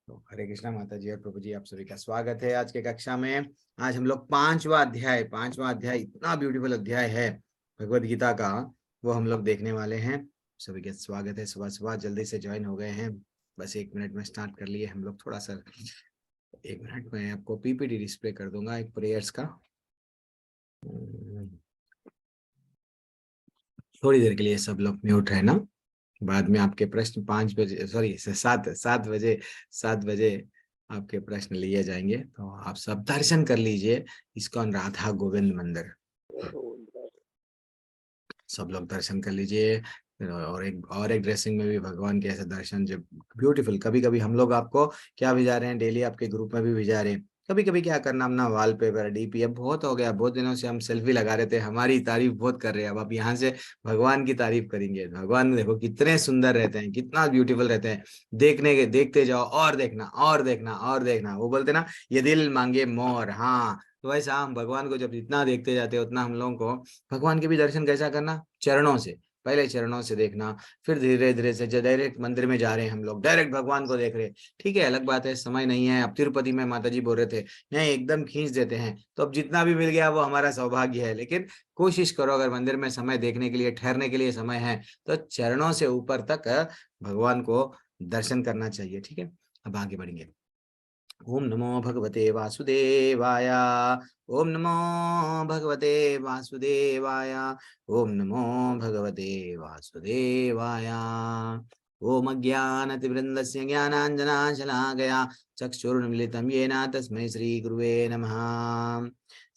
तो हरे कृष्णा माता जी और प्रभु जी, आप सभी का स्वागत है आज के कक्षा में। आज हम लोग पांचवा अध्याय इतना ब्यूटीफुल अध्याय है भगवत गीता का, वो हम लोग देखने वाले हैं। सभी का स्वागत है। सुबह सुबह जल्दी से ज्वाइन हो गए हैं, बस 1 मिनट में स्टार्ट कर लिए हम लोग। थोड़ा सा 1 मिनट में आपको पीपीटी डिस्प्ले कर दूंगा एक प्रेयर्स का। थोड़ी देर के लिए सब लोग म्यूट है ना, बाद में आपके प्रश्न 5 बजे, सॉरी 7 बजे आपके प्रश्न लिए जाएंगे। तो आप सब दर्शन कर लीजिए इस्कॉन राधा गोविंद मंदिर, सब लोग दर्शन कर लीजिए। और एक ड्रेसिंग में भी भगवान के ऐसे दर्शन जो ब्यूटीफुल। कभी कभी हम लोग आपको क्या भिजा रहे हैं, डेली आपके ग्रुप में भी भिजा रहे हैं। कभी कभी क्या करना, अपना वॉलपेपर डीपी, अब बहुत हो गया, बहुत दिनों से हम सेल्फी लगा रहे थे, हमारी तारीफ बहुत कर रहे हैं। अब आप यहाँ से भगवान की तारीफ करेंगे। भगवान देखो कितने सुंदर रहते हैं, कितना ब्यूटीफुल रहते हैं। देखते जाओ और देखना और देखना और देखना। वो बोलते ना, ये दिल मांगे मोर। हाँ, तो वैसा हम भगवान को जब जितना देखते जाते हैं उतना हम लोगों को भगवान के भी दर्शन कैसा करना, चरणों से। पहले चरणों से देखना, फिर धीरे धीरे से जो डायरेक्ट मंदिर में जा रहे हैं हम लोग, डायरेक्ट भगवान को देख रहे हैं। ठीक है, अलग बात है, समय नहीं है। अब तिरुपति में माता जी बोल रहे थे नहीं, एकदम खींच देते हैं, तो अब जितना भी मिल गया वो हमारा सौभाग्य है। लेकिन कोशिश करो, अगर मंदिर में समय देखने के लिए, ठहरने के लिए समय है, तो चरणों से ऊपर तक भगवान को दर्शन करना चाहिए। ठीक है, अब आगे बढ़ेंगे। ओम नमो भगवते वासुदेवाय। ओम नमो भगवते वासुदेवाय। ओम नमो भगवते वासुदेवाय। ओम अज्ञानतिवृन्दस्य ज्ञानाञ्जनाशलाकया चक्षुरुन्मिलितं येन तस्मै श्रीगुरुवे नमः।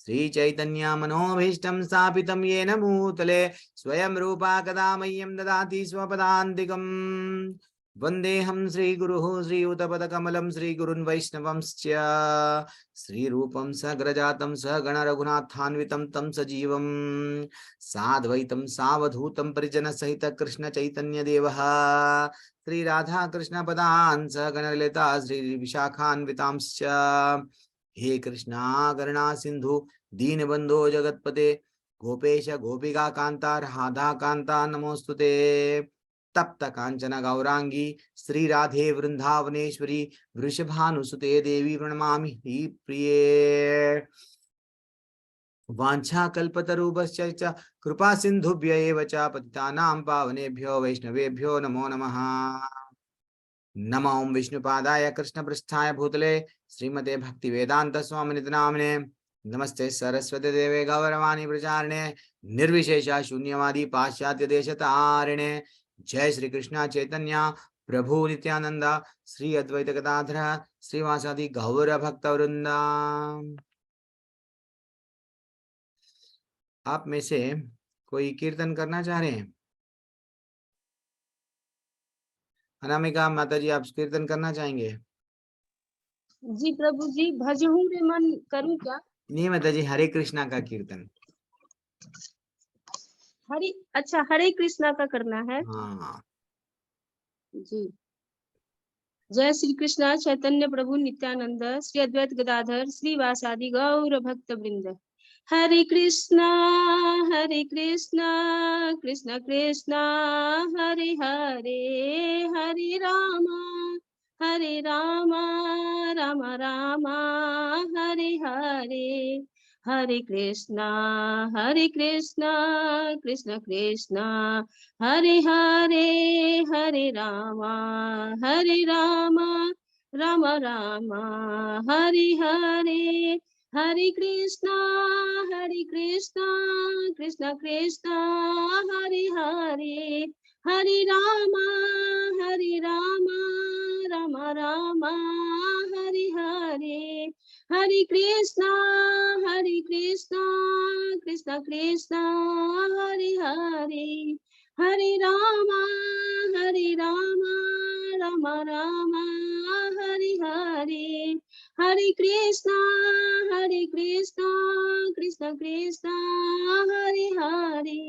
श्रीचैतन्यमनोभीष्टं स्थापितं येन भूतले स्वयं रूपा कदा मह्यं ददाति स्वपदान्तिकम्। वन्देऽहं श्रीगुरुः श्रीयुतपदकमलं श्रीगुरुन् वैष्णवंश्च श्रीरूपं सग्रजातं सहगणरघुनाथान्वितं तं सजीवं साद्वैतं सावधूतं परिजनसहित कृष्णचैतन्यदेवः श्रीराधाकृष्णपदान् सहगणललिता श्रीविशाखान्वितांश्च। हे कृष्णा करुणा सिन्धु दीनबन्धो जगत्पते गोपेश गोपिका कान्ता राधा कान्ता नमोस्तुते। तप्त कांचन गौरांगी श्री राधे वृंदावनेश्वरी वृषभानुसुते देवी प्रणमामि प्रिये। वाञ्छा कल्पतरुभ्यश्च कृपा सिन्धुभ्य एव च पतितानां पावनेभ्यो वैष्णवेभ्यो नमो नमः। नमो विष्णुपादाय कृष्णपृष्ठाय भूतले श्रीमते भक्तिवेदांत स्वामिनिति नामिने। नमस्ते सरस्वती देवे गौरवाणी प्रचारिणे निर्विशेष शून्यवादी पाश्चात्य देशतारिणे। जय श्री कृष्ण चैतन्य प्रभु नित्यानंद श्री अद्वैत गदाधर श्रीवासादि गौर भक्त वृंदा। आप में से कोई कीर्तन करना चाह रहे हैं? अनामिका माता जी, आप कीर्तन करना चाहेंगे? जी प्रभु जी, भजहूँ रे मन करूं क्या? नहीं माता जी, हरे कृष्णा का कीर्तन। हरे कृष्णा का करना है। हाँ जी। जय श्री कृष्णा चैतन्य प्रभु नित्यानंद श्री अद्वैत गदाधर श्री वासादि गौर भक्त वृंद। हरे कृष्णा कृष्ण कृष्णा हरे हरे, हरे राम राम राम हरे हरे। हरे कृष्णा कृष्ण कृष्णा हरे हरे, हरे राम राम राम हरे हरे। हरे कृष्णा कृष्ण कृष्णा हरे हरे, हरे राम राम राम हरे हरे। हरे कृष्णा कृष्ण कृष्णा हरे हरे, हरे राम राम राम हरे हरे। हरे कृष्णा कृष्ण कृष्णा हरे हरे,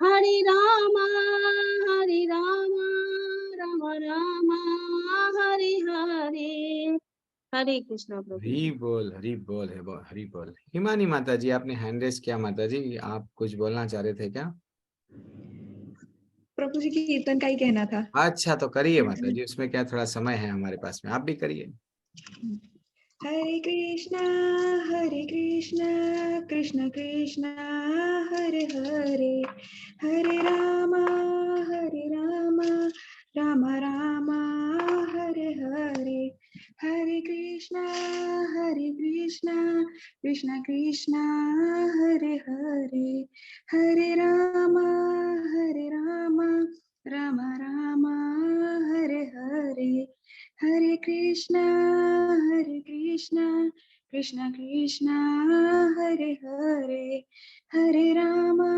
हरे राम राम राम हरे हरे। हरे कृष्णा प्रभु। हरी बोल हरी बोल है, हरी बोल। हिमानी माता जी, आपने हैंड रेस किया। माता जी, आप कुछ बोलना चाह रहे थे क्या? प्रभु जी की कीर्तन का ही कहना था। अच्छा तो करिए माता जी, उसमें क्या थोड़ा समय है हमारे पास में, आप भी करिए। हरे कृष्णा कृष्ण कृष्णा हरे हरे, हरे राम राम राम हरे हरे, हरे कृष्णा कृष्ण कृष्णा हरे हरे, हरे राम राम राम हरे हरे, हरे कृष्णा कृष्ण कृष्ण हरे हरे, हरे राम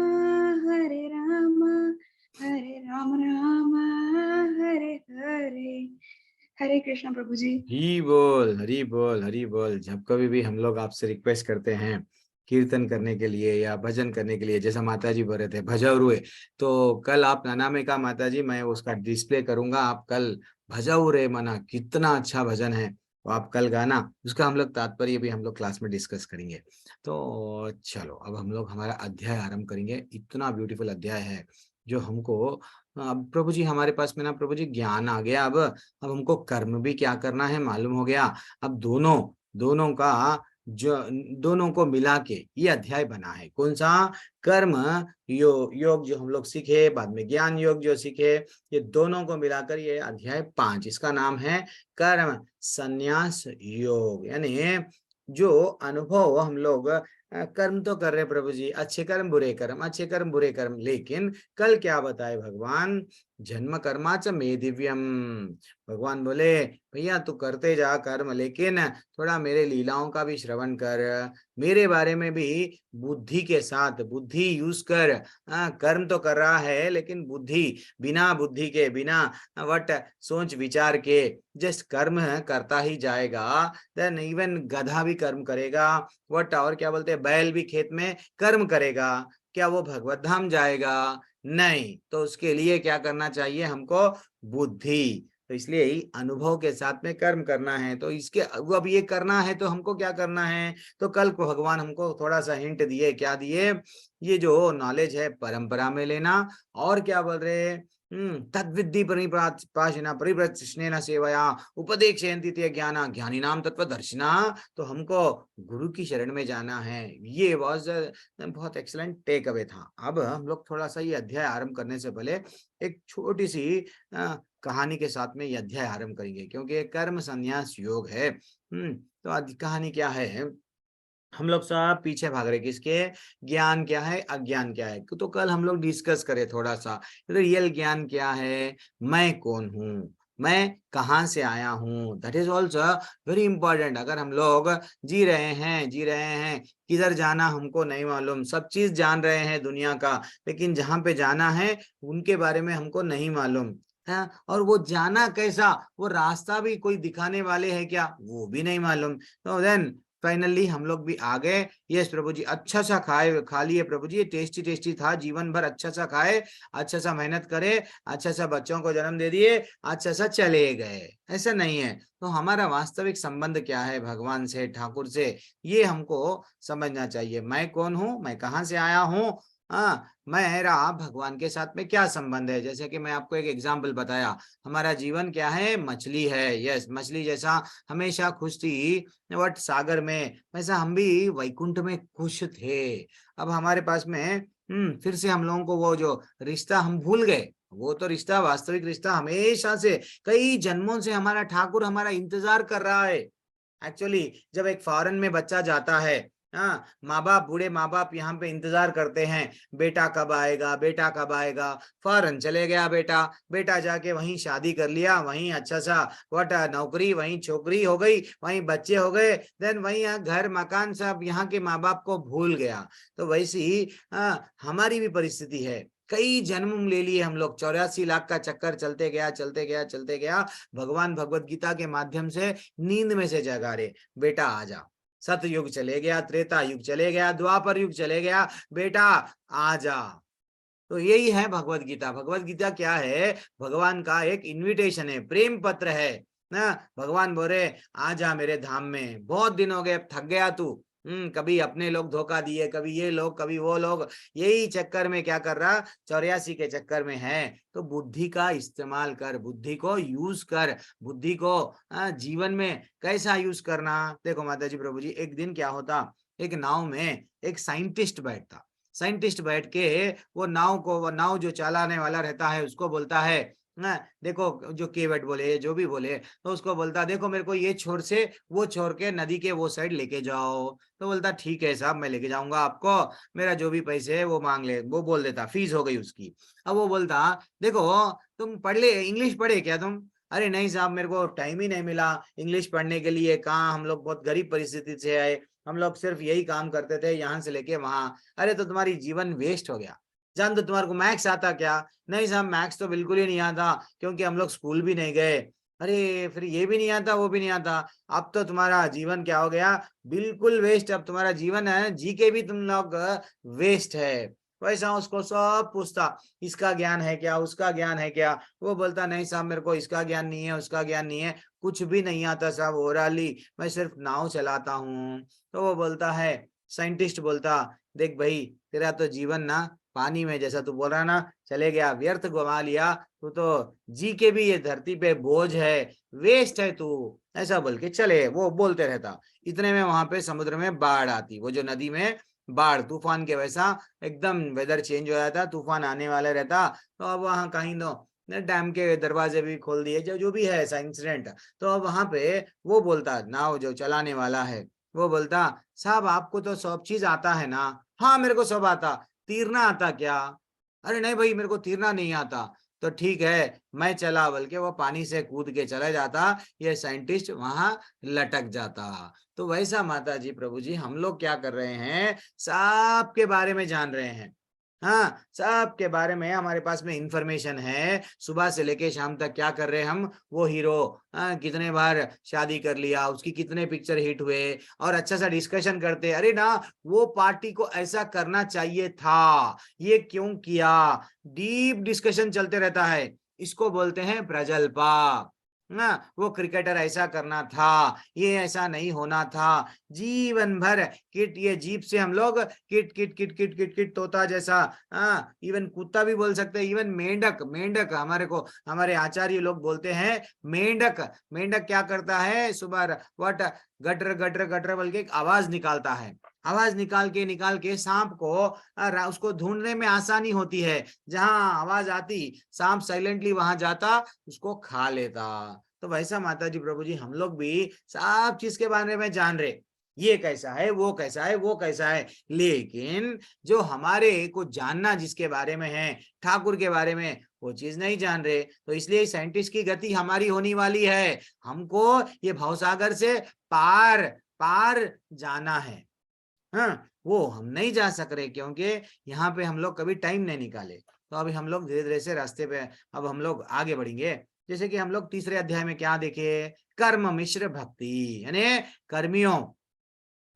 राम हरे हरे। हरे कृष्ण प्रभु जी। हरी बोल हरी बोल हरी बोल। जब कभी भी हम लोग आपसे रिक्वेस्ट करते हैं कीर्तन करने के लिए या भजन करने के लिए, जैसा माता जी बोल रहे थे भजौरे, तो कल आप नाना में कहा माता जी मैं उसका डिस्प्ले करूंगा, आप कल भजौरे मना, कितना अच्छा भजन है वो आप कल गाना, उसका हम लोग तात्पर्य भी हम लोग क्लास में डिस्कस करेंगे। तो चलो अब हम लोग हमारा अध्याय आरंभ करेंगे। इतना ब्यूटीफुल अध्याय है जो हमको, अब प्रभु जी हमारे पास में ना प्रभु जी ज्ञान आ गया, अब हमको कर्म भी क्या करना है मालूम हो गया। अब दोनों दोनों का जो दोनों को मिला के ये अध्याय बना है। कौन सा? कर्म योग जो हम लोग सीखे, बाद में ज्ञान योग जो सीखे, ये दोनों को मिलाकर ये अध्याय 5, इसका नाम है कर्म संन्यास योग। यानी जो अनुभव हम लोग कर्म तो कर रहे प्रभु जी, अच्छे कर्म बुरे कर्म, अच्छे कर्म बुरे कर्म, लेकिन कल क्या बताए भगवान? जन्म कर्माच मे दिव्यम। भगवान बोले भैया तू करते जा कर्म, लेकिन थोड़ा मेरे लीलाओं का भी श्रवण कर, मेरे बारे में भी बुद्धि के साथ बुद्धि यूज कर। कर्म तो कर रहा है लेकिन बिना बुद्धि के, बिना वट सोच विचार के जस्ट कर्म करता ही जाएगा। देन इवन गधा भी कर्म करेगा, वट और क्या बोलते हैं बैल भी खेत में कर्म करेगा, क्या वो भगवत धाम जाएगा? नहीं। तो उसके लिए क्या करना चाहिए हमको? बुद्धि। तो इसलिए ही अनुभव के साथ में कर्म करना है। तो इसके अब ये करना है तो हमको क्या करना है? तो कल को भगवान हमको थोड़ा सा हिंट दिए। क्या दिए? ये जो नॉलेज है परंपरा में लेना, और क्या बोल रहे? तद्विद्धि परिप्राशिना परिप्रश्नेन सेवया उपदेक्षयन्ति ते ज्ञाना ज्ञानिनाम तत्वदर्शिना। तो हमको गुरु की शरण में जाना है। ये वाज बहुत एक्सीलेंट टेक अवे था। अब हम लोग थोड़ा सा ये अध्याय आरंभ करने से पहले एक छोटी सी कहानी के साथ में ये अध्याय आरंभ करेंगे, क्योंकि ये कर्म संन्यास योग है। तो कहानी क्या है? हम लोग सब पीछे भाग रहे, किसके? ज्ञान क्या है, अज्ञान क्या है। तो कल हम लोग डिस्कस करें थोड़ा सा रियल ज्ञान क्या है, मैं कौन हूँ, मैं कहाँ से आया हूँ। That is also very important. अगर हम लोग जी रहे हैं, किधर जाना हमको नहीं मालूम, सब चीज जान रहे हैं दुनिया का, लेकिन जहाँ पे जाना है उनके बारे में हमको नहीं मालूम है। और वो जाना कैसा, वो रास्ता भी कोई दिखाने वाले हैं क्या, वो भी नहीं मालूम। तो देन फाइनली हम लोग भी आ गए। यस प्रभु जी, अच्छा सा खा लिए प्रभु जी, टेस्टी टेस्टी था, जीवन भर अच्छा सा खाए, अच्छा सा मेहनत करे, अच्छा सा बच्चों को जन्म दे दिए, अच्छा सा चले गए। ऐसा नहीं है। तो हमारा वास्तविक संबंध क्या है भगवान से, ठाकुर से, ये हमको समझना चाहिए। मैं कौन हूँ, मैं कहाँ से आया हूँ, मेरा भगवान के साथ में क्या संबंध है। जैसे कि मैं आपको एक एग्जाम्पल बताया, हमारा जीवन क्या है, मछली है। यस, मछली जैसा हमेशा खुश थी वट सागर में, वैसा हम भी वैकुंठ में खुश थे। अब हमारे पास में फिर से हम लोगों को वो जो रिश्ता हम भूल गए, वो तो रिश्ता, वास्तविक रिश्ता हमेशा से कई जन्मों से हमारा ठाकुर हमारा इंतजार कर रहा है। एक्चुअली जब एक फॉरेन में बच्चा जाता है, माँ बाप, बूढ़े माँ बाप यहाँ पे इंतजार करते हैं, बेटा कब आएगा, बेटा कब आएगा। फॉरेन चले गया बेटा, बेटा जाके वहीं शादी कर लिया, वहीं अच्छा सा वट नौकरी, वहीं छोकरी हो गई, वहीं बच्चे हो गए, देन वहीं घर मकान सब, यहाँ के माँ बाप को भूल गया। तो वैसे ही हमारी भी परिस्थिति है। कई जन्म ले लिए हम लोग, 84 लाख का चक्कर चलते गया। भगवान भगवत गीता के माध्यम से नींद में से जगा रहे, बेटा आ जा। सतयुग चले गया, त्रेता युग चले गया, द्वापर युग चले गया, बेटा आ जा। तो यही है भगवत गीता। भगवत गीता क्या है? भगवान का एक इनविटेशन है, प्रेम पत्र है ना। भगवान बोले आ जा मेरे धाम में, बहुत दिन हो गए, अब थक गया तू, कभी अपने लोग धोखा दिए, कभी ये लोग, कभी वो लोग, यही चक्कर में क्या कर रहा, 84 के चक्कर में है। तो बुद्धि का इस्तेमाल कर, बुद्धि को यूज कर, बुद्धि को जीवन में कैसा यूज करना। देखो माता जी प्रभु जी, एक दिन क्या होता, एक नाव में एक साइंटिस्ट बैठता, साइंटिस्ट बैठ के वो नाव जो चलाने वाला रहता है उसको बोलता है, देखो जो केवट बोले जो भी बोले, तो उसको बोलता देखो मेरे को ये छोर से वो छोर के नदी के वो साइड लेके जाओ। तो बोलता ठीक है साहब, मैं लेके जाऊंगा आपको, मेरा जो भी पैसे है वो मांग ले, वो बोल देता, फीस हो गई उसकी। अब वो बोलता देखो तुम पढ़ ले, इंग्लिश पढ़े क्या तुम? अरे नहीं साहब, मेरे को टाइम ही नहीं मिला इंग्लिश पढ़ने के लिए, कहाँ, हम लोग बहुत गरीब परिस्थिति से आए, हम लोग सिर्फ यही काम करते थे यहाँ से लेके वहां। अरे तो तुम्हारी जीवन वेस्ट हो गया। जान दो, तुम्हारे को मैथ्स आता क्या? नहीं साहब मैथ्स तो बिल्कुल ही नहीं आता, क्योंकि हम लोग स्कूल भी नहीं गए। अरे फिर ये भी नहीं आता, वो भी नहीं आता, अब तो तुम्हारा जीवन क्या हो गया, बिल्कुल वेस्ट। अब तुम्हारा जीवन है जी के भी तुम लोग वेस्ट है। वैसा उसको सब पूछता, इसका ज्ञान है क्या, उसका ज्ञान है क्या? वो बोलता नहीं साहब, मेरे को इसका ज्ञान नहीं है, उसका ज्ञान नहीं है, कुछ भी नहीं आता साहब, ओरली मैं सिर्फ नाव चलाता हूँ। तो वो बोलता है, साइंटिस्ट बोलता देख भाई, तेरा तो जीवन ना पानी में, जैसा तू बोल रहा ना, चले गया, व्यर्थ गवा लिया, तू तो जी के भी ये धरती पे बोझ है, वेस्ट है तू, ऐसा बोल के चले वो बोलते रहता। इतने में वहां पे समुद्र में बाढ़ आती, वो जो नदी में बाढ़, तूफान के वैसा एकदम वेदर चेंज हो जाता, तूफान आने वाला रहता। तो अब वहां कहीं डैम के दरवाजे भी खोल दिए, जो जो भी है ऐसा इंसिडेंट। तो अब वहां पे वो बोलता, नाव जो चलाने वाला है वो बोलता, साहब आपको तो सब चीज आता है ना? हाँ मेरे को सब आता। तीरना आता क्या? अरे नहीं भाई, मेरे को तीरना नहीं आता। तो ठीक है मैं चला, बल्कि वो पानी से कूद के चला जाता, ये साइंटिस्ट वहां लटक जाता। तो वैसा माता जी प्रभु जी, हम लोग क्या कर रहे हैं, सब के बारे में जान रहे हैं। हाँ, सब के बारे में हमारे पास में इंफॉर्मेशन है, सुबह से लेके शाम तक क्या कर रहे हैं हम, वो हीरो कितने बार शादी कर लिया, उसकी कितने पिक्चर हिट हुए, और अच्छा सा डिस्कशन करते, अरे ना वो पार्टी को ऐसा करना चाहिए था, ये क्यों किया, डीप डिस्कशन चलते रहता है। इसको बोलते हैं प्रजल्पा ना। वो क्रिकेटर ऐसा करना था, ये ऐसा नहीं होना था, जीवन भर किट, ये जीप से हम लोग kit kit kit kit kit kit तोता जैसा, इवन कुत्ता भी बोल सकते हैं, इवन मेंढक, मेंढक हमारे को हमारे आचार्य लोग बोलते हैं मेंढक। मेंढक क्या करता है, सुबह वट गटर गटर गटर बोल के एक आवाज निकालता है, आवाज निकाल के सांप को उसको ढूंढने में आसानी होती है, जहां आवाज आती सांप साइलेंटली वहां जाता, उसको खा लेता। तो वैसा माता जी प्रभु जी, हम लोग भी सब चीज के बारे में जान रहे, ये कैसा है, वो कैसा है, वो कैसा है, लेकिन जो हमारे को जानना जिसके बारे में है, ठाकुर के बारे में, वो चीज नहीं जान रहे। तो इसलिए साइंटिस्ट की गति हमारी होने वाली है, हमको ये भवसागर से पार पार जाना है। हाँ, वो हम नहीं जा सक रहे, क्योंकि यहाँ पे हम लोग कभी टाइम नहीं निकाले। तो अभी हम लोग धीरे धीरे से रास्ते पे अब हम लोग आगे बढ़ेंगे। जैसे कि हम लोग तीसरे अध्याय में क्या देखे, कर्म मिश्र भक्ति, यानी कर्मियों,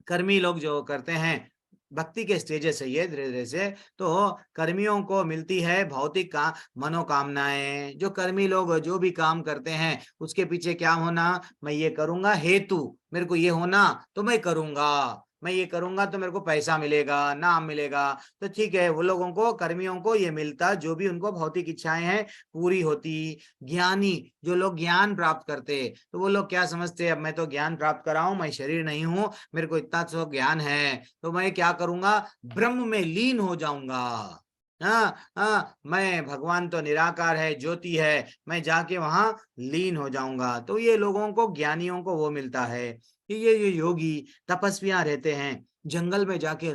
कर्मी लोग जो करते हैं, भक्ति के स्टेजेस है ये धीरे धीरे से। तो कर्मियों को मिलती है भौतिक का मनोकामनाएं, जो कर्मी लोग जो भी काम करते हैं उसके पीछे क्या होना, मैं ये करूंगा हेतु, मेरे को ये होना तो मैं करूंगा, मैं ये करूंगा तो मेरे को पैसा मिलेगा, नाम मिलेगा। तो ठीक है, वो लोगों को, कर्मियों को ये मिलता जो भी उनको भौतिक इच्छाएं हैं पूरी होती। ज्ञानी जो लोग ज्ञान प्राप्त करते, तो वो लोग क्या समझते, अब मैं तो ज्ञान प्राप्त कर रहा हूं, मैं शरीर नहीं हूं, मेरे को इतना तो ज्ञान है, तो मैं क्या करूंगा, ब्रह्म में लीन हो जाऊंगा। मैं, भगवान तो निराकार है, ज्योति है, मैं जाके वहां लीन हो जाऊंगा। तो ये लोगों को, ज्ञानियों को वो मिलता है कि ये योगी तपस्वियां रहते हैं, जंगल में जाके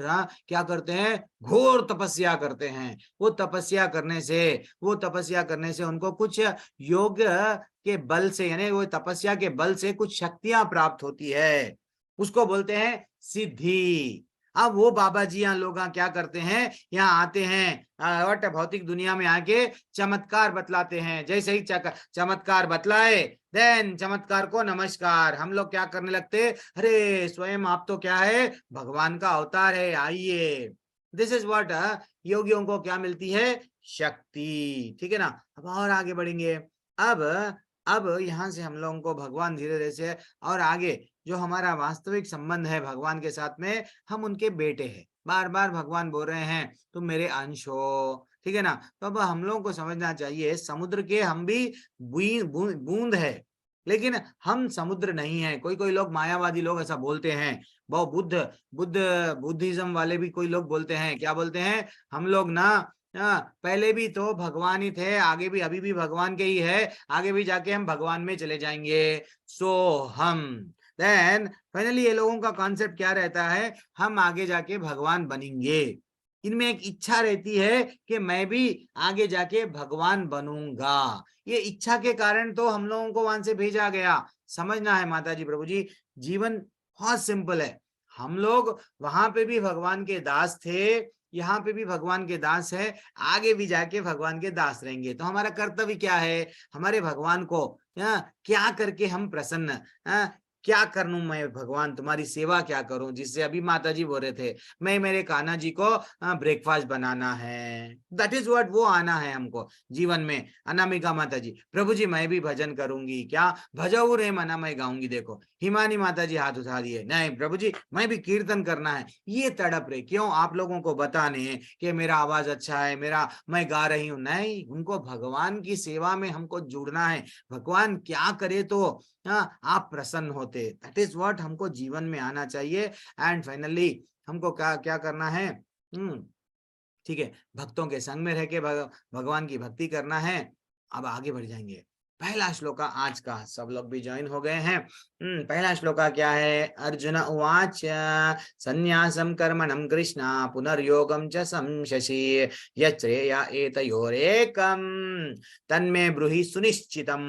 क्या करते हैं, घोर तपस्या करते हैं। वो तपस्या करने से उनको कुछ योग के बल से, यानी वो तपस्या के बल से कुछ शक्तियां प्राप्त होती है, उसको बोलते हैं सिद्धि। अब वो बाबा जी यहाँ लोग क्या करते हैं, यहाँ आते हैं, भौतिक दुनिया में आके चमत्कार बतलाते हैं। जैसे ही चमत्कार बतलाए, देन चमत्कार को नमस्कार, हम लोग क्या करने लगते, अरे स्वयं आप तो क्या है, भगवान का अवतार है, आइए। दिस इज व्हाट, योगियों को क्या मिलती है, शक्ति। ठीक है ना। अब और आगे बढ़ेंगे। अब यहाँ से हम लोगों को भगवान धीरे धीरे से और आगे जो हमारा वास्तविक संबंध है भगवान के साथ में, हम उनके बेटे हैं। बार बार भगवान बोल रहे हैं तुम मेरे अंश हो, ठीक है ना। तो अब हम लोगों को समझना चाहिए समुद्र के हम भी बूंद है, लेकिन हम समुद्र नहीं है। कोई कोई लोग मायावादी लोग ऐसा बोलते हैं, वो बुद्धिज्म वाले भी कोई लोग बोलते हैं, क्या बोलते हैं, हम लोग ना पहले भी तो भगवान ही थे, आगे भी अभी भी भगवान के ही है, आगे भी जाके हम भगवान में चले जाएंगे। सो हम देन फाइनली ये लोगों का कॉन्सेप्ट क्या रहता है, हम आगे जाके भगवान बनेंगे। इनमें एक इच्छा रहती है कि मैं भी आगे जाके भगवान बनूंगा। ये इच्छा के कारण तो हम लोगों को वहां से भेजा गया। समझना है माता जी प्रभु जी, जीवन बहुत सिंपल है। हम लोग वहां पे भी भगवान के दास थे, यहाँ पे भी भगवान के दास है, आगे भी जाके भगवान के दास रहेंगे। तो हमारा कर्तव्य क्या है, हमारे भगवान को क्या करके हम प्रसन्न, क्या करूं मैं भगवान, तुम्हारी सेवा क्या करूं, जिससे अभी माता जी बोल रहे थे मैं मेरे कान्हा जी को ब्रेकफास्ट बनाना है। दैट इज व्हाट, वो आना है हमको जीवन में। अनामिका माता जी, प्रभु जी मैं भी भजन करूंगी, क्या भजऊ रे मना मैं गाऊंगी। देखो हिमानी माता जी हाथ उठा दिए, नहीं प्रभु जी मैं भी कीर्तन करना है। ये तड़प रहे क्यों, आप लोगों को बताने कि मेरा आवाज अच्छा है, मेरा मैं गा रही हूं, नहीं, उनको भगवान की सेवा में हमको जुड़ना है। भगवान क्या करे तो आप प्रसन्न होते, दैट इज व्हाट हमको जीवन में आना चाहिए। एंड फाइनली हमको क्या क्या करना है, ठीक है, भक्तों के संग में रह के भगवान की भक्ति करना है। अब आगे बढ़ जाएंगे। पहला श्लोका आज का, सब लोग भी ज्वाइन हो गए हैं। पहला श्लोका क्या है, अर्जुन उवाच संन्यासं कर्मणं कृष्ण पुनर्योगं च संशसि यच्छ्रेया एतयोरेकं तन्मे ब्रूहि सुनिश्चितम्।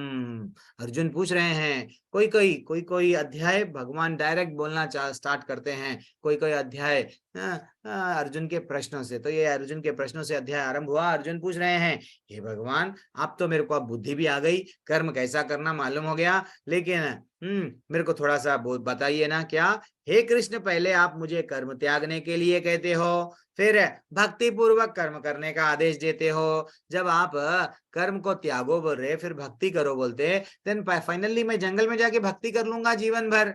अर्जुन पूछ रहे हैं, कोई कोई अध्याय भगवान डायरेक्ट बोलना स्टार्ट करते हैं, कोई कोई अध्याय अर्जुन के प्रश्नों से। तो ये अर्जुन के प्रश्नों से अध्याय आरंभ हुआ। अर्जुन पूछ रहे हैं, हे भगवान आप तो मेरे को अब बुद्धि भी आ गई, कर्म कैसा करना मालूम हो गया, लेकिन मेरे को थोड़ा सा बताइए ना, क्या हे कृष्ण पहले आप मुझे कर्म त्यागने के लिए कहते हो, फिर भक्ति पूर्वक कर्म करने का आदेश देते हो। जब आप कर्म को त्यागो बोल रहे, फिर भक्ति करो बोलते, देन फाइनली मैं जंगल में जाके भक्ति कर लूंगा जीवन भर।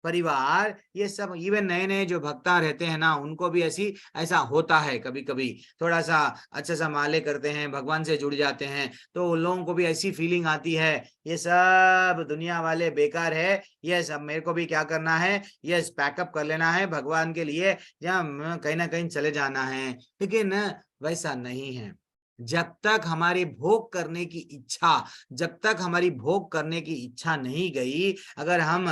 परिवार ये सब, इवन नए नए जो भक्ता रहते हैं ना, उनको भी ऐसा होता है, कभी कभी थोड़ा सा अच्छा सा माले करते हैं, भगवान से जुड़ जाते हैं, तो उन लोगों को भी ऐसी फीलिंग आती है ये सब दुनिया वाले बेकार है, ये सब मेरे को भी क्या करना है, ये पैकअप कर लेना है भगवान के लिए, जहाँ कहीं ना कहीं चले जाना है। लेकिन वैसा नहीं है। जब तक हमारी भोग करने की इच्छा, जब तक हमारी भोग करने की इच्छा नहीं गई, अगर हम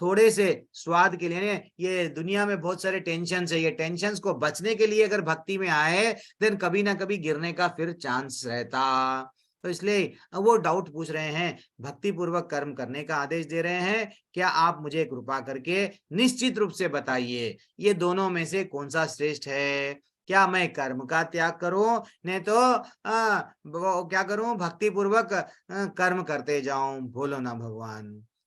थोड़े से स्वाद के लिए, ये दुनिया में बहुत सारे टेंशन है, ये टेंशन को बचने के लिए अगर भक्ति में आए, देन कभी ना कभी गिरने का फिर चांस रहता। तो इसलिए वो डाउट पूछ रहे हैं, भक्ति पूर्वक कर्म करने का आदेश दे रहे हैं, क्या आप मुझे कृपा करके निश्चित रूप से बताइए ये दोनों में से कौन सा श्रेष्ठ है। क्या मैं कर्म का त्याग करूं, नहीं तो वो क्या करूं, भक्ति पूर्वक कर्म करते जाऊं, बोलो ना भगवान।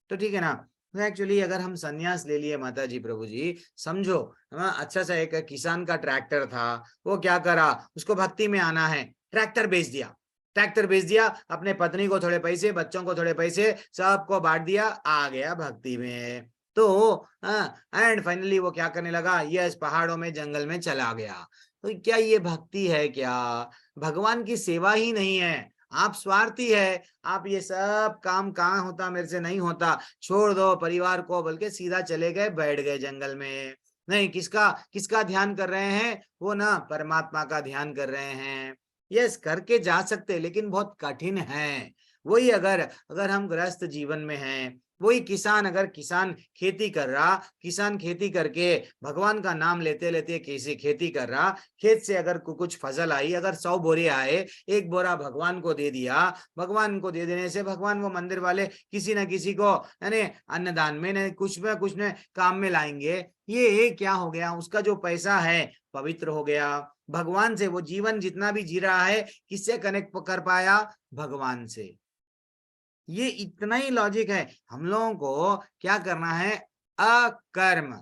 तो ठीक है ना। एक्चुअली अगर हम संन्यास ले लिए माता जी प्रभु जी, समझो अच्छा सा एक किसान का ट्रैक्टर था, वो क्या करा, उसको भक्ति में आना है, ट्रैक्टर बेच दिया, अपने पत्नी को थोड़े पैसे, बच्चों को थोड़े पैसे, सबको बांट दिया, आ गया भक्ति में। तो एंड फाइनली वो क्या करने लगा, यस पहाड़ों में जंगल में चला गया। तो क्या ये भक्ति है, क्या भगवान की सेवा ही नहीं है, आप स्वार्थी है, आप ये सब काम कहाँ होता, मेरे से नहीं होता, छोड़ दो परिवार को, बल्कि सीधा चले गए, बैठ गए जंगल में। नहीं, किसका ध्यान कर रहे हैं, वो ना परमात्मा का ध्यान कर रहे हैं। यस करके जा सकते, लेकिन बहुत कठिन है। वही अगर हम गृहस्थ जीवन में हैं, वही किसान, अगर किसान खेती कर रहा, किसान खेती करके भगवान का नाम लेते लेते कैसे खेती कर रहा, खेत से अगर कुछ फसल आई, अगर 100 बोरे आए, 1 बोरा भगवान को दे दिया, भगवान को दे देने से भगवान वो मंदिर वाले किसी न किसी को यानी अन्नदान में न कुछ न काम में लाएंगे। ये क्या हो गया, उसका जो पैसा है पवित्र हो गया भगवान से। वो जीवन जितना भी जी रहा है, किससे कनेक्ट कर पाया, भगवान से। ये इतना ही लॉजिक है। हम लोगों को क्या करना है, अकर्म,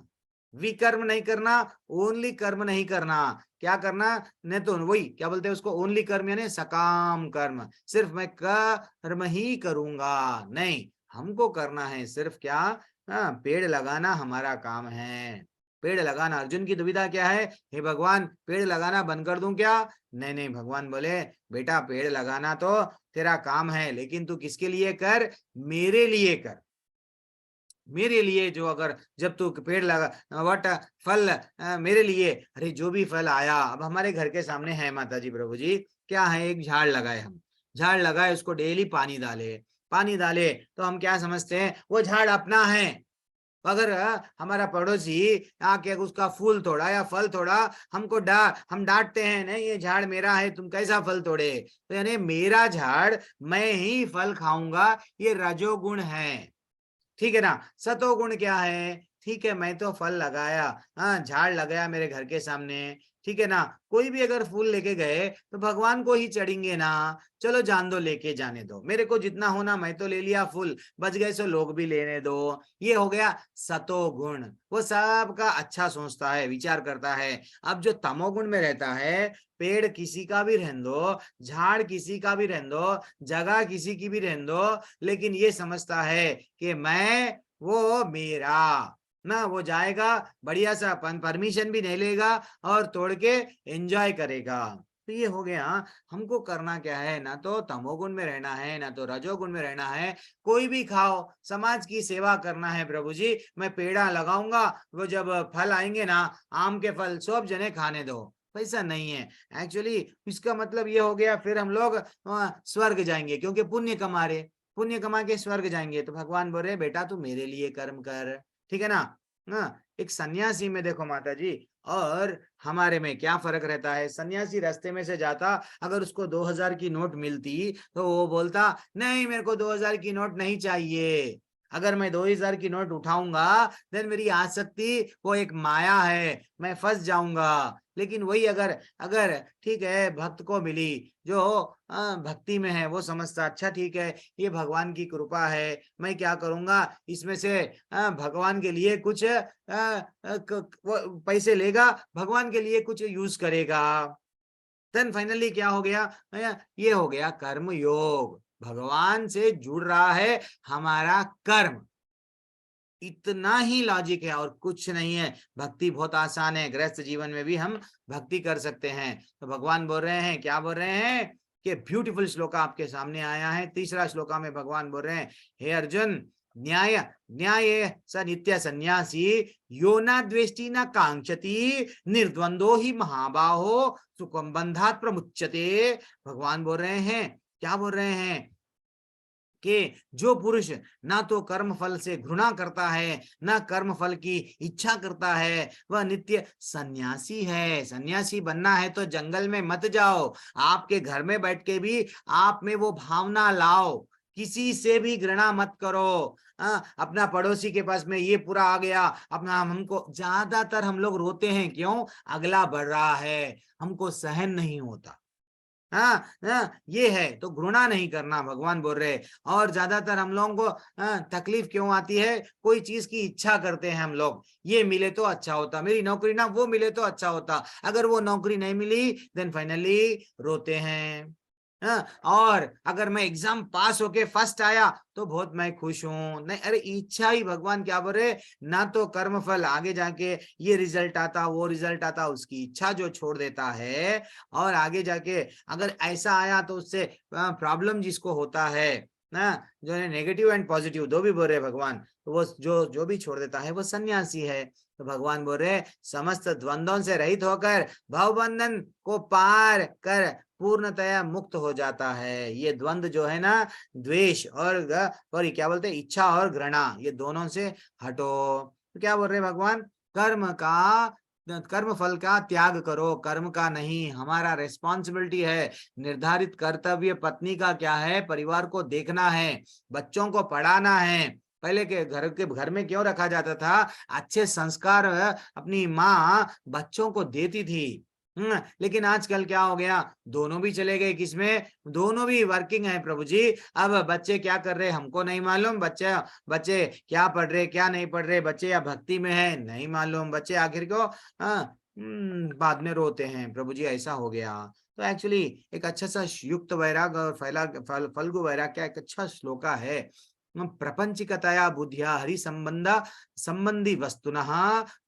विकर्म नहीं करना, ओनली कर्म नहीं करना। क्या करना, नहीं तो वही क्या बोलते हैं उसको, ओनली कर्म यानी सकाम कर्म, सिर्फ मैं कर्म ही करूंगा, नहीं, हमको करना है सिर्फ क्या, पेड़ लगाना हमारा काम है। पेड़ लगाना, अर्जुन की दुविधा क्या है, हे भगवान पेड़ लगाना बंद कर दूं क्या? नहीं नहीं, भगवान बोले बेटा पेड़ लगाना तो तेरा काम है, लेकिन तू किसके लिए कर, मेरे लिए कर। मेरे लिए जो, अगर जब तू पेड़ लगा वट फल मेरे लिए, अरे जो भी फल आया, अब हमारे घर के सामने है माता जी प्रभु जी, क्या है, एक झाड़ लगाए हम, झाड़ लगाए, उसको डेली पानी डाले, पानी डाले, तो हम क्या समझते हैं वो झाड़ अपना है। अगर हमारा पड़ोसी आके उसका फूल तोड़ा या फल तोड़ा, हम डांटते हैं, नहीं ये झाड़ मेरा है, तुम कैसा फल तोड़े? तो यानी मेरा झाड़, मैं ही फल खाऊंगा, ये रजोगुण है। ठीक है ना। सतोगुण क्या है, ठीक है मैं तो फल लगाया, हाँ झाड़ लगाया मेरे घर के सामने, ठीक है ना, कोई भी अगर फूल लेके गए तो भगवान को ही चढ़ेंगे ना, चलो जान दो, लेके जाने दो, मेरे को जितना होना मैं तो ले लिया, फूल बच गए सो लोग भी लेने दो। ये हो गया सतोगुण, वो सबका अच्छा सोचता है, विचार करता है। अब जो तमोगुण में रहता है, पेड़ किसी का भी रहने दो, झाड़ किसी का भी रहने दो, जगह किसी की भी रहने दो, लेकिन ये समझता है कि मैं, वो मेरा ना, वो जाएगा बढ़िया सा परमिशन भी नहीं लेगा और तोड़ के एंजॉय करेगा। तो ये हो गया, हमको करना क्या है, ना तो तमोगुण में रहना है, ना तो रजोगुण में रहना है। कोई भी खाओ, समाज की सेवा करना है प्रभु जी, मैं पेड़ा लगाऊंगा, वो जब फल आएंगे ना, आम के फल सब जने खाने दो, पैसा नहीं है। एक्चुअली इसका मतलब ये हो गया, फिर हम लोग स्वर्ग जाएंगे, क्योंकि पुण्य कमा रहे, पुण्य कमा के स्वर्ग जाएंगे। तो भगवान बोल रहे बेटा तू मेरे लिए कर्म कर, ठीक है ना। एक सन्यासी में देखो माता जी और हमारे में क्या फर्क रहता है। सन्यासी रास्ते में से जाता, अगर उसको 2000 की नोट मिलती तो वो बोलता नहीं मेरे को 2000 की नोट नहीं चाहिए, अगर मैं 2000 की नोट उठाऊंगा देन मेरी आसक्ति वो एक माया है, मैं फंस जाऊंगा। लेकिन वही अगर अगर ठीक है भक्त को मिली, जो भक्ति में है, वो समझता अच्छा ठीक है ये भगवान की कृपा है, मैं क्या करूंगा इसमें से, भगवान के लिए कुछ पैसे लेगा, भगवान के लिए कुछ यूज करेगा। देन फाइनली क्या हो गया, ये हो गया कर्म योग, भगवान से जुड़ रहा है हमारा कर्म। इतना ही लॉजिक है और कुछ नहीं है। भक्ति बहुत आसान है, गृहस्थ जीवन में भी हम भक्ति कर सकते हैं। तो भगवान बोल रहे हैं, क्या बोल रहे हैं कि ब्यूटीफुल श्लोका आपके सामने आया है। तीसरा श्लोका में भगवान बोल रहे हैं, हे अर्जुन न्याय न्याय स नित्य सन्यासी यो न द्वेष्टि न कांक्षति निर्द्वंदो ही महाबाहो सुखम बंधात प्रमुच्यते। भगवान बोल रहे हैं, क्या बोल रहे हैं कि जो पुरुष ना तो कर्म फल से घृणा करता है, ना कर्म फल की इच्छा करता है, वह नित्य सन्यासी है। सन्यासी बनना है तो जंगल में मत जाओ, आपके घर में बैठ के भी आप में वो भावना लाओ, किसी से भी घृणा मत करो। अपना पड़ोसी के पास में ये पूरा आ गया, अपना हमको, ज्यादातर हम लोग रोते हैं क्यों, अगला बढ़ रहा है, हमको सहन नहीं होता। ये है तो घृणा नहीं करना, भगवान बोल रहे। और ज्यादातर हम लोगों को तकलीफ क्यों आती है, कोई चीज की इच्छा करते हैं हम लोग, ये मिले तो अच्छा होता, मेरी नौकरी ना वो मिले तो अच्छा होता, अगर वो नौकरी नहीं मिली देन फाइनली रोते हैं। और अगर मैं एग्जाम पास होके फर्स्ट आया तो बहुत मैं खुश हूं। नहीं, अरे इच्छा ही, भगवान क्या बोल रहे, ना तो कर्म फल आगे जाके ये रिजल्ट आता वो रिजल्ट आता, उसकी इच्छा जो छोड़ देता है, और आगे जाके अगर ऐसा आया तो उससे प्रॉब्लम जिसको होता है ना, जो है नेगेटिव एंड पॉजिटिव दो भी बोल रहे भगवान, तो वो जो जो भी छोड़ देता है वो सन्यासी है। तो भगवान बोल रहे समस्त द्वंद्वों से रहित होकर भवबंधन को पार कर पूर्णतया मुक्त हो जाता है। ये द्वंद्व जो है ना, द्वेष और क्या बोलते हैं, इच्छा और घृणा, ये दोनों से हटो। तो क्या बोल रहे भगवान, कर्म फल का त्याग करो, कर्म का नहीं। हमारा रिस्पॉन्सिबिलिटी है, निर्धारित कर्तव्य पत्नी का क्या है, परिवार को देखना है, बच्चों को पढ़ाना है। पहले के घर में क्यों रखा जाता था, अच्छे संस्कार अपनी माँ बच्चों को देती थी। लेकिन आजकल क्या हो गया, दोनों भी चले गए, किसमें, दोनों भी वर्किंग है प्रभु जी। अब बच्चे क्या कर रहे हमको नहीं मालूम, बच्चे क्या पढ़ रहे क्या नहीं पढ़ रहे, बच्चे या भक्ति में है नहीं मालूम, बच्चे आखिर को बाद में रोते हैं प्रभु जी, ऐसा हो गया। तो एक्चुअली एक अच्छा सा युक्त वैराग और फलगु वैराग का एक अच्छा श्लोका है। प्रपंचिकतया बुद्धिया हरि संबंधी वस्तुनः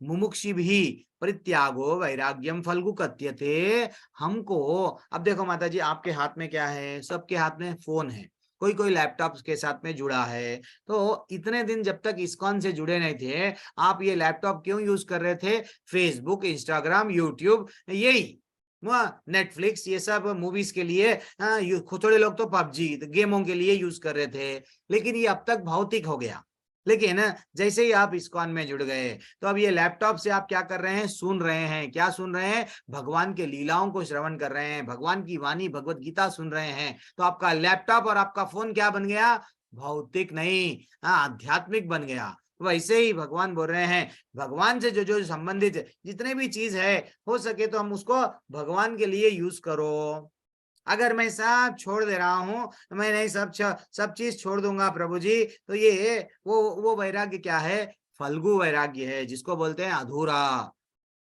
मुमुक्षिभिः परित्यागो वैराग्यम फल्गु कथ्यते। हमको अब देखो माता जी, आपके हाथ में क्या है? सबके हाथ में फोन है, कोई कोई लैपटॉप के साथ में जुड़ा है। तो इतने दिन जब तक इस्कॉन से जुड़े नहीं थे, आप ये लैपटॉप क्यों यूज कर रहे थे? फेसबुक, इंस्टाग्राम, यूट्यूब, यही नेटफ्लिक्स, ये सब मूवीज के लिए। थोड़े लोग तो पबजी गेमों के लिए यूज कर रहे थे, लेकिन ये अब तक भौतिक हो गया। लेकिन जैसे ही आप इस्कॉन में जुड़ गए, तो अब ये लैपटॉप से आप क्या कर रहे हैं? सुन रहे हैं। क्या सुन रहे हैं? भगवान के लीलाओं को श्रवण कर रहे हैं, भगवान की वाणी भगवत गीता सुन रहे हैं। तो आपका लैपटॉप और आपका फोन क्या बन गया? भौतिक नहीं, आध्यात्मिक बन गया। वैसे ही भगवान बोल रहे हैं, भगवान से जो जो संबंधित जितने भी चीज है, हो सके तो हम उसको भगवान के लिए यूज करो। अगर मैं सब छोड़ दे रहा हूँ, मैं नहीं सब चीज छोड़ दूंगा प्रभु जी, तो ये वो वैराग्य क्या है? फल्गु वैराग्य है, जिसको बोलते हैं अधूरा।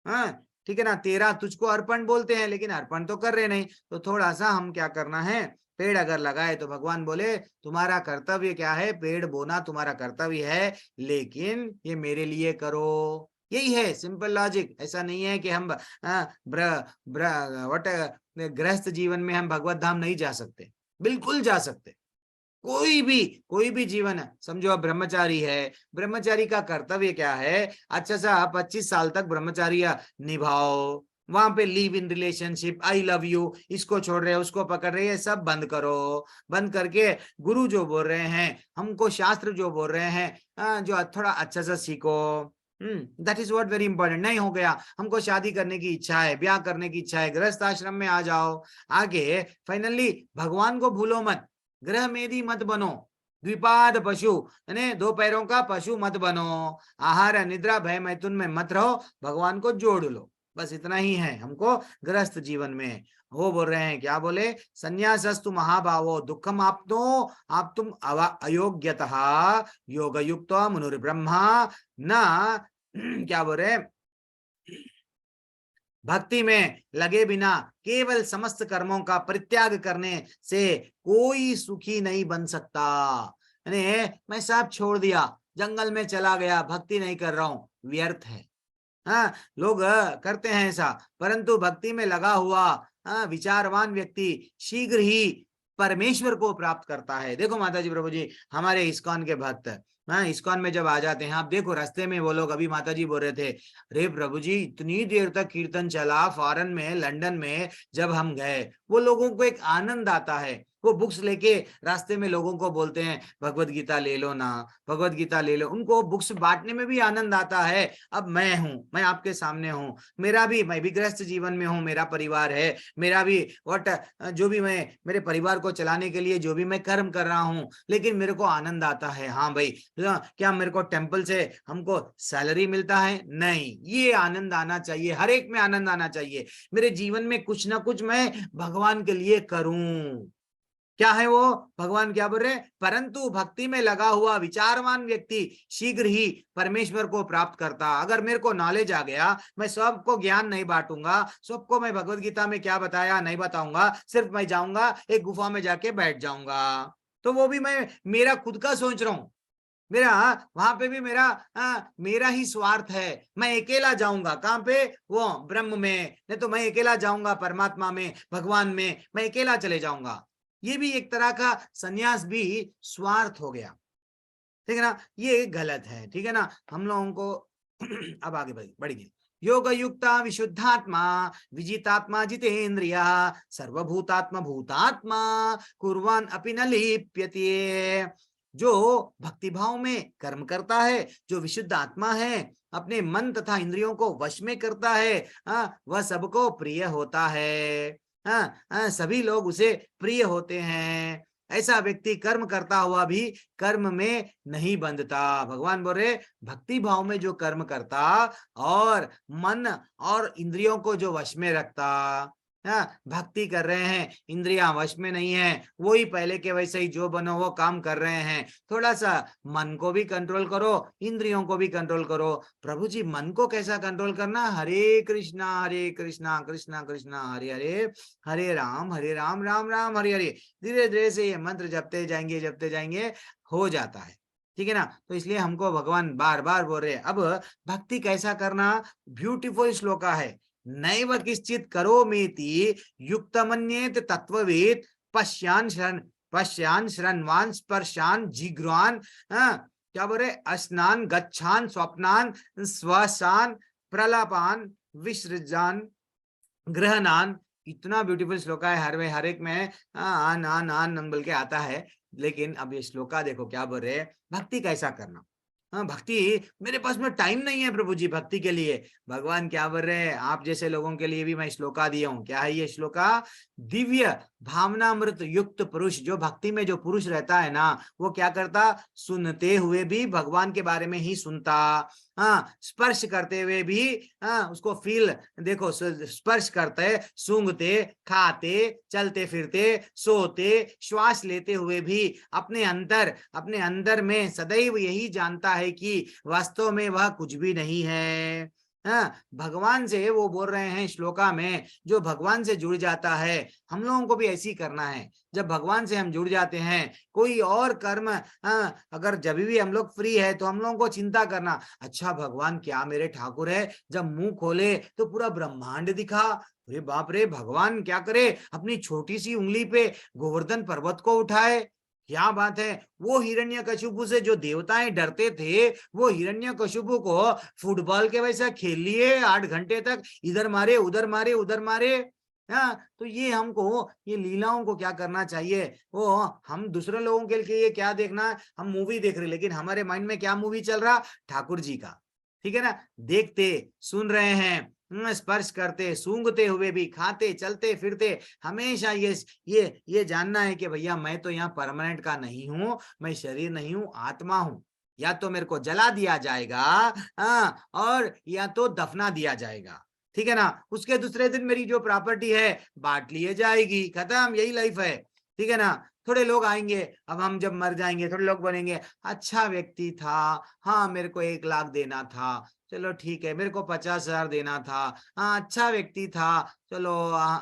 हाँ, ठीक है ना। तेरा तुझको अर्पण बोलते हैं, लेकिन अर्पण तो कर रहे नहीं। तो थोड़ा सा हम क्या करना है? पेड़ अगर लगाए तो भगवान बोले तुम्हारा कर्तव्य क्या है? पेड़ बोना तुम्हारा कर्तव्य है, लेकिन ये मेरे लिए करो। यही है सिंपल लॉजिक। ऐसा नहीं है कि हम गृहस्थ जीवन में हम भगवत धाम नहीं जा सकते, बिल्कुल जा सकते। कोई भी जीवन है, समझो आप ब्रह्मचारी है, ब्रह्मचारी का कर्तव्य क्या है? अच्छा सा 25 साल तक ब्रह्मचार्य निभाओ, वहां पे live in relationship, I love you, इसको छोड़ रहे हैं, उसको पकड़ रहे हैं, सब बंद करो। बंद करके गुरु जो बोल रहे हैं, हमको शास्त्र जो बोल रहे हैं, जो थोड़ा अच्छा सा सीखो। That is what very important. नहीं हो गया, हमको शादी करने की इच्छा है, ब्याह करने की इच्छा है, गृहस्थ आश्रम में आ जाओ। आगे फाइनली भगवान को भूलो मत, ग्रह मेदी मत बनो, द्विपाद पशु यानी 2 पैरों का पशु मत बनो, आहार निद्रा भय मैथुन में मत रहो, भगवान को जोड़ लो। बस इतना ही है हमको गृहस्थ जीवन में। वो बोल रहे हैं, क्या बोले? संन्यासस्तु महाभावो दुखम आप तुम अयोग्यतः योग युक्त मुनुर्ब्रह्मा न क्या बोल रहे? भक्ति में लगे बिना केवल समस्त कर्मों का परित्याग करने से कोई सुखी नहीं बन सकता। यानी मैं सब छोड़ दिया, जंगल में चला गया, भक्ति नहीं कर रहा हूं, व्यर्थ है। हाँ, लोग करते हैं ऐसा, परंतु भक्ति में लगा हुआ विचारवान व्यक्ति शीघ्र ही परमेश्वर को प्राप्त करता है। देखो माता जी, प्रभु जी, हमारे इस्कॉन के भक्त, हाँ, इस्कॉन में जब आ जाते हैं, आप देखो रास्ते में वो लोग, अभी माता जी बोल रहे थे, रे प्रभु जी इतनी देर तक कीर्तन चला, फॉरेन में, लंदन में जब हम गए, वो लोगों को एक आनंद आता है। वो बुक्स लेके रास्ते में लोगों को बोलते हैं भगवत गीता ले लो ना, भगवत गीता ले लो। उनको बुक्स बांटने में भी आनंद आता है। अब मैं हूँ, मैं आपके सामने हूँ, मैं भी गृहस्थ जीवन में हूँ, मेरा परिवार है, मेरा भी जो भी मैं मेरे परिवार को चलाने के लिए जो भी मैं कर्म कर रहा हूँ, लेकिन मेरे को आनंद आता है। हाँ भाई, क्या मेरे को टेम्पल से हमको सैलरी मिलता है? नहीं, ये आनंद आना चाहिए, हर एक में आनंद आना चाहिए। मेरे जीवन में कुछ ना कुछ मैं भगवान के लिए करूं। क्या है वो? भगवान क्या बोल रहे हैं? परंतु भक्ति में लगा हुआ विचारवान व्यक्ति शीघ्र ही परमेश्वर को प्राप्त करता। अगर मेरे को नॉलेज आ गया, मैं सबको ज्ञान नहीं बांटूंगा, सबको मैं भगवत गीता में क्या बताया नहीं बताऊंगा, सिर्फ मैं जाऊंगा एक गुफा में जाके बैठ जाऊंगा, तो वो भी मैं मेरा खुद का सोच रहा हूं, मेरा वहां पे भी मेरा ही स्वार्थ है। मैं अकेला जाऊंगा, कहां पे? वो ब्रह्म में। नहीं तो मैं अकेला जाऊंगा परमात्मा में, भगवान में, मैं अकेला चले जाऊंगा। ये भी एक तरह का सन्यास भी स्वार्थ हो गया, ठीक है ना? ये गलत है, ठीक है ना? हम लोगों को अब आगे बढ़िए। योग युक्ता विशुद्धात्मा विजितात्मा जितेन्द्रिय सर्वभूतात्मा भूतात्मा कुर्वान अपि न लिप्यते। जो भक्ति भाव में कर्म करता है, जो विशुद्ध आत्मा है, अपने मन तथा इंद्रियों को वश में करता है, वह सबको प्रिय होता है। सभी लोग उसे प्रिय होते हैं। ऐसा व्यक्ति कर्म करता हुआ भी कर्म में नहीं बंधता। भगवान बोल रहे, भक्ति भाव में जो कर्म करता और मन और इंद्रियों को जो वश में रखता, हाँ, भक्ति कर रहे हैं, इंद्रियां वश में नहीं है, वही पहले के वैसे ही जो बनो वो काम कर रहे हैं। थोड़ा सा मन को भी कंट्रोल करो, इंद्रियों को भी कंट्रोल करो। प्रभु जी मन को कैसा कंट्रोल करना? हरे कृष्णा कृष्णा कृष्णा हरे हरे, हरे राम राम राम हरे हरे। धीरे धीरे से ये मंत्र जपते जाएंगे हो जाता है। ठीक है ना? तो इसलिए हमको भगवान बार बार बोल रहे हैं। अब भक्ति कैसा करना? ब्यूटीफुल श्लोका है। नैव किश्चित करोमीति युक्तमन्येत तत्ववेद पश्यान शृण्वान स्पर्शान जिग्रान, क्या बोले, स्नान गच्छान स्वप्नान स्वसान प्रलापान विसृजान ग्रहणान। इतना ब्यूटीफुल श्लोका है, हर एक में आन आन आन बोल के आता है। लेकिन अब ये श्लोका देखो क्या बोल रहे हैं, भक्ति कैसा करना। हाँ, भक्ति, मेरे पास में टाइम नहीं है प्रभु जी भक्ति के लिए। भगवान क्या बोल रहे हैं, आप जैसे लोगों के लिए भी मैं श्लोका दिया हूँ। क्या है ये श्लोका? दिव्य भावनामृत युक्त पुरुष, जो भक्ति में जो पुरुष रहता है ना, वो क्या करता? सुनते हुए भी भगवान के बारे में ही सुनता। हाँ, स्पर्श करते हुए भी, हाँ, उसको फील, देखो स्पर्श करते, सूंघते, खाते, चलते फिरते, सोते, श्वास लेते हुए भी अपने अंदर में सदैव यही जानता है कि वास्तव में वह कुछ भी नहीं है। हाँ, भगवान से वो बोल रहे हैं श्लोका में, जो भगवान से जुड़ जाता है, हम लोगों को भी ऐसी करना है। जब भगवान से हम जुड़ जाते हैं, कोई और कर्म, अगर जब भी हम लोग फ्री है तो हम लोगों को चिंता करना, अच्छा भगवान क्या मेरे ठाकुर है, जब मुंह खोले तो पूरा ब्रह्मांड दिखा। अरे बाप रे, भगवान क्या करे, अपनी छोटी सी उंगली पे गोवर्धन पर्वत को उठाए, क्या बात है। वो हिरण्यकशिपु से जो देवताएं डरते थे, वो हिरण्यकशिपु को फुटबॉल के वैसा खेल लिए 8 घंटे तक, इधर मारे उधर मारे उधर मारे। हाँ, तो ये हमको, ये लीलाओं को क्या करना चाहिए, वो हम दूसरे लोगों के लिए ये क्या देखना, हम मूवी देख रहे, लेकिन हमारे माइंड में क्या मूवी चल रहा? ठाकुर जी का। ठीक है ना? देखते सुन रहे हैं, स्पर्श करते, सूंघते हुए भी, खाते चलते फिरते, हमेशा ये जानना है कि भैया मैं तो यहाँ परमानेंट का नहीं हूँ, मैं शरीर नहीं हूँ, आत्मा हूँ। या तो मेरे को जला दिया जाएगा, और या तो दफना दिया जाएगा। ठीक है ना? उसके दूसरे दिन मेरी जो प्रॉपर्टी है बांट लिए जाएगी, खत्म, यही लाइफ है। ठीक है ना? थोड़े लोग आएंगे, अब हम जब मर जाएंगे थोड़े लोग बनेंगे, अच्छा व्यक्ति था, हाँ मेरे को 1 लाख देना था, चलो ठीक है, मेरे को 50,000 देना था, हाँ अच्छा व्यक्ति था, चलो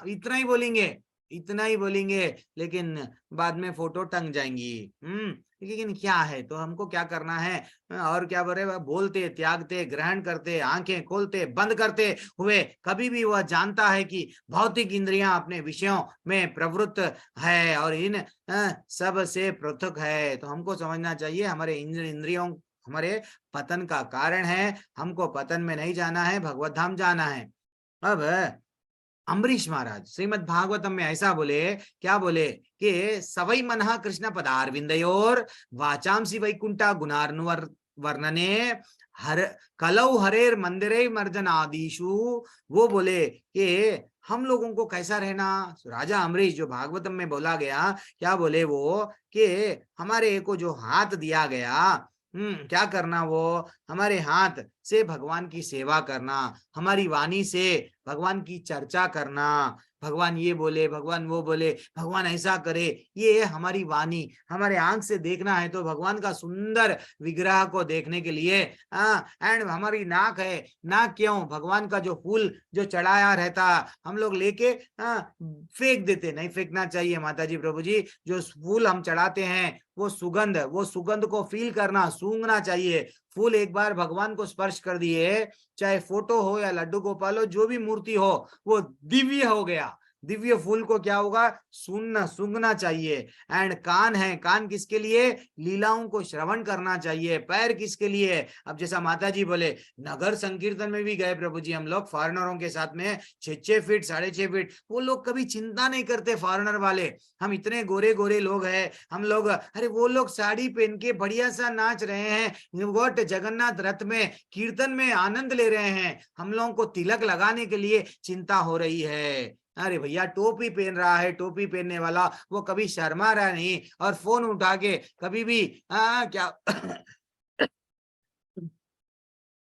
इतना ही बोलेंगे, इतना ही बोलेंगे। लेकिन बाद में फोटो टंग जाएंगी। लेकिन क्या है, तो हमको क्या करना है, और क्या बोले, बोलते, त्यागते, ग्रहण करते, आंखें खोलते बंद करते हुए, कभी भी वह जानता है कि भौतिक इंद्रियां अपने विषयों में प्रवृत्त है और इन सब से पृथक है। तो हमको समझना चाहिए हमारे इंद्रियों हमारे पतन का कारण है, हमको पतन में नहीं जाना है, भगवत धाम जाना है। अब अम्बरीश महाराज श्रीमद् भागवतम में ऐसा बोले, क्या बोले कि सवै मनः कृष्ण पदारविंदयोर वाचांसी वैकुंठा गुणार्नुवर वर्णने हर कलौ हरेर मंदिरे मर्जन आदिशु। वो बोले कि हम लोगों को कैसा रहना, राजा अम्बरीश जो भागवतम में बोला गया, क्या बोले वो कि हमारे को जो हाथ दिया गया, क्या करना, वो हमारे हाथ से भगवान की सेवा करना, हमारी वाणी से भगवान की चर्चा करना, भगवान ये बोले, भगवान वो बोले, भगवान ऐसा करे, ये हमारी वाणी, हमारे आंख से देखना है तो भगवान का सुंदर विग्रह को देखने के लिए। एंड हमारी नाक है, नाक क्यों, भगवान का जो फूल जो चढ़ाया रहता हम लोग लेके फेंक देते, नहीं फेंकना चाहिए माता जी प्रभु जी। जो फूल हम चढ़ाते हैं वो सुगंध को फील करना, सूंघना चाहिए। फूल एक बार भगवान को स्पर्श कर दिए, चाहे फोटो हो या लड्डू गोपाल हो, जो भी मूर्ति हो, वो दिव्य हो गया। दिव्य फूल को क्या होगा, सूंघना चाहिए। एंड कान है, कान किसके लिए, लीलाओं को श्रवण करना चाहिए। पैर किसके लिए, अब जैसा माता जी बोले, नगर संकीर्तन में भी गए प्रभु जी हम लोग फॉरेनरों के साथ में, 6 फीट 6.5 फीट, वो लोग कभी चिंता नहीं करते फॉरेनर वाले। हम इतने गोरे गोरे लोग हैं, हम लोग, अरे वो लोग साड़ी पहन के बढ़िया सा नाच रहे हैं, वोट जगन्नाथ रथ में कीर्तन में आनंद ले रहे हैं, हम लोगों को तिलक लगाने के लिए चिंता हो रही है। अरे भैया टोपी पहन रहा है, टोपी पहनने वाला वो कभी शर्मा रहा नहीं, और फोन उठा के कभी भी क्या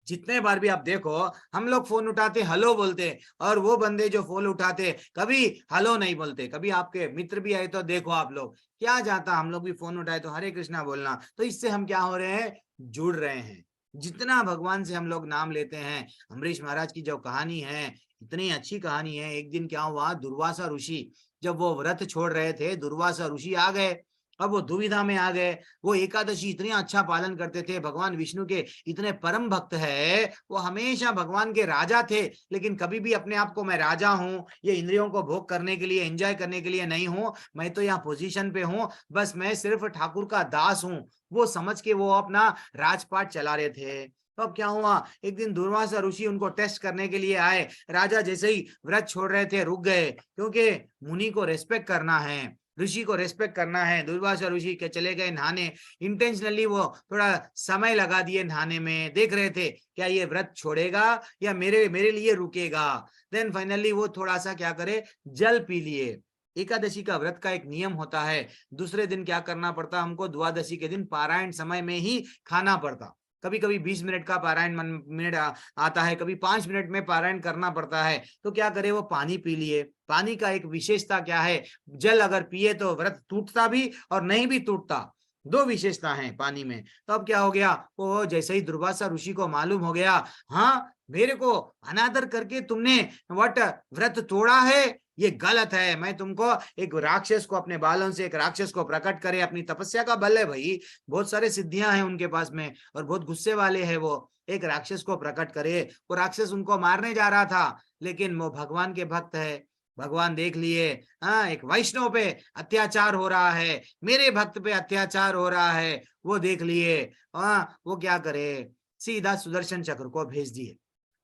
जितने बार भी आप देखो, हम लोग फोन उठाते हेलो बोलते, और वो बंदे जो फोन उठाते कभी हेलो नहीं बोलते। कभी आपके मित्र भी आए तो देखो आप लोग क्या जाता, हम लोग भी फोन उठाए तो हरे कृष्णा बोलना। तो इससे हम क्या हो रहे हैं, जुड़ रहे हैं। जितना भगवान से हम लोग नाम लेते हैं, अम्बरीश महाराज की जो कहानी है, इतनी अच्छी कहानी है। एक दिन क्या हुआ, दुर्वासा ऋषि जब वो व्रत छोड़ रहे थे, दुर्वासा ऋषि आ गए। अब वो दुविधा में आ गए। वो एकादशी इतनी अच्छा पालन करते थे, भगवान विष्णु के इतने परम भक्त है, वो हमेशा भगवान के राजा थे, लेकिन कभी भी अपने आप को मैं राजा हूं, ये इंद्रियों को भोग करने के लिए, एंजॉय करने के लिए नहीं हूं, मैं तो यहाँ पोजीशन पे हूं, बस मैं सिर्फ ठाकुर का दास हूं, वो समझ के वो अपना राजपाट चला रहे थे। तो अब क्या हुआ, एक दिन दुर्वासा ऋषि उनको टेस्ट करने के लिए आए। राजा जैसे ही व्रत छोड़ रहे थे रुक गए, क्योंकि मुनि को रेस्पेक्ट करना है, ऋषि को रेस्पेक्ट करना है। दुर्वासा ऋषि के चले गए नहाने, इंटेंशनली वो थोड़ा समय लगा दिए नहाने में, देख रहे थे क्या ये व्रत छोड़ेगा या मेरे लिए रुकेगा। देन फाइनली वो थोड़ा सा क्या करे, जल पी लिए। एकादशी का व्रत का एक नियम होता है, दूसरे दिन क्या करना पड़ता हमको, द्वादशी के दिन पारायण समय में ही खाना पड़ता। कभी कभी 20 मिनट का पारायण मिनट आता है, कभी 5 मिनट में पारायण करना पड़ता है। तो क्या करे, वो पानी पी लिए। पानी का एक विशेषता क्या है, जल अगर पिए तो व्रत टूटता भी और नहीं भी टूटता, दो विशेषता है पानी में। तो अब क्या हो गया, वो जैसे ही दुर्वासा ऋषि को मालूम हो गया, हाँ मेरे को अनादर करके तुमने व्रत तोड़ा है, ये गलत है। मैं तुमको एक राक्षस को, अपने बालों से एक राक्षस को प्रकट करे, अपनी तपस्या का बल है भाई, बहुत सारे सिद्धियां हैं उनके पास में और बहुत गुस्से वाले हैं वो, एक राक्षस को प्रकट करे। वो राक्षस उनको मारने जा रहा था, लेकिन वो भगवान के भक्त है। भगवान देख लिए, हाँ एक वैष्णव पे अत्याचार हो रहा है, मेरे भक्त पे अत्याचार हो रहा है, वो देख लिए। हाँ वो क्या करे, सीधा सुदर्शन चक्र को भेज दिए।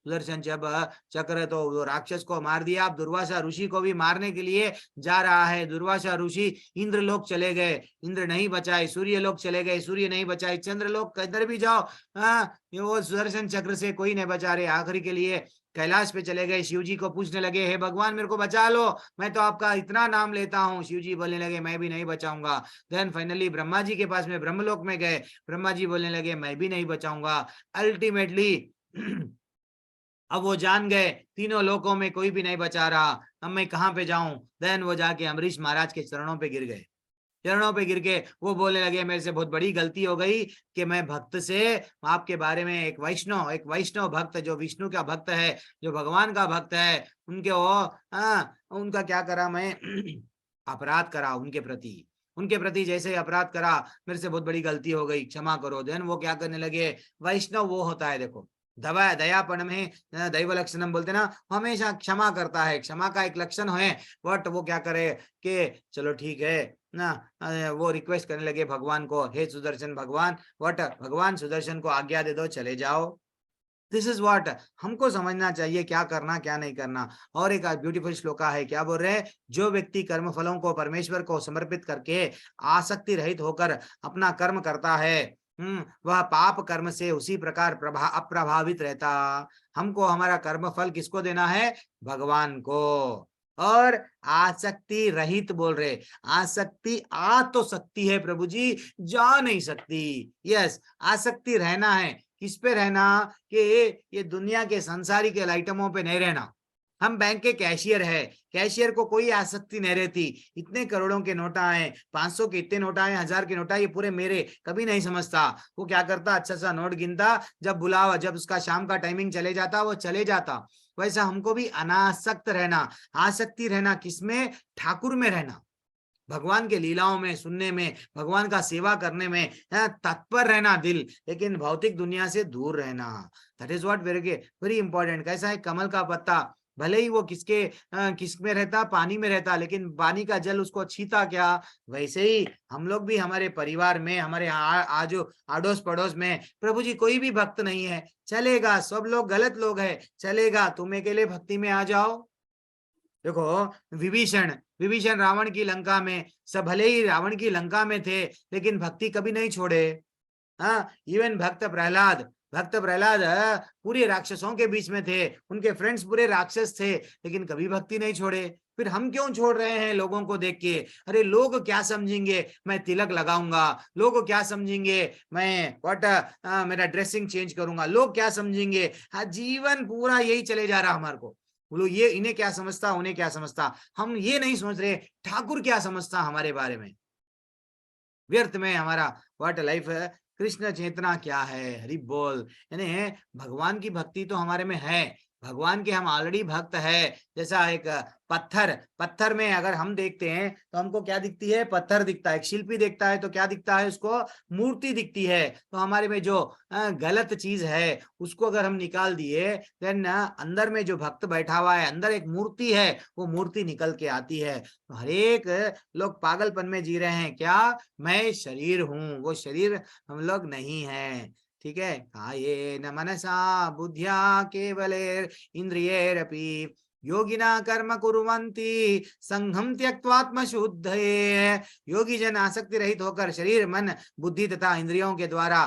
सुदर्शन चक्र तो वो राक्षस को मार दिया। अब दुर्वासा ऋषि को भी मारने के लिए जा रहा है। दुर्वासा ऋषि इंद्र लोक चले गए, इंद्र नहीं बचाए, सूर्य लोक चले गए, सूर्य नहीं बचाए, चंद्र लोक किधर भी जाओ, वो सुदर्शन चक्र से कोई नहीं बचा रहे। आखिरी के लिए कैलाश पे चले गए, शिव जी को पूछने लगे, हे भगवान मेरे को बचा लो, मैं तो आपका इतना नाम लेता हूँ। शिव जी बोलने लगे, मैं भी नहीं बचाऊंगा। देन फाइनली ब्रह्मा जी के पास में ब्रह्मलोक में गए, ब्रह्मा जी बोलने लगे, मैं भी नहीं बचाऊंगा। अल्टीमेटली अब वो जान गए तीनों लोकों में कोई भी नहीं बचा रहा, अब मैं कहाँ पे जाऊं। देन वो जाके अम्बरीश महाराज के चरणों पे गिर गए। चरणों पे गिर के वो बोलने लगे, मेरे से बहुत बड़ी गलती हो गई कि मैं भक्त से आपके बारे में, एक वैष्णव भक्त जो विष्णु का भक्त है, जो भगवान का भक्त है, उनके वो उनका क्या करा मैं अपराध करा उनके प्रति जैसे अपराध करा, मेरे से बहुत बड़ी गलती हो गई, क्षमा करो। देन वो क्या करने लगे, वैष्णव वो होता है देखो, दयापन में दैव लक्षणम बोलते ना, हमेशा क्षमा करता है, क्षमा का एक लक्षण है। बट वो क्या करे कि चलो ठीक है ना, वो रिक्वेस्ट करने लगे भगवान को, हे सुदर्शन भगवान, भगवान सुदर्शन को आज्ञा दे दो, चले जाओ। दिस इज व्हाट हमको समझना चाहिए, क्या करना क्या नहीं करना। और एक ब्यूटीफुल श्लोका है, क्या बोल रहे हैं, जो व्यक्ति कर्म फलों को परमेश्वर को समर्पित करके आसक्ति रहित होकर अपना कर्म करता है, वह पाप कर्म से उसी प्रकार अप्रभावित रहता। हमको हमारा कर्म फल किसको देना है, भगवान को। और आसक्ति रहित बोल रहे, आसक्ति आ तो सकती है प्रभु जी, जा नहीं सकती। यस, आसक्ति रहना है, किस पे रहना, कि ये दुनिया के संसारिक आइटमों पे नहीं रहना। हम बैंक के कैशियर है, कैशियर को कोई आसक्ति नहीं रहती, इतने करोड़ों के नोटा आए, 500 के इतने नोटा आए, 1000 के नोटा, ये पूरे मेरे, कभी नहीं समझता। वो क्या करता, अच्छा सा नोट गिनता, जब बुलावा, जब उसका शाम का टाइमिंग चले जाता वो चले जाता। वैसा हमको भी अनासक्त रहना, आसक्ति रहना, किसमें, ठाकुर में रहना, भगवान के लीलाओं में सुनने में, भगवान का सेवा करने में तत्पर रहना दिल, लेकिन भौतिक दुनिया से दूर रहना। That is what very important. कैसा है, कमल का पत्ता भले ही वो किस में रहता, पानी में रहता, लेकिन पानी का जल उसको छीता क्या, वैसे ही हम लोग भी हमारे परिवार में, हमारे आजो आड़ोस पड़ोस में प्रभु जी कोई भी भक्त नहीं है, चलेगा, सब लोग गलत लोग हैं, चलेगा, तुम अकेले भक्ति में आ जाओ। देखो विभीषण रावण की लंका में, सब भले ही रावण की लंका में थे, लेकिन भक्ति कभी नहीं छोड़े। हाँ, इवन भक्त प्रहलाद पूरे राक्षसों के बीच में थे, उनके फ्रेंड्स पूरे राक्षस थे, लेकिन कभी भक्ति नहीं छोड़े। फिर हम क्यों छोड़ रहे हैं लोगों को देख के? अरे लोग क्या समझेंगे, मैं तिलक लगाऊंगा, लोग क्या समझेंगे, मैं मेरा ड्रेसिंग चेंज करूंगा, लोग क्या समझेंगे। हाँ, जीवन पूरा यही चले जा रहा हमारे को। बोलो ये इन्हें क्या समझता, उन्हें क्या समझता, हम ये नहीं सोच रहे ठाकुर क्या समझता हमारे बारे में। व्यर्थ में हमारा व्हाट लाइफ है। कृष्ण चेतना क्या है, हरि बोल। यानी भगवान की भक्ति तो हमारे में है, भगवान के हम ऑलरेडी भक्त है। जैसा एक पत्थर में अगर हम देखते हैं तो हमको क्या दिखती है, पत्थर दिखता है। एक शिल्पी देखता है तो क्या दिखता है उसको, मूर्ति दिखती है। तो हमारे में जो गलत चीज है उसको अगर हम निकाल दिए, देन अंदर में जो भक्त बैठा हुआ है, अंदर एक मूर्ति है, वो मूर्ति निकल के आती है। तो हर एक लोग पागलपन में जी रहे हैं, क्या मैं शरीर हूं, वो शरीर हम लोग नहीं है। ठीक है, कायेन मनसा बुद्ध्या केवलेर इंद्रियैरपि योगिना कर्म कुर्वन्ति संघम त्यक्त्वात्म शुद्धये। योगी जन आसक्ति रहित होकर शरीर मन बुद्धि तथा इंद्रियों के द्वारा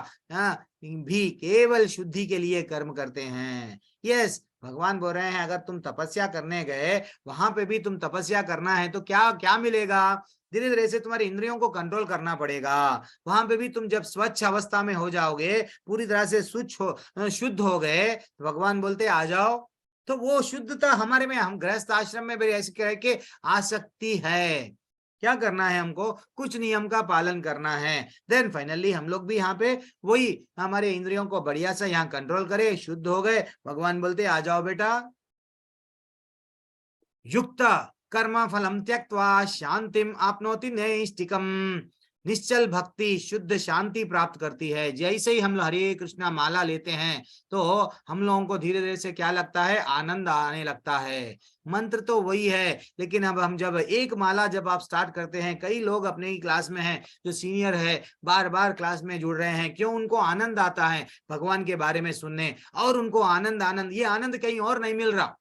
भी केवल शुद्धि के लिए कर्म करते हैं। यस, भगवान बोल रहे हैं अगर तुम तपस्या करने गए, वहां पे भी तुम तपस्या करना है तो क्या क्या मिलेगा, धीरे धीरे से तुम्हारी इंद्रियों को कंट्रोल करना पड़ेगा। वहां पे भी तुम जब स्वच्छ अवस्था में हो जाओगे, पूरी तरह से शुद्ध हो गए, तो भगवान बोलते आ जाओ। तो वो शुद्धता हमारे में, हम गृहस्थ आश्रम में भी ऐसे कह के आसक्ति है। क्या करना है हमको, कुछ नियम का पालन करना है। देन फाइनली हम लोग भी यहाँ पे वही हमारे इंद्रियों को बढ़िया से यहाँ कंट्रोल करे, शुद्ध हो गए। भगवान बोलते आ जाओ बेटा, युक्त कर्म फलम त्यक्त्वा शांतिम आपनोति नैष्टिकम। निश्चल भक्ति शुद्ध शांति प्राप्त करती है। जैसे ही हम हरे कृष्णा माला लेते हैं तो हम लोगों को धीरे धीरे से क्या लगता है, आनंद आने लगता है। मंत्र तो वही है, लेकिन अब हम जब एक माला जब आप स्टार्ट करते हैं, कई लोग अपने ही क्लास में हैं जो सीनियर है, बार बार क्लास में जुड़ रहे हैं, क्यों, उनको आनंद आता है भगवान के बारे में सुनने, और उनको आनंद ये आनंद कहीं और नहीं मिल रहा।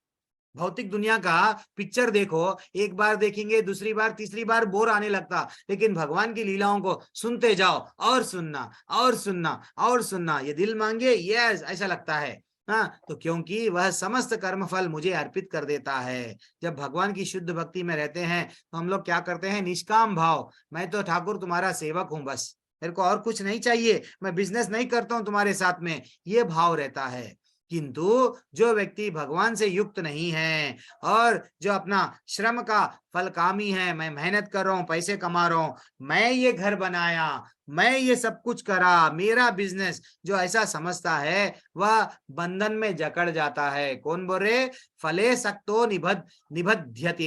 भौतिक दुनिया का पिक्चर देखो, एक बार देखेंगे, दूसरी बार तीसरी बार बोर आने लगता, लेकिन भगवान की लीलाओं को सुनते जाओ और सुनना और सुनना और सुनना, ये दिल मांगे यस ऐसा लगता है। हाँ, तो क्योंकि वह समस्त कर्म फल मुझे अर्पित कर देता है। जब भगवान की शुद्ध भक्ति में रहते हैं तो हम लोग क्या करते हैं, निष्काम भाव, मैं तो ठाकुर तुम्हारा सेवक हूं, बस मेरे को और कुछ नहीं चाहिए, मैं बिजनेस नहीं करता हूं तुम्हारे साथ में, ये भाव रहता है। किंतु जो व्यक्ति भगवान से युक्त नहीं है और जो अपना श्रम का फलकामी है, मैं मेहनत कर रहा हूं, पैसे कमा रहा हूं, मैं ये घर बनाया, मैं ये सब कुछ करा, मेरा बिजनेस, जो ऐसा समझता है वह बंधन में जकड़ जाता है। कौन बोल रहे, फले सक्तो निबध्यते,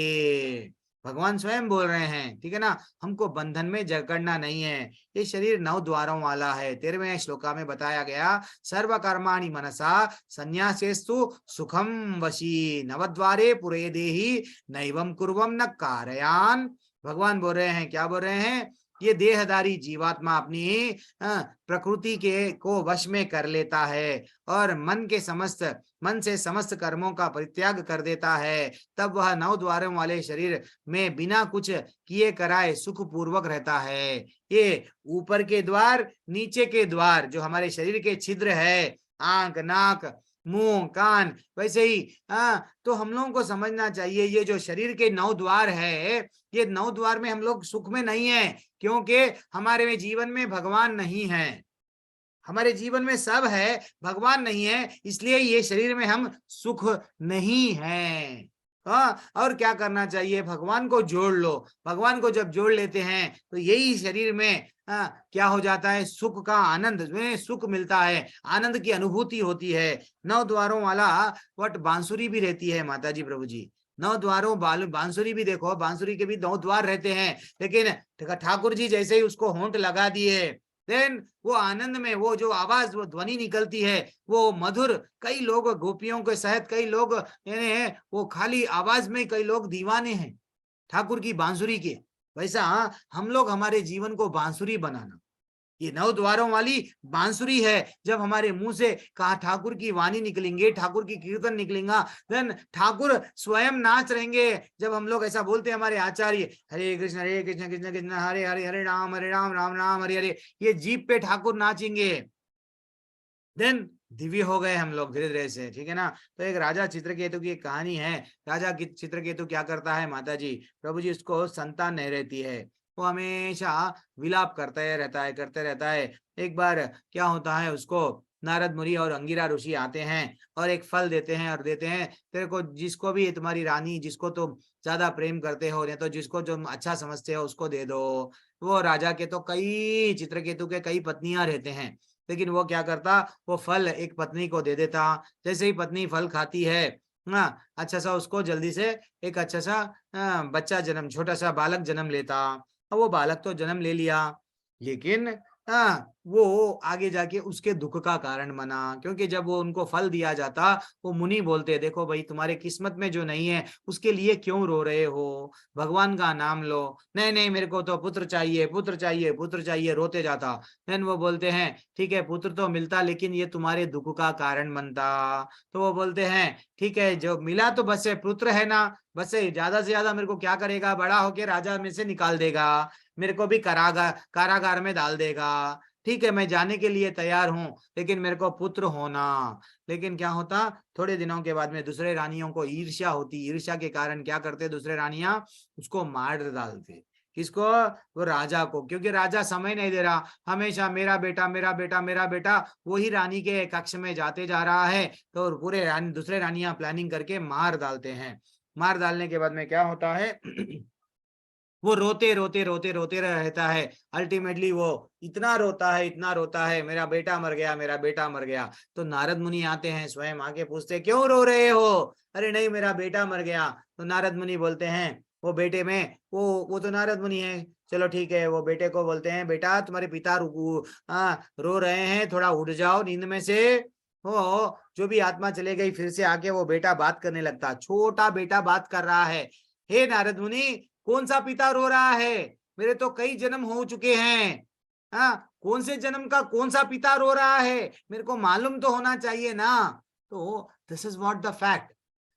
भगवान स्वयं बोल रहे हैं। ठीक है ना, हमको बंधन में जकड़ना नहीं है। ये शरीर 9 द्वारों वाला है। 13वें श्लोका में बताया गया, सर्व कर्माणि मनसा संन्यासेस्तु सुखम वशी नवद्वारे पुरे देहि नैवम कुर्वम न कारयान। भगवान बोल रहे हैं, क्या बोल रहे हैं, ये देहधारी जीवात्मा अपनी प्रकृति के को वश में कर लेता है और मन से समस्त कर्मों का परित्याग कर देता है, तब वह 9 द्वारों वाले शरीर में बिना कुछ किए कराए सुख पूर्वक रहता है। ये ऊपर के द्वार, नीचे के द्वार, जो हमारे शरीर के छिद्र है, आंख, नाक, मुंह, कान, वैसे ही तो हम लोगों को समझना चाहिए ये जो शरीर के 9 द्वार है, ये 9 द्वार में हम लोग सुख में नहीं है, क्योंकि हमारे जीवन में भगवान नहीं है। हमारे जीवन में सब है, भगवान नहीं है, इसलिए ये शरीर में हम सुख नहीं है। हाँ, और क्या करना चाहिए, भगवान को जोड़ लो। भगवान को जब जोड़ लेते हैं तो यही शरीर में क्या हो जाता है, सुख का आनंद में सुख मिलता है, आनंद की अनुभूति होती है। 9 द्वारों वाला वट बांसुरी भी रहती है माता जी, प्रभु जी, 9 द्वारों बांसुरी भी देखो, बांसुरी के भी 9 द्वार रहते हैं, लेकिन ठाकुर जी जैसे ही उसको होंठ लगा दिए, देन वो आनंद में वो जो आवाज, वो ध्वनि निकलती है, वो मधुर, कई लोग गोपियों के सहित कई लोग वो खाली आवाज में कई लोग दीवाने हैं ठाकुर की बांसुरी के। वैसा हम लोग हमारे जीवन को बांसुरी बनाना, ये 9 द्वारों वाली बांसुरी है। जब हमारे मुंह से कहा ठाकुर की वाणी निकलेंगे, ठाकुर की कीर्तन निकलेगा, देन ठाकुर स्वयं नाच रहेंगे। जब हम लोग ऐसा बोलते हैं हमारे आचार्य, हरे कृष्ण कृष्ण कृष्ण हरे हरे, हरे राम राम राम हरे हरे, ये जीप पे ठाकुर नाचेंगे। देन दिव्य हो गए हम लोग धीरे धीरे से, ठीक है ना। तो एक राजा चित्रकेतु की एक कहानी है। राजा चित्रकेतु क्या करता है माता जी, प्रभु जी, उसको संतान नहीं रहती है, वो हमेशा विलाप करते रहता है, करते रहता है। एक बार क्या होता है, उसको नारद मुनि और अंगिरा ऋषि आते हैं और एक फल देते हैं और देते हैं, तेरे को जिसको भी तुम्हारी रानी, जिसको तुम ज्यादा प्रेम करते हो या तो जिसको जो अच्छा समझते हो उसको दे दो। वो राजा के तो कई, चित्रकेतु के कई पत्नियां रहते हैं, लेकिन वो क्या करता, वो फल एक पत्नी को दे देता। जैसे ही पत्नी फल खाती है, हाँ, अच्छा सा उसको जल्दी से एक अच्छा सा बच्चा जन्म, छोटा सा बालक जन्म लेता। अब वो बालक तो जन्म ले लिया, लेकिन वो आगे जाके उसके दुख का कारण बना, क्योंकि जब वो उनको फल दिया जाता, वो मुनि बोलते, देखो भाई, तुम्हारे किस्मत में जो नहीं है उसके लिए क्यों रो रहे हो, भगवान का नाम लो। नहीं नहीं, मेरे को तो पुत्र चाहिए, पुत्र चाहिए, पुत्र चाहिए, रोते जाता। देन वो बोलते हैं, ठीक है, पुत्र तो मिलता, लेकिन ये तुम्हारे दुख का कारण बनता। तो वो बोलते हैं, ठीक है, जो मिला तो बस है, पुत्र है ना, बस है, ज्यादा से ज्यादा मेरे को क्या करेगा, बड़ा होके राजा में से निकाल देगा, मेरे को भी कारागार में डाल देगा। ठीक है, मैं जाने के लिए तैयार हूं, लेकिन मेरे को पुत्र होना। लेकिन क्या होता, थोड़े दिनों के बाद में दूसरे रानियों को ईर्ष्या होती, ईर्ष्या के कारण क्या करते दूसरे रानियां, उसको मार डालते। किसको, वो राजा को, क्योंकि राजा समय नहीं दे रहा, हमेशा मेरा बेटा, मेरा बेटा, मेरा बेटा, वही रानी के कक्ष में जाते जा रहा है। तो पूरे दूसरे रानियां प्लानिंग करके मार डालते हैं। मार डालने के बाद में क्या होता है वो रोते रोते रोते रोते रहता है। अल्टीमेटली वो इतना रोता है, इतना रोता है, मेरा बेटा मर गया, मेरा बेटा मर गया। तो नारद मुनि आते हैं, स्वयं आके पूछते, क्यों रो रहे हो। अरे नहीं, मेरा बेटा मर गया। तो नारद मुनि बोलते हैं, वो बेटे में वो तो नारद मुनि है, चलो ठीक है, वो बेटे को बोलते हैं, बेटा तुम्हारे पिता रो रहे हैं, थोड़ा उठ जाओ नींद में से। वो जो भी आत्मा चले गई, फिर से आके वो बेटा बात करने लगता, छोटा बेटा बात कर रहा है, हे नारद मुनि, कौन सा पिता रो रहा है, मेरे तो कई जन्म हो चुके हैं। हाँ, कौन से जन्म का कौन सा पिता रो रहा है, मेरे को मालूम तो होना चाहिए ना। तो this is what the fact,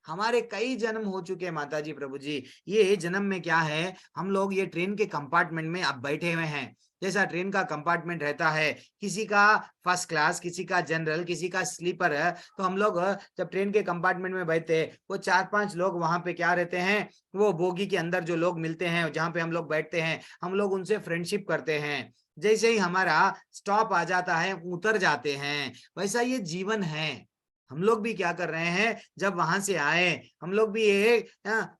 हमारे कई जन्म हो चुके हैं माता जी, प्रभु जी। ये जन्म में क्या है, हम लोग ये ट्रेन के कंपार्टमेंट में अब बैठे हुए हैं। जैसा ट्रेन का कंपार्टमेंट रहता है, किसी का फर्स्ट क्लास, किसी का जनरल, किसी का स्लीपर है। तो हम लोग जब ट्रेन के कंपार्टमेंट में बैठते हैं, वो 4-5 लोग वहां पे क्या रहते हैं, वो बोगी के अंदर जो लोग मिलते हैं, जहाँ पे हम लोग बैठते हैं, हम लोग उनसे फ्रेंडशिप करते हैं। जैसे ही हमारा स्टॉप आ जाता है, उतर जाते हैं। वैसा ये जीवन है। हम लोग भी क्या कर रहे हैं, जब वहां से आए, हम लोग भी एक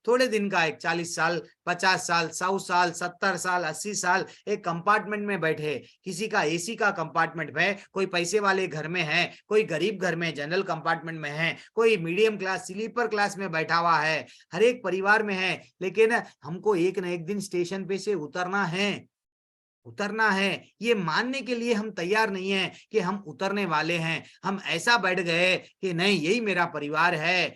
थोड़े दिन का, एक 40 साल, 50 साल, 100 साल, 70 साल, 80 साल एक कंपार्टमेंट में बैठे। किसी का एसी का कंपार्टमेंट में, कोई पैसे वाले घर में है, कोई गरीब घर में जनरल कंपार्टमेंट में है, कोई मीडियम क्लास, स्लीपर क्लास में बैठा हुआ है, हर एक परिवार में है। लेकिन हमको एक न एक दिन स्टेशन पे से उतरना है, उतरना है। ये मानने के लिए हम तैयार नहीं है कि हम उतरने वाले हैं। हम ऐसा बैठ गए कि नहीं, यही मेरा परिवार है।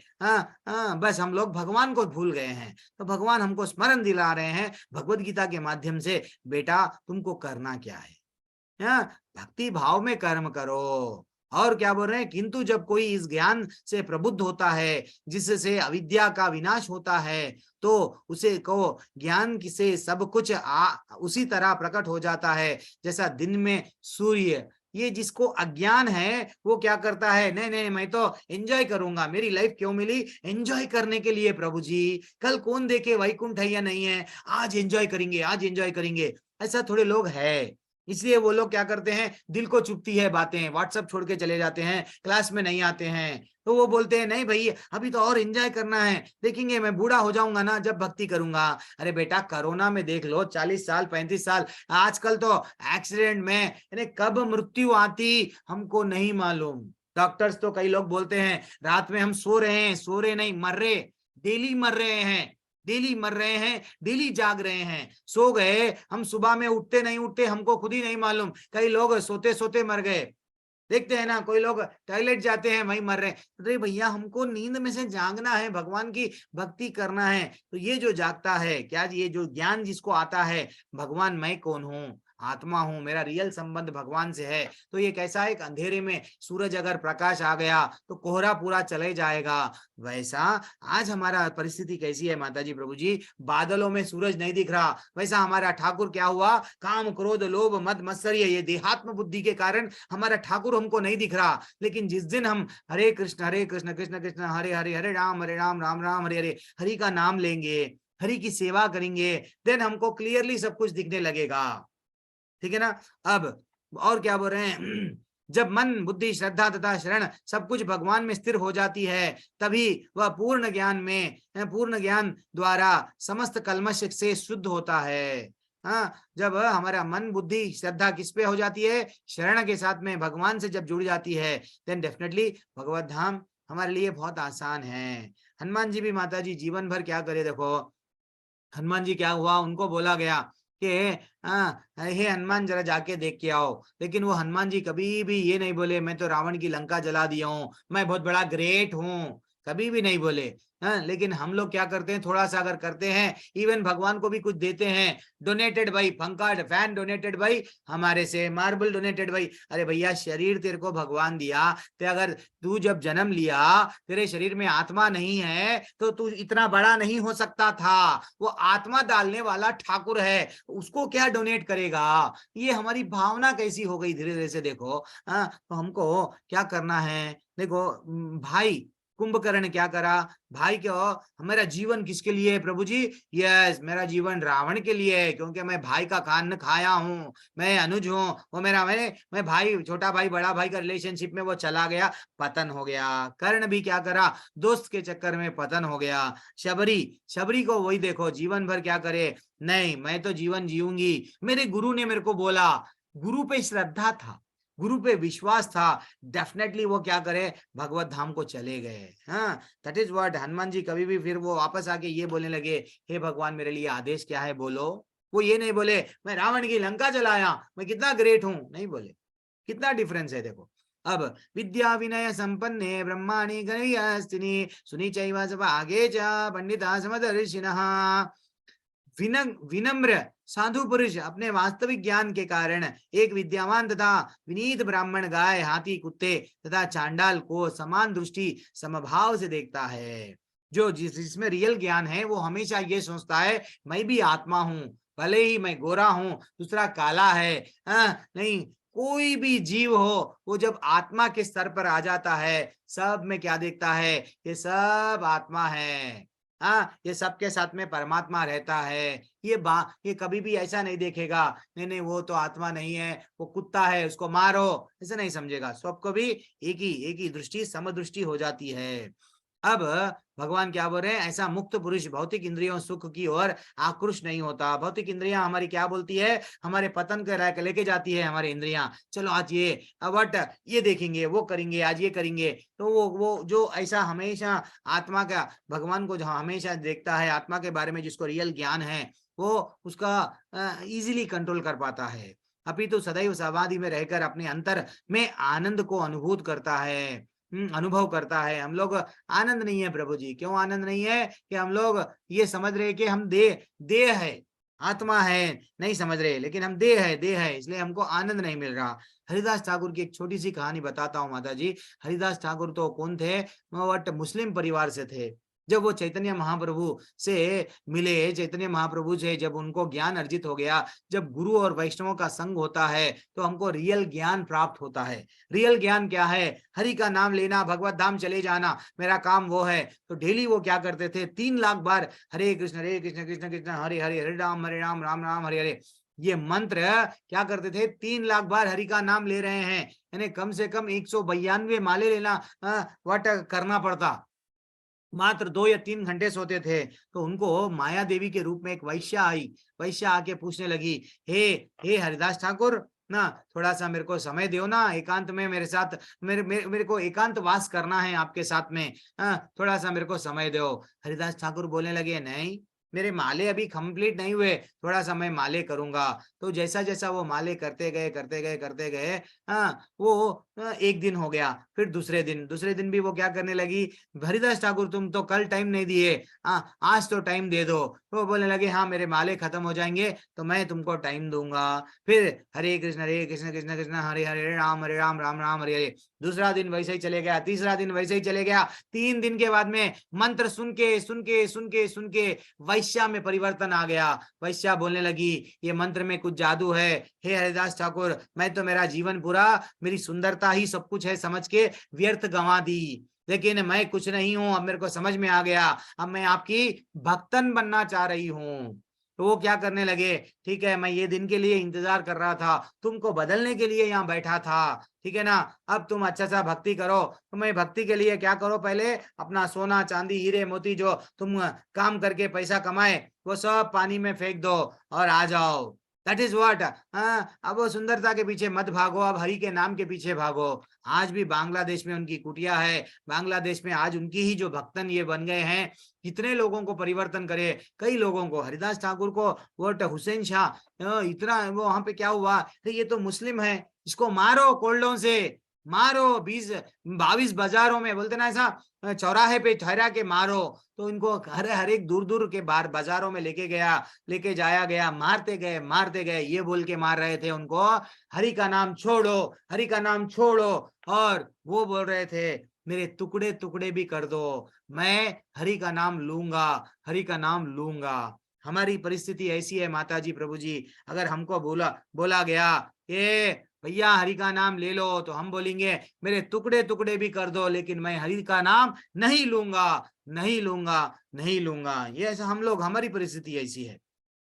बस हम लोग भगवान को भूल गए हैं। तो भगवान हमको स्मरण दिला रहे हैं भगवत गीता के माध्यम से, बेटा तुमको करना क्या है, भक्ति भाव में कर्म करो। और क्या बोल रहे हैं, किंतु जब कोई इस ज्ञान से प्रबुद्ध होता है, जिससे अविद्या का विनाश होता है, तो उसे को ज्ञान से सब कुछ उसी तरह प्रकट हो जाता है जैसा दिन में सूर्य। ये जिसको अज्ञान है, वो क्या करता है, नहीं नहीं, मैं तो एंजॉय करूंगा, मेरी लाइफ क्यों मिली, एंजॉय करने के लिए प्रभु जी, कल कौन देखे वैकुंठ है या नहीं है, आज एंजॉय करेंगे, आज एंजॉय करेंगे। ऐसा थोड़े लोग हैं, इसलिए वो लोग क्या करते हैं, दिल को चुभती है बातें, व्हाट्सएप छोड़ के चले जाते हैं, क्लास में नहीं आते हैं। तो वो बोलते हैं, नहीं भाई, अभी तो और एंजॉय करना है, देखेंगे मैं बूढ़ा हो जाऊंगा ना, जब भक्ति करूंगा। अरे बेटा, कोरोना में देख लो, 40 साल, 35 साल, आजकल तो एक्सीडेंट में यानी कब मृत्यु आती हमको नहीं मालूम। डॉक्टर्स तो कई लोग बोलते हैं, रात में हम सो रहे हैं, सो रहे नहीं, मर रहे, डेली मर रहे हैं, डेली मर रहे हैं, डेली जाग रहे हैं। सो गए हम, सुबह में उठते नहीं उठते हमको खुद ही नहीं मालूम। कई लोग सोते सोते मर गए, देखते हैं ना, कोई लोग टॉयलेट जाते हैं वहीं मर रहे हैं। अरे भैया, हमको नींद में से जागना है, भगवान की भक्ति करना है। तो ये जो जागता है, क्या ये जो ज्ञान जिसको आता है, भगवान मैं कौन हूँ, आत्मा हूं, मेरा रियल संबंध भगवान से है। तो ये कैसा है, एक अंधेरे में सूरज अगर प्रकाश आ गया तो कोहरा पूरा चले जाएगा। वैसा आज हमारा परिस्थिति कैसी है माता जी प्रभु जी, बादलों में सूरज नहीं दिख रहा, वैसा हमारा ठाकुर क्या हुआ, काम क्रोध लोभ मद मत्सर्य, ये देहात्म बुद्धि के कारण हमारा ठाकुर हमको नहीं दिख रहा। लेकिन जिस दिन हम हरे कृष्ण कृष्ण कृष्ण हरे हरे, हरे राम राम राम हरे हरे, हरि का नाम लेंगे, हरि की सेवा करेंगे, देन हमको क्लियरली सब कुछ दिखने लगेगा। ठीक है ना। अब और क्या बोल रहे हैं, जब मन बुद्धि श्रद्धा तथा शरण सब कुछ भगवान में स्थिर हो जाती है, तभी वह पूर्ण ज्ञान द्वारा समस्त कल्मश से शुद्ध होता है। हाँ, जब हमारा मन बुद्धि श्रद्धा किस पे हो जाती है, शरण के साथ में भगवान से जब जुड़ जाती है, देन डेफिनेटली भगवत धाम हमारे लिए बहुत आसान है। हनुमान जी भी माता जी जीवन भर क्या करे, देखो हनुमान जी क्या हुआ, उनको बोला गया कि हे हनुमान जरा जाके देख के आओ, लेकिन वो हनुमान जी कभी भी ये नहीं बोले मैं तो रावण की लंका जला दिया हूँ, मैं बहुत बड़ा ग्रेट हूँ, कभी भी नहीं बोले। लेकिन हम लोग क्या करते हैं, थोड़ा सा अगर करते हैं, इवन भगवान को भी कुछ देते हैं, डोनेटेड बाई पंखा फैन, डोनेटेड बाई हमारे से मार्बल, डोनेटेड बाई, अरे भैया शरीर तेरे को भगवान दिया, तो अगर तू जब जन्म लिया तेरे शरीर में आत्मा नहीं है तो तू इतना बड़ा नहीं हो सकता था। वो आत्मा डालने वाला ठाकुर है, उसको क्या डोनेट करेगा। ये हमारी भावना कैसी हो गई धीरे धीरे से, देखो। तो हमको क्या करना है, देखो भाई कुंभकर्ण क्या करा, भाई क्यों, मेरा जीवन किसके लिए है प्रभु जी, यस मेरा जीवन रावण के लिए है, क्योंकि मैं भाई का कान खाया हूँ, मैं अनुज हूँ, वो मेरा मैं भाई, छोटा भाई बड़ा भाई का रिलेशनशिप में वो चला गया, पतन हो गया। कर्ण भी क्या करा, दोस्त के चक्कर में पतन हो गया। शबरी को वही देखो, जीवन भर क्या करे, नहीं मैं तो जीवन जीऊंगी, मेरे गुरु ने मेरे को बोला, गुरु पे श्रद्धा था, गुरु पे विश्वास था, डेफिनेटली वो क्या करे, भगवत धाम को चले गए। हाँ, that is what Hanuman ji कभी भी फिर वो वापस आके ये बोलने लगे, हे भगवान मेरे लिए आदेश क्या है बोलो। वो ये नहीं बोले मैं रावण की लंका जलाया, मैं कितना ग्रेट हूं, नहीं बोले। कितना डिफरेंस है देखो। अब विद्या विनय संपन्ने ब्रह्माणि गणयस्तिनि सुनि चैव सभागे च पंडिता समदर्शिनः। विनम्र साधु पुरुष अपने वास्तविक ज्ञान के कारण एक विद्यावान तथा विनीत ब्राह्मण गाय हाथी कुत्ते तथा चांडाल को समान दृष्टि समभाव से देखता है। जो जिसमें रियल ज्ञान है वो हमेशा ये सोचता है मैं भी आत्मा हूँ, भले ही मैं गोरा हूँ दूसरा काला है, नहीं कोई भी जीव हो, वो जब आत्मा के स्तर पर आ जाता है सब में क्या देखता है, ये सब आत्मा है। हाँ, ये सबके साथ में परमात्मा रहता है। ये कभी भी ऐसा नहीं देखेगा नहीं वो तो आत्मा नहीं है, वो कुत्ता है उसको मारो, ऐसा नहीं समझेगा। सबको भी एक ही दृष्टि समदृष्टि हो जाती है। अब भगवान क्या बोल रहे हैं, ऐसा मुक्त पुरुष भौतिक इंद्रियों सुख की ओर आकृष्ट नहीं होता। भौतिक इंद्रियां हमारी क्या बोलती है, हमारे पतन के लेके जाती है हमारी इंद्रियां, चलो आज ये बट ये देखेंगे वो करेंगे आज ये करेंगे। तो वो जो ऐसा हमेशा आत्मा का भगवान को जो हमेशा देखता है, आत्मा के बारे में जिसको रियल ज्ञान है, वो उसका इजीली कंट्रोल कर पाता है। अभी तो सदैव समाधि में रहकर अपने अंतर में आनंद को अनुभूत करता है, अनुभव करता है। हम लोग आनंद नहीं है प्रभु जी, क्यों आनंद नहीं है, कि हम लोग ये समझ रहे कि हम देह है, आत्मा है, नहीं समझ रहे, लेकिन हम देह है इसलिए हमको आनंद नहीं मिल रहा। हरिदास ठाकुर की एक छोटी सी कहानी बताता हूँ माता जी। हरिदास ठाकुर तो कौन थे, बट मुस्लिम परिवार से थे। जब वो चैतन्य महाप्रभु से मिले, चैतन्य महाप्रभु से जब उनको ज्ञान अर्जित हो गया, जब गुरु और वैष्णवों का संग होता है तो हमको रियल ज्ञान प्राप्त होता है। रियल ज्ञान क्या है, हरि का नाम लेना, भगवत धाम चले जाना, मेरा काम वो है। तो डेली वो क्या करते थे, 3 लाख बार हरे कृष्ण कृष्ण कृष्ण हरे हरे, हरे राम राम राम हरे हरे, ये मंत्र क्या करते थे, 3 लाख बार हरि का नाम ले रहे हैं, यानी कम से कम 192 माले लेना वट करना पड़ता। मात्र 2 या 3 घंटे सोते थे। तो उनको माया देवी के रूप में एक वैश्या आई, वैश्या आके पूछने लगी, हे हरिदास ठाकुर ना, थोड़ा सा मेरे को समय दो ना, एकांत में मेरे साथ मेरे को एकांत वास करना है आपके साथ में, थोड़ा सा मेरे को समय दो। हरिदास ठाकुर बोलने लगे, नहीं मेरे माले अभी कंप्लीट नहीं हुए, थोड़ा सा मैं माले करूंगा। तो जैसा जैसा वो माले करते गए, हाँ, वो एक दिन हो गया, फिर दूसरे दिन भी वो क्या करने लगी, हरिदास ठाकुर तुम तो कल टाइम नहीं दिए, हाँ आज तो टाइम दे दो। तो वो बोलने लगे हाँ मेरे माले खत्म हो जाएंगे तो मैं तुमको टाइम दूंगा। फिर हरे कृष्ण कृष्ण कृष्ण हरे हरे राम राम राम हरे हरे। दूसरा दिन वैसे ही चले गया, तीसरा दिन वैसे ही चले गया। 3 दिन के बाद में मंत्र सुन के वैश्या में परिवर्तन आ गया। वैश्या बोलने लगी ये मंत्र में कुछ जादू है, हे हरिदास ठाकुर मैं तो मेरा जीवन पूरा मेरी सुंदरता ही सब कुछ है समझ के व्यर्थ गंवा दी, लेकिन मैं कुछ नहीं हूं, अब मेरे को समझ में आ गया, अब मैं आपकी भक्तन बनना चाह रही हूँ। तो वो क्या करने लगे, ठीक है मैं ये दिन के लिए इंतजार कर रहा था, तुमको बदलने के लिए यहाँ बैठा था, ठीक है ना, अब तुम अच्छा सा भक्ति करो। तो मैं भक्ति के लिए क्या करो, पहले अपना सोना चांदी हीरे मोती जो तुम काम करके पैसा कमाए वो सब पानी में फेंक दो और आ जाओ। That is what. अब वो सुंदरता के पीछे मत भागो, अब हरि के नाम के पीछे भागो। आज भी बांग्लादेश में उनकी कुटिया है, बांग्लादेश में आज उनकी ही जो भक्तन ये बन गए हैं, कितने लोगों को परिवर्तन करे, कई लोगों को, हरिदास ठाकुर को वो हुसैन शाह इतना वो वहां पे क्या हुआ, तो ये तो मुस्लिम है, इसको मारो कोल्डों से, मारो 20-22 बाजारों में बोलते ना ऐसा चौराहे पे ठहरा के मारो। तो इनको हर एक दूर दूर के बाजारों में लेके जाया गया, मारते गए ये बोल के मार रहे थे उनको, हरि का नाम छोड़ो, हरि का नाम छोड़ो। और वो बोल रहे थे मेरे टुकड़े टुकड़े भी कर दो, मैं हरि का नाम लूंगा, हरि का नाम लूंगा। हमारी परिस्थिति ऐसी है माता जी प्रभु जी, अगर हमको बोला गया ये भैया हरि का नाम ले लो, तो हम बोलेंगे मेरे टुकड़े टुकड़े भी कर दो लेकिन मैं हरि का नाम नहीं लूंगा, नहीं लूंगा, नहीं लूंगा। ये ऐसा हम लोग, हमारी परिस्थिति ऐसी है।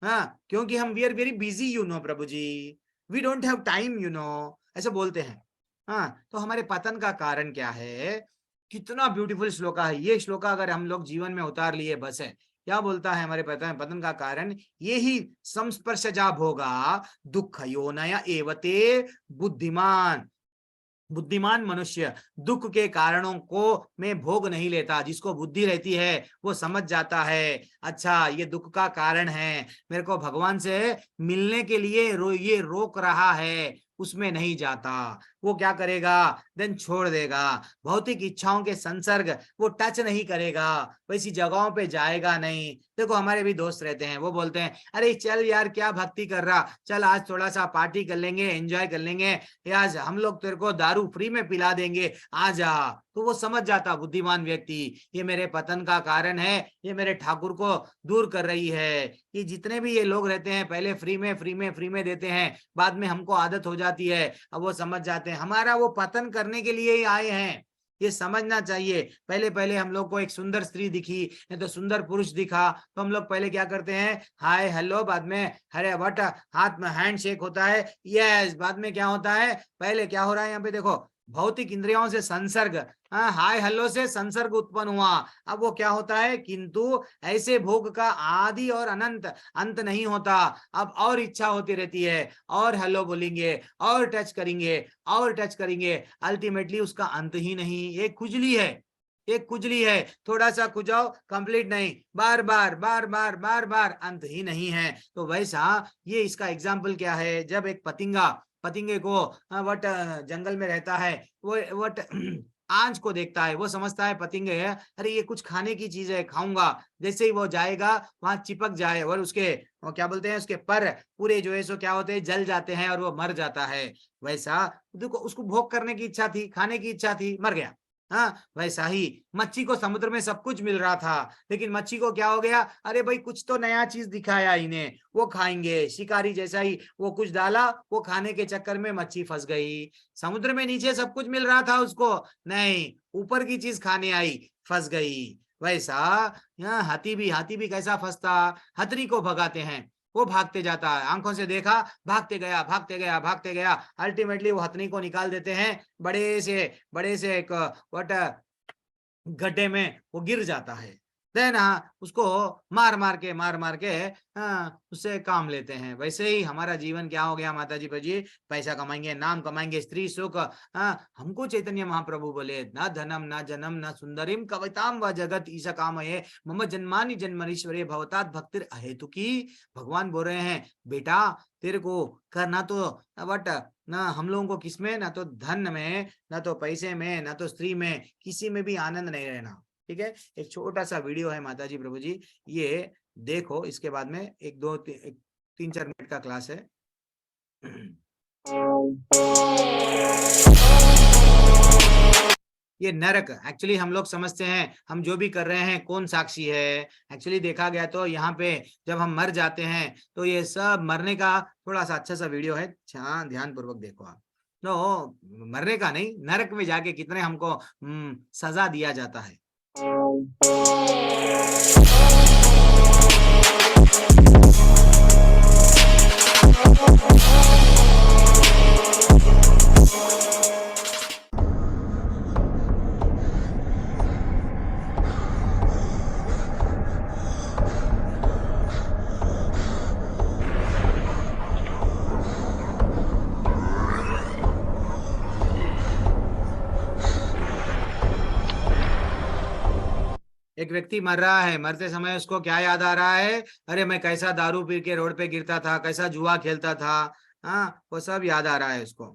हाँ, क्योंकि हम we are very busy you know Prabhu ji, we don't have time you know, ऐसे बोलते हैं। हाँ, तो हमारे पतन का कारण क्या है? कितना ब्यूटीफुल श्लोका है ये, श्लोका अगर हम लोग जीवन में उतार लिए बस है। क्या बोलता है हमारे पतन का कारण, ये ही संस्पर्शजा भोगा दुख योनय एवते बुद्धिमान। बुद्धिमान मनुष्य दुख के कारणों को में भोग नहीं लेता, जिसको बुद्धि रहती है वो समझ जाता है अच्छा ये दुख का कारण है, मेरे को भगवान से मिलने के लिए ये रोक रहा है, उसमें नहीं जाता। वो क्या करेगा, देन छोड़ देगा, भौतिक इच्छाओं के संसर्ग वो टच नहीं करेगा, वैसी जगहों पे जाएगा नहीं। देखो हमारे भी दोस्त रहते हैं, वो बोलते हैं अरे चल यार क्या भक्ति कर रहा, चल आज थोड़ा सा पार्टी कर लेंगे, एंजॉय कर लेंगे, आज हम लोग तेरे को दारू फ्री में पिला देंगे, आ जा। तो वो समझ जाता बुद्धिमान व्यक्ति ये मेरे पतन का कारण है, ये मेरे ठाकुर को दूर कर रही है। ये जितने भी ये लोग रहते हैं पहले फ्री में देते हैं, बाद में हमको आदत हो जाती है, अब वो समझ जाते हैं हमारा वो पतन करने के लिए ही आए हैं। ये समझना चाहिए। पहले पहले हम लोग को एक सुंदर स्त्री दिखी नहीं तो सुंदर पुरुष दिखा तो हम लोग पहले क्या करते हैं, हाय हेलो, बाद में हरे वट, हाथ में हैंड शेक होता है, यस, बाद में क्या होता है, पहले क्या हो रहा है यहाँ पे देखो, भौतिक इंद्रियों से संसर्ग, हाय हेलो से संसर्ग उत्पन्न हुआ। अब वो क्या होता है, किंतु ऐसे भोग का आदि और अनंत अंत नहीं होता, अब और इच्छा होती रहती है, और हेलो बोलेंगे और टच करेंगे और टच करेंगे, अल्टीमेटली उसका अंत ही नहीं। एक खुजली है, एक खुजली है, थोड़ा सा खुजाओ कंप्लीट नहीं, बार बार बार बार बार बार, अंत ही नहीं है। तो वैसा ये इसका एग्जाम्पल क्या है, जब एक पतिंगे को वट जंगल में रहता है, वो वट आंच को देखता है, वो समझता है पतिंगे है, अरे ये कुछ खाने की चीज है, खाऊंगा, जैसे ही वो जाएगा वहां चिपक जाए और उसके वो क्या बोलते हैं, उसके पर पूरे जो है सो क्या होते हैं, जल जाते हैं और वो मर जाता है। वैसा देखो उसको भोग करने की इच्छा थी, खाने की इच्छा थी, मर गया। हाँ, वैसा ही मच्छी को समुद्र में सब कुछ मिल रहा था, लेकिन मच्छी को क्या हो गया, अरे भाई कुछ तो नया चीज दिखाया इन्हें, वो खाएंगे, शिकारी जैसा ही वो कुछ डाला, वो खाने के चक्कर में मच्छी फंस गई। समुद्र में नीचे सब कुछ मिल रहा था उसको, नहीं, ऊपर की चीज खाने आई, फंस गई। वैसा यहाँ हाथी भी कैसा फंसता, हथनी को भगाते हैं, वो भागते जाता है, आंखों से देखा, भागते गया, अल्टीमेटली वो हथनी को निकाल देते हैं, बड़े से एक वट गड्ढे में वो गिर जाता है। देन उसको मार मार के उससे काम लेते हैं। वैसे ही हमारा जीवन क्या हो गया माता जी जी, पैसा कमाएंगे, नाम कमाएंगे, स्त्री सुख। हमको चैतन्य महाप्रभु बोले न धनम न जनम न सुंदरिम कविताम व जगत ईसा काम है मम जन्मानि जन्मनीश्वरे भवतात भक्तिर अहेतु की। भगवान बोल रहे हैं बेटा तेरे को करना तो बट ना हम लोगों को किसमें, ना तो धन में, ना तो पैसे में, ना तो स्त्री में, किसी में भी आनंद नहीं रहना। ठीक है, एक छोटा सा वीडियो है माता जी प्रभु जी, ये देखो। इसके बाद में एक 3-4 मिनट का क्लास है। ये नरक एक्चुअली हम लोग समझते हैं हम जो भी कर रहे हैं कौन साक्षी है। एक्चुअली देखा गया तो यहाँ पे जब हम मर जाते हैं तो ये सब मरने का थोड़ा सा अच्छा सा वीडियो है, ध्यान पूर्वक देखो आप। नो मरने का नहीं, नरक में जाके कितने हमको सजा दिया जाता है। एक व्यक्ति मर रहा है, मरते समय उसको क्या याद आ रहा है? अरे मैं कैसा दारू पी के रोड पे गिरता था, कैसा जुआ खेलता था, वो सब याद आ रहा है उसको।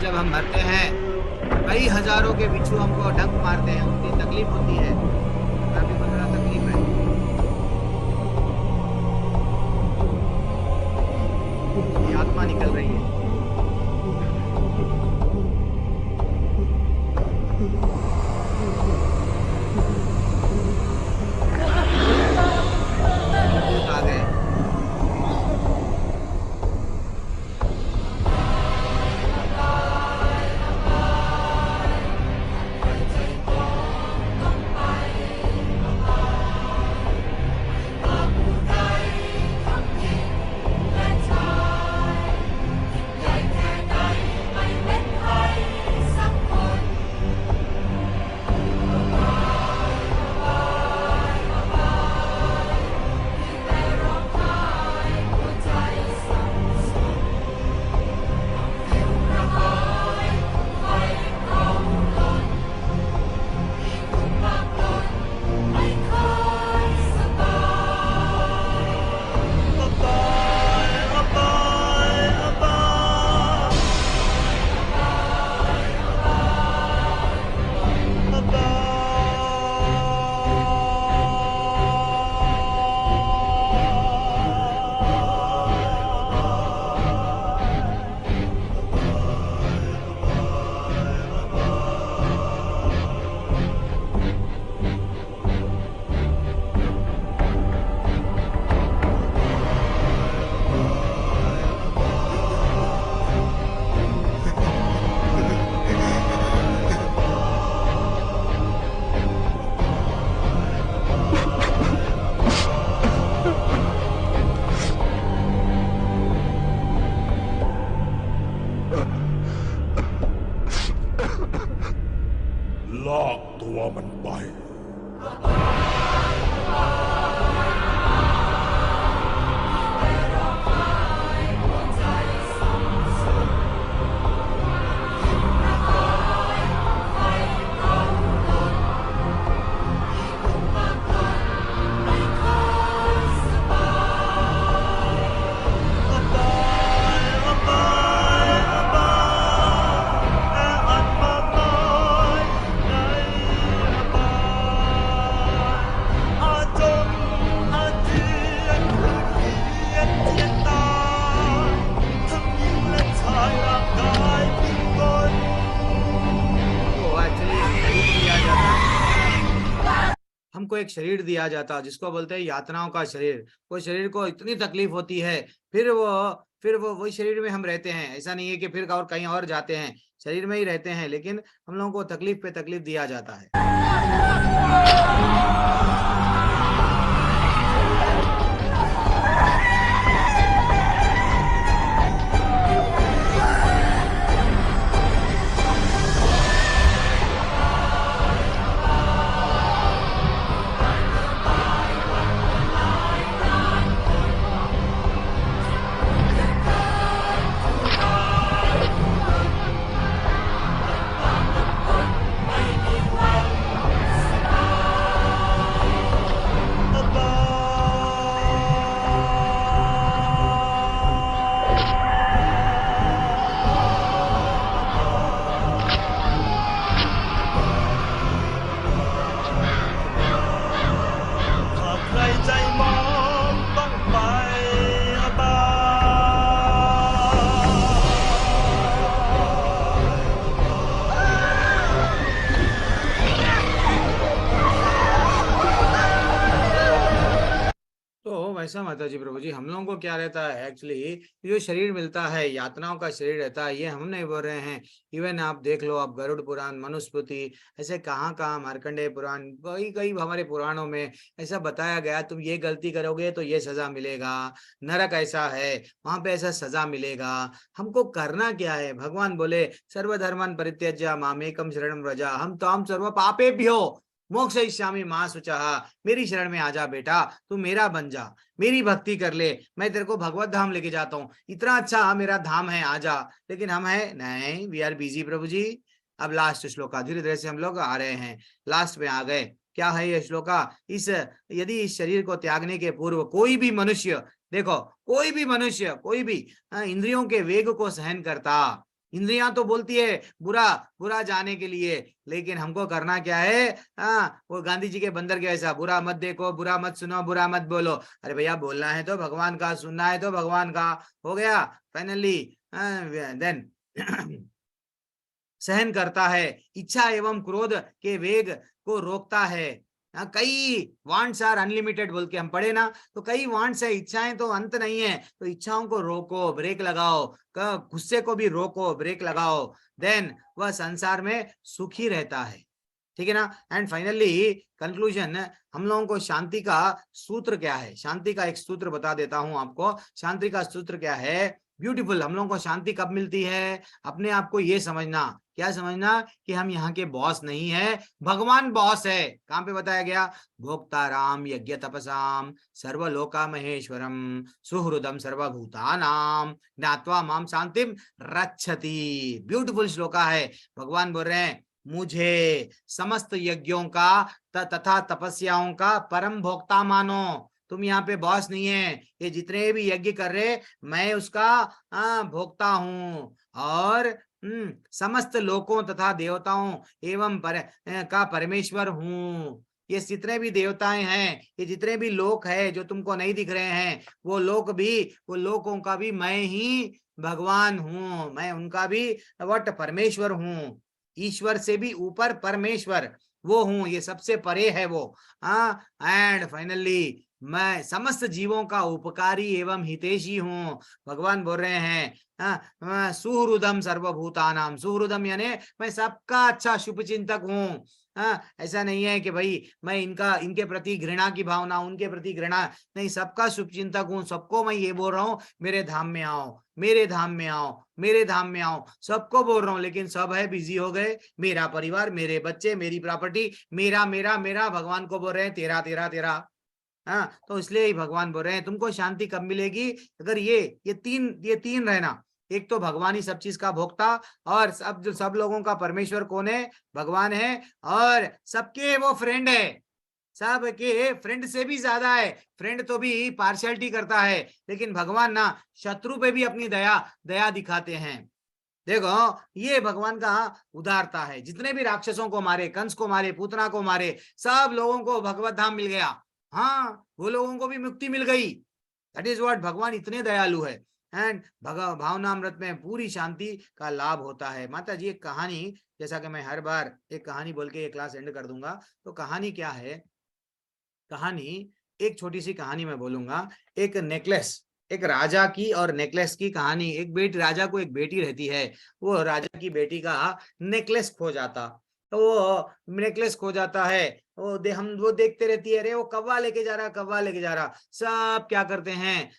जब हम मरते हैं कई हजारों के बिच्छू हमको डंक मारते हैं, उतनी तकलीफ होती है, काफी बड़ा तकलीफ है। ये आत्मा निकल रही है। आ गए। एक शरीर दिया जाता जिसको बोलते हैं यातनाओं का शरीर, वो शरीर को इतनी तकलीफ होती है, फिर वो वही शरीर में हम रहते हैं। ऐसा नहीं है कि फिर और कहीं और जाते हैं, शरीर में ही रहते हैं, लेकिन हम लोगों को तकलीफ पे तकलीफ दिया जाता है। तो वैसा माता जी प्रभु जी, हम लोगों को क्या रहता है एक्चुअली, जो शरीर मिलता है यातनाओं का शरीर रहता है, ये हम नहीं बोल रहे हैं। इवन आप देख लो, आप गरुड़ पुराण, मनुस्मृति, ऐसे कहाँ कहाँ मार्कंडेय पुराण, कई कई हमारे पुराणों में ऐसा बताया गया, तुम ये गलती करोगे तो ये सजा मिलेगा, नरक ऐसा है, वहां पे ऐसा सजा मिलेगा। हमको करना क्या है? भगवान बोले सर्वधर्मान् परित्यज्य मामेकं शरणं व्रज, हम सर्व पापेभ्यो मोक्षयिष्यामि मा शुचः। मेरी शरण में आजा बेटा, तू मेरा बन जा, मेरी भक्ति कर ले, मैं तेरे को भगवत धाम लेके जाता हूँ, इतना अच्छा मेरा धाम है, आजा। लेकिन हम है नहीं, वी आर बिजी प्रभु जी। अब लास्ट श्लोका, धीरे धीरे से हम लोग आ रहे हैं, लास्ट में आ गए। क्या है ये श्लोका? यदि इस शरीर को त्यागने के पूर्व कोई भी मनुष्य, देखो कोई भी मनुष्य, कोई भी इंद्रियों के वेग को सहन करता, इंद्रियां तो बोलती है बुरा बुरा जाने के लिए, लेकिन हमको करना क्या है? वो गांधी जी के बंदर के ऐसा, बुरा मत देखो, बुरा मत सुनो, बुरा मत बोलो। अरे भैया, बोलना है तो भगवान का, सुनना है तो भगवान का। हो गया फाइनली। देन सहन करता है, इच्छा एवं क्रोध के वेग को रोकता है। कई वांट्स आर अनलिमिटेड बोल के हम पढ़े ना, तो कई वांट्स है, इच्छाएं तो अंत नहीं है, तो इच्छाओं को रोको, ब्रेक लगाओ, गुस्से को भी रोको, ब्रेक लगाओ, देन वह संसार में सुखी रहता है। ठीक है ना? एंड फाइनली कंक्लूजन, हम लोगों को शांति का सूत्र क्या है? शांति का एक सूत्र बता देता हूं आपको। शांति का सूत्र क्या है? ब्यूटीफुल। हम लोगों को शांति कब मिलती है? अपने आप को ये समझना, क्या समझना? कि हम यहाँ के बॉस नहीं है, भगवान बॉस है। कहाँ पे बताया गया? भोक्ताराम यज्ञ तपसाम सर्वलोका महेश्वरम सुहृदम सर्वभूतानाम ज्ञात्वा माम शांतिम रक्षति। ब्यूटीफुल श्लोका है। भगवान बोल रहे हैं, मुझे समस्त यज्ञों का तथा तपस्याओं का परम भोक्ता मानो। तुम यहाँ पे बॉस नहीं है, ये जितने भी यज्ञ कर रहे, मैं उसका भोक्ता हूँ, और समस्त लोकों तथा देवताओं एवं का परमेश्वर हूँ। ये जितने भी देवताएं हैं, ये जितने भी लोक है जो तुमको नहीं दिख रहे हैं, वो लोकों का भी मैं ही भगवान हूँ, मैं उनका भी परमेश्वर हूँ। ईश्वर से भी ऊपर परमेश्वर वो हूँ, ये सबसे परे है वो। एंड फाइनली मैं समस्त जीवों का उपकारी एवं हितैषी हूँ। भगवान बोल रहे हैं सुहृदम सर्वभूतानाम, सुहृदम यानी मैं सबका अच्छा शुभ चिंतक हूँ। ऐसा नहीं है कि भाई मैं इनके प्रति घृणा की भावना, उनके प्रति घृणा नहीं, सबका शुभ चिंतक हूँ। सबको मैं ये बोल रहा हूँ, मेरे धाम में आओ, मेरे धाम में आओ, मेरे धाम में आओ, सबको बोल रहा हूँ। लेकिन सब है बिजी हो गए, मेरा परिवार, मेरे बच्चे, मेरी प्रॉपर्टी, मेरा मेरा मेरा। भगवान को बोल रहे हैं तेरा तेरा तेरा। तो इसलिए ही भगवान बोल रहे हैं तुमको शांति कब मिलेगी? अगर ये तीन रहना। एक तो भगवान ही सब चीज का भोक्ता, और सब लोगों का परमेश्वर कौन है? भगवान है, और सबके वो फ्रेंड है, सबके फ्रेंड से भी ज्यादा है। फ्रेंड तो भी पार्शियलिटी करता है, लेकिन भगवान ना शत्रु पे भी अपनी दया दिखाते हैं। देखो, ये भगवान का उदारता है। जितने भी राक्षसों को मारे, कंस को मारे, पूतना को मारे, सब लोगों को भगवत धाम मिल गया। हाँ, वो लोगों को भी मुक्ति मिल गई। दैट इज व्हाट, भगवान इतने दयालु है। एंड भावनामृत में पूरी शांति का लाभ होता है। माता जी, एक कहानी, जैसा कि मैं हर बार एक कहानी बोल के ये क्लास एंड कर दूंगा, तो कहानी क्या है? कहानी, एक छोटी सी कहानी मैं बोलूंगा। एक नेकलेस, एक राजा की और नेकलेस की कहानी। एक बेटी, राजा को एक बेटी रहती है, वो राजा की बेटी का नेकलेस खो जाता, तो वो नेकलेस खो जाता है, वो देखते रहती है, अरे वो कौवा लेके जा रहा, कौवा लेके जा रहा। सब क्या करते हैं,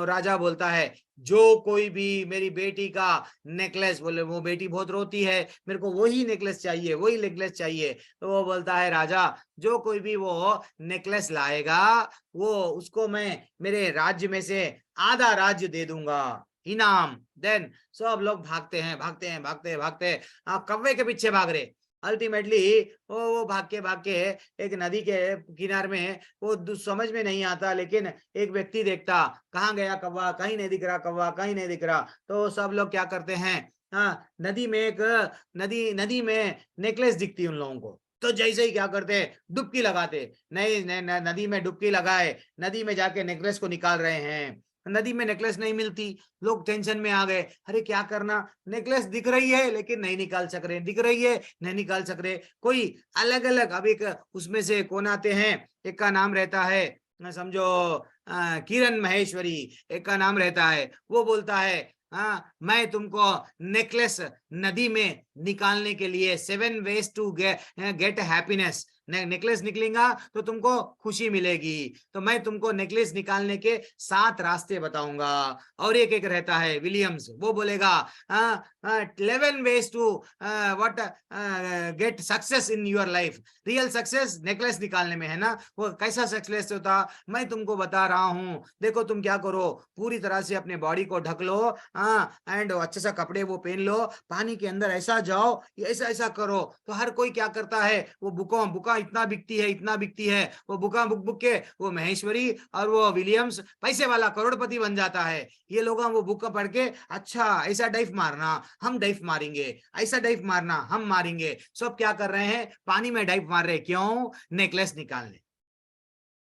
राजा बोलता है जो कोई भी मेरी बेटी का नेकलेस, बोले वो बेटी बहुत रोती है, मेरे को वही नेकलेस चाहिए, वही नेकलेस चाहिए। तो वो बोलता है राजा, जो कोई भी वो नेकलेस लाएगा, वो उसको मैं मेरे राज्य में से आधा राज्य दे दूंगा इनाम। देन सब लोग भागते हैं, भागते हैं, भागते हैं, भागते हैं, कौवे के पीछे भाग रहे। अल्टीमेटली वो भाग के एक नदी के किनारे में, वो समझ में नहीं आता, लेकिन एक व्यक्ति देखता, कहाँ गया कौवा, कहीं नहीं दिख रहा, कौवा कहीं नहीं दिख रहा। तो सब लोग क्या करते हैं, नदी में एक नदी में नेकलेस दिखती उन लोगों को, तो जैसे ही क्या करते, डुबकी लगाते, नहीं नदी में डुबकी लगाए, नदी में जाके नेकलेस को निकाल रहे हैं। नदी में नेकलेस नहीं मिलती, लोग टेंशन में आ गए, अरे क्या करना, नेकलेस दिख रही है लेकिन नहीं निकाल सक रहे, दिख रही है नहीं निकाल सक रहे। कोई अलग अलग, अब एक उसमें से कौन आते हैं, एक का नाम रहता है, समझो किरण महेश्वरी, एक का नाम रहता है, वो बोलता है मैं तुमको नेकलेस नदी में निकालने के लिए 7 ways to get happiness, necklace निकलेगा तो तुमको खुशी मिलेगी, तो मैं तुमको नेकलेस निकालने के 7 रास्ते बताऊंगा। और एक एक रहता है विलियम्स, वो बोलेगा 11 ways to what get success in your life. Real success necklace निकालने में है ना, वो कैसा सक्सेस होता मैं तुमको बता रहा हूँ। देखो तुम क्या करो, पूरी तरह से अपने बॉडी को ढक लो, एंड अच्छे सा कपड़े वो पहन लो, पानी के अंदर ऐसा जाओ, ऐसा ऐसा करो। तो हर कोई क्या करता है, वो बुका इतना बिकती है, इतना बिकती है, वो बुका बुक बुक के वो महेश्वरी और वो विलियम्स पैसे वाला करोड़पति बन जाता है। ये लोग वो बुक पढ़ के, अच्छा ऐसा डाइव मारना हम डाइव मारेंगे, ऐसा डाइव मारना हम मारेंगे। सब क्या कर रहे हैं, पानी में डाइव मार रहे, क्यों, नेकलेस निकालने।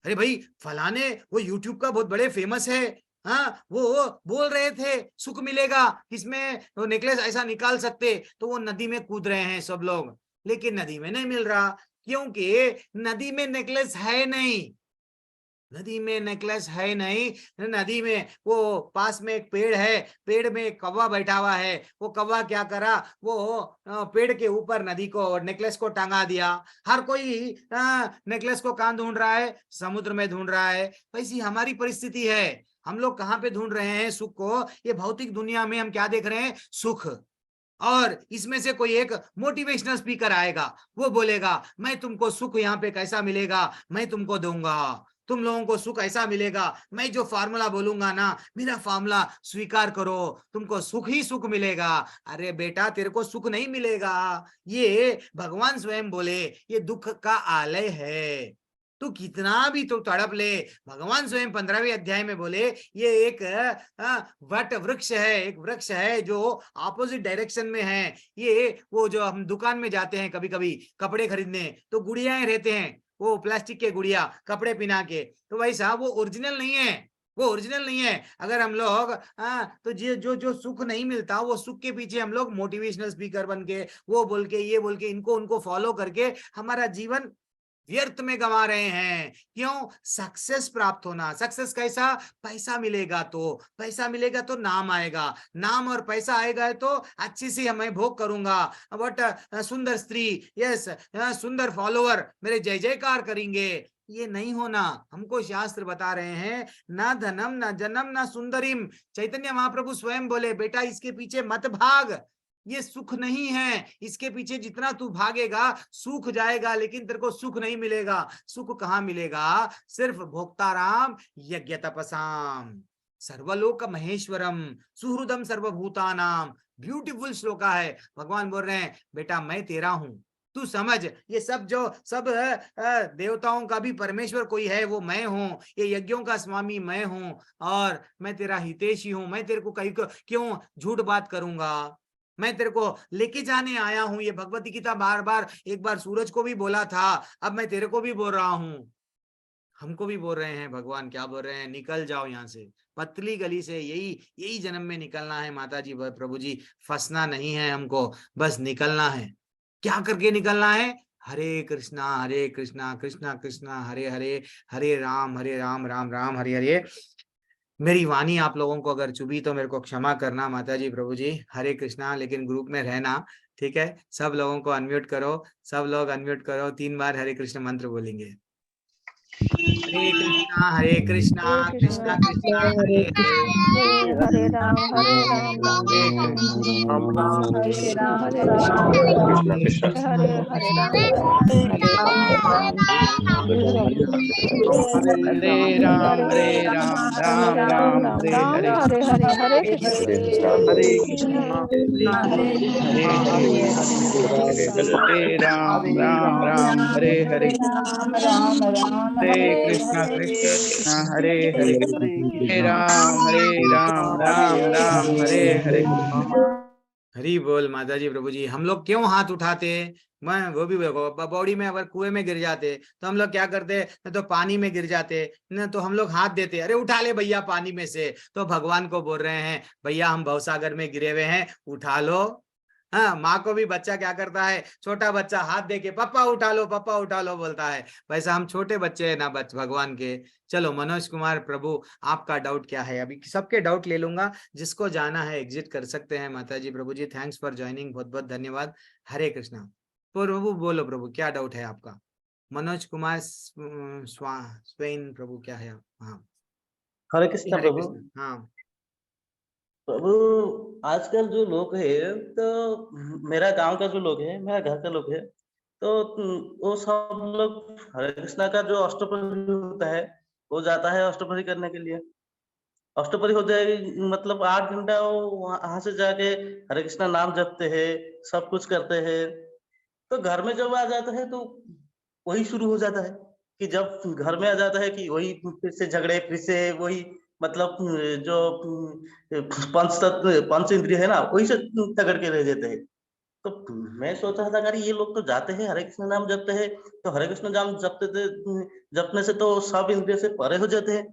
अरे भाई फलाने वो यूट्यूब का बहुत बड़े फेमस है, वो बोल रहे थे सुख मिलेगा इसमें, वो नेकलेस ऐसा निकाल सकते, तो वो नदी में कूद रहे हैं सब लोग, लेकिन नदी में नहीं मिल रहा, क्योंकि नदी में नेकलेस है नहीं, नदी में नेकलेस है नहीं। नदी में वो पास में एक पेड़ है, पेड़ में एक कौवा बैठा हुआ है, वो कौवा क्या करा, वो पेड़ के ऊपर नदी को नेकलेस को टांगा दिया। हर कोई नेकलेस को कहाँ ढूंढ रहा है, समुद्र में ढूंढ रहा है। वैसी हमारी परिस्थिति है, हम लोग कहाँ पे ढूंढ रहे हैं सुख को, ये भौतिक दुनिया में हम क्या देख रहे हैं, सुख। और इसमें से कोई एक मोटिवेशनल स्पीकर आएगा, वो बोलेगा मैं तुमको सुख यहाँ पे कैसा मिलेगा मैं तुमको दूंगा, तुम लोगों को सुख ऐसा मिलेगा, मैं जो फार्मूला बोलूंगा ना, मेरा फार्मूला स्वीकार करो, तुमको सुख ही सुख मिलेगा। अरे बेटा तेरे को सुख नहीं मिलेगा, ये भगवान स्वयं बोले ये दुख का आलय है, तू कितना भी तो तड़प ले। भगवान स्वयं 15वें अध्याय में बोले ये एक वट वृक्ष है, एक वृक्ष है जो ऑपोजिट डायरेक्शन में है। ये वो जो हम दुकान में जाते हैं कभी कभी कपड़े खरीदने, तो गुड़ियाएं रहते हैं, वो प्लास्टिक के गुड़िया कपड़े पिना के, तो वैसा वो ओरिजिनल नहीं है, वो ओरिजिनल नहीं है। अगर हम लोग तो जो जो सुख नहीं मिलता, वो सुख के पीछे हम लोग मोटिवेशनल स्पीकर बन के, वो बोल के ये बोल के, इनको उनको फॉलो करके हमारा जीवन व्यर्थ में गंवा रहे हैं। क्यों, सक्सेस प्राप्त होना, सक्सेस कैसा, पैसा मिलेगा तो, पैसा मिलेगा तो नाम आएगा, नाम और पैसा आएगा तो अच्छी सी मैं भोग करूंगा, बट सुंदर स्त्री, यस सुंदर फॉलोअर मेरे जय जयकार करेंगे, ये नहीं होना। हमको शास्त्र बता रहे हैं ना धनम ना जन्म ना सुंदरीम। चैतन्य महाप्रभु स्वयं बोले बेटा इसके पीछे मत भाग, ये सुख नहीं है, इसके पीछे जितना तू भागेगा सूख जाएगा, लेकिन तेरे को सुख नहीं मिलेगा। सुख कहाँ मिलेगा, सिर्फ भोक्ताराम यज्ञ तपसाम सर्वलोक महेश्वरम सुहृदम सर्वभूतानाम। ब्यूटीफुल श्लोका है, भगवान बोल रहे हैं बेटा मैं तेरा हूं, तू समझ, ये सब जो सब देवताओं का भी परमेश्वर कोई है वो मैं हूँ, ये यज्ञों का स्वामी मैं हूँ, और मैं तेरा हितैषी हूँ। मैं तेरे को कहीं क्यों झूठ बात करूंगा, मैं तेरे को लेके जाने आया हूं। ये भगवती गीता बार बार, एक बार सूरज को भी बोला था, अब मैं तेरे को भी बोल रहा हूं, हमको भी बोल रहे हैं। भगवान क्या बोल रहे हैं, निकल जाओ यहाँ से, पतली गली से, यही जन्म में निकलना है माता जी, प्रभु जी, फंसना नहीं है हमको, बस निकलना है। क्या करके निकलना है, हरे कृष्णा कृष्णा कृष्णा हरे हरे, हरे राम राम राम हरे हरे। मेरी वाणी आप लोगों को अगर चुभी तो मेरे को क्षमा करना माता जी प्रभु जी। हरे कृष्णा, लेकिन ग्रुप में रहना, ठीक है। सब लोगों को अनम्यूट करो, सब लोग अनम्यूट करो, 3 बार हरे कृष्ण मंत्र बोलेंगे। हरे कृष्णा हरे कृष्णा कृष्णा कृष्णा हरे हरे, हरे राम राम हरे हरे कृष्णा हरे कृष्णा हरे कृष्णा कृष्णा कृष्णा हरे हरे राम हरे राम हरे राम राम राम राम हरे राम हरे हरे हरे हरे कृष्णा हरे कृष्णा हरे कृष्णा कृष्णा हरे हरे हरे हरे हरे हरे राम राम हरे हरे हरे कृष्णा कृष्णा हरे हरे हरे राम हरे हरे। हरी बोल माता जी प्रभु जी। हम लोग क्यों हाथ उठाते? मैं वो भी बॉडी में अगर कुएं में गिर जाते तो हम लोग क्या करते? न तो पानी में गिर जाते, न तो हम लोग हाथ देते, अरे उठा ले भैया पानी में से। तो भगवान को बोल रहे हैं भैया हम भवसागर में गिरे हुए हैं, उठा लो। हाँ, माँ को भी बच्चा क्या करता है, छोटा बच्चा हाथ दे के पप्पा उठा लो बोलता है। वैसा हम छोटे बच्चे हैं ना भगवान के। चलो मनोज कुमार प्रभु, आपका डाउट क्या है? अभी सबके डाउट ले लूंगा, जिसको जाना है एग्जिट कर सकते हैं। माता जी प्रभु जी थैंक्स फॉर ज्वाइनिंग, बहुत बहुत धन्यवाद। हरे कृष्णा। प्रभु बोलो प्रभु, क्या डाउट है आपका? मनोज कुमार स्वेन प्रभु, क्या है? हाँ हरे कृष्णा हरे प्रभु। कृष्ण। हाँ प्रभु आजकल जो लोग है, तो मेरा गांव का जो लोग है, मेरा घर का लोग है, तो वो सब लोग हरे कृष्णा का जो अष्टपहरी होता है, वो जाता है अष्टपहरी करने के लिए। अष्टपहरी हो जाए मतलब 8 घंटा वो वहां से जाके हरे कृष्णा नाम जपते हैं, सब कुछ करते हैं। तो घर में जब आ जाता है तो वही शुरू हो जाता है कि जब घर में आ जाता है कि वही फिर से झगड़े, फिर से वही मतलब जो पंच इंद्रिय है ना, वही से तगड़ के रह जाते हैं। तो मैं सोच रहा था अगर ये लोग तो जाते हैं हरे कृष्ण नाम जपते हैं, तो हरे कृष्ण नाम जपते थे, जपने से तो सब इंद्रिय से परे हो जाते हैं।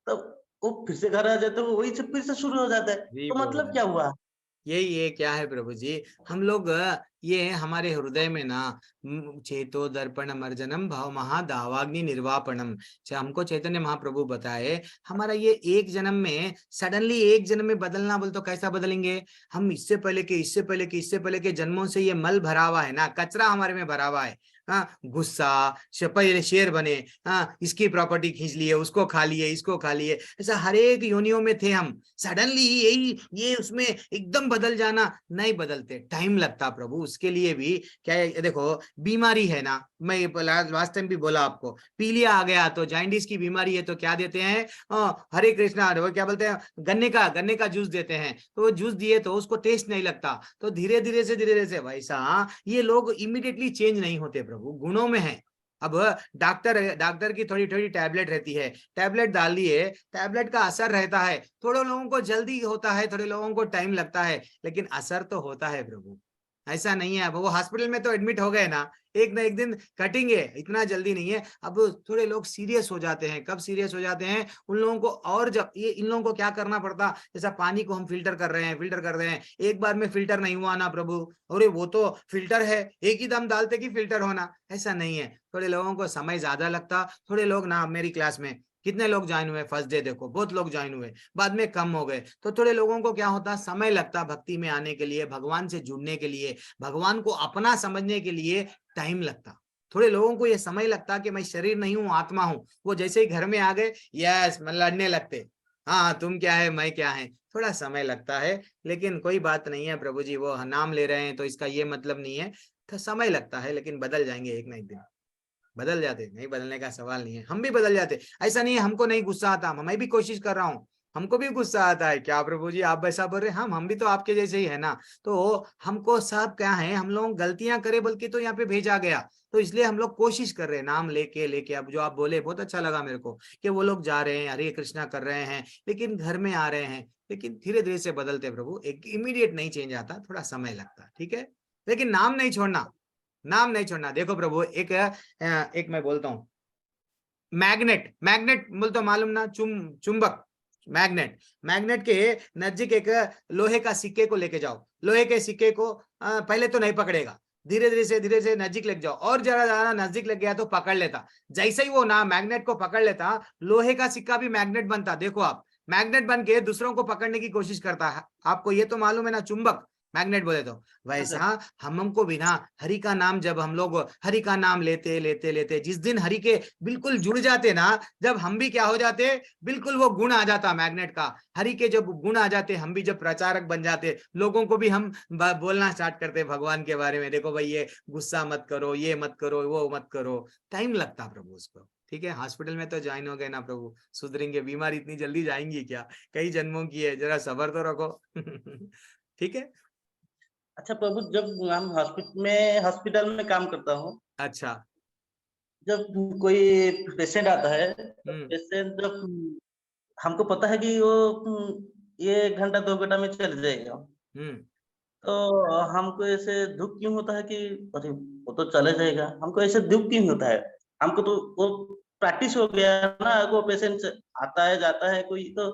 तो वो फिर से घर आ जाते हैं, वही से फिर से शुरू हो जाता है। जी तो मतलब क्या हुआ? यही ये क्या है प्रभु जी, हम लोग ये हमारे हृदय में ना चेतो दर्पण मर्जनम भाव महादावाग्नि निर्वापणम। हमको चैतन्य महाप्रभु बताए, हमारा ये एक जन्म में सडनली एक जन्म में बदलना बोल तो कैसा बदलेंगे? हम इससे पहले के जन्मों से ये मल भरा हुआ है ना, कचरा हमारे में भरा हुआ है। हाँ, गुस्सा, पहले शेर बने, हाँ इसकी प्रॉपर्टी खींच लिए, उसको खा लिए, इसको खा लिए, ऐसा हर एक योनियों में थे हम। सडनली यही ये उसमें एकदम बदल जाना नहीं बदलते, टाइम लगता प्रभु। उसके लिए भी क्या है, देखो बीमारी है ना, मैं लास्ट टाइम भी बोला आपको, पीलिया आ गया तो जाइंडिस की बीमारी है तो क्या देते हैं? हरे कृष्णा, वो क्या बोलते हैं, गन्ने का जूस देते हैं। तो वो जूस दिए तो उसको टेस्ट नहीं लगता, तो धीरे धीरे से वैसा ये लोग इमीडिएटली चेंज नहीं होते प्रभु, गुणों में है। अब डॉक्टर की थोड़ी थोड़ी टैबलेट रहती है, टैबलेट डाल दिए, टैबलेट का असर रहता है, थोड़े लोगों को जल्दी होता है, थोड़े लोगों को टाइम लगता है, लेकिन असर तो होता है प्रभु। ऐसा नहीं है, अब वो हॉस्पिटल में तो एडमिट हो गए ना, एक ना एक दिन कटेंगे, इतना जल्दी नहीं है। अब थोड़े लोग सीरियस हो जाते हैं, कब सीरियस हो जाते हैं? उन लोगों को, और जब ये इन लोगों को क्या करना पड़ता, जैसा पानी को हम फिल्टर कर रहे हैं, एक बार में फिल्टर नहीं हुआ ना प्रभु, अरे वो तो फिल्टर है, एक ही दम डालते कि फिल्टर होना, ऐसा नहीं है। थोड़े लोगों को समय ज्यादा लगता, थोड़े लोग ना, मेरी क्लास में कितने लोग ज्वाइन हुए फर्स्ट डे, देखो बहुत लोग ज्वाइन हुए, बाद में कम हो गए। तो थोड़े लोगों को क्या होता, समय लगता भक्ति में आने के लिए, भगवान से जुड़ने के लिए, भगवान को अपना समझने के लिए टाइम लगता। थोड़े लोगों को ये समय लगता कि मैं शरीर नहीं हूँ, आत्मा हूँ। वो जैसे ही घर में आ गए, यस लड़ने लगते, हाँ तुम क्या है मैं क्या है, थोड़ा समय लगता है। लेकिन कोई बात नहीं है प्रभु जी, वो नाम ले रहे हैं तो इसका ये मतलब नहीं है, तो समय लगता है, लेकिन बदल जाएंगे एक ना एक दिन, बदल जाते, नहीं बदलने का सवाल नहीं है, हम भी बदल जाते। ऐसा नहीं है हमको नहीं गुस्सा आता, मैं भी कोशिश कर रहा हूँ, हमको भी गुस्सा आता है। क्या प्रभु जी आप वैसा बोल रहे? हम भी तो आपके जैसे ही है ना। तो हमको सब क्या है, हम लोग गलतियां करे बल्कि तो यहाँ पे भेजा गया, तो इसलिए हम लोग कोशिश कर रहे हैं नाम लेके लेके। अब जो आप बोले बहुत अच्छा लगा मेरे को, कि वो लोग जा रहे हैं हरे कृष्णा कर रहे हैं, लेकिन घर में आ रहे हैं, लेकिन धीरे धीरे से बदलते प्रभु, एक इमीडिएट नहीं चेंज आता, थोड़ा समय लगता, ठीक है। लेकिन नाम नहीं छोड़ना, नाम नहीं छोड़ना। देखो प्रभु, एक मैं बोलता हूँ, मैग्नेट बोल तो मालूम ना, चुंबक, मैग्नेट के नजदीक एक लोहे का सिक्के को लेके जाओ, लोहे के सिक्के को पहले तो नहीं पकड़ेगा, धीरे से नजदीक लग जाओ, और जरा ज्यादा नजदीक लग गया तो पकड़ लेता। जैसे ही वो ना मैग्नेट को पकड़ लेता, लोहे का सिक्का भी मैग्नेट बनता। देखो आप, मैग्नेट बन के दूसरों को पकड़ने की कोशिश करता है। आपको ये तो मालूम है ना, चुंबक मैग्नेट बोले तो। वैसा हमको बिना हरि का नाम, जब हम लोग हरि का नाम लेते लेते लेते जिस दिन हरि के बिल्कुल जुड़ जाते ना, जब हम भी क्या हो जाते, बिल्कुल वो गुण आ जाता मैग्नेट का। हरि के जब गुण आ जाते, हम भी जब प्रचारक बन जाते, लोगों को भी हम बोलना स्टार्ट करते भगवान के बारे में। देखो भाई, ये गुस्सा मत करो, ये मत करो, वो मत करो। टाइम लगता प्रभु उसको। ठीक है, हॉस्पिटल में तो ज्वाइन हो गए ना प्रभु, सुधरेंगे। बीमारी इतनी जल्दी जाएंगी क्या, कई जन्मों की है, जरा सब्र तो रखो। ठीक है। अच्छा प्रभु, जब हम हॉस्पिटल में काम करता हूँ, अच्छा। जब कोई पेशेंट आता है, हम्म। पेशेंट जब हमको पता है कि वो ये 1 घंटा 2 घंटा में चल जाएगा, तो हमको ऐसे दुख क्यों होता है कि अरे वो तो चले जाएगा, हमको ऐसे दुख क्यों होता है? हमको तो वो प्रैक्टिस हो गया है ना, वो पेशेंट आता है जाता है, कोई तो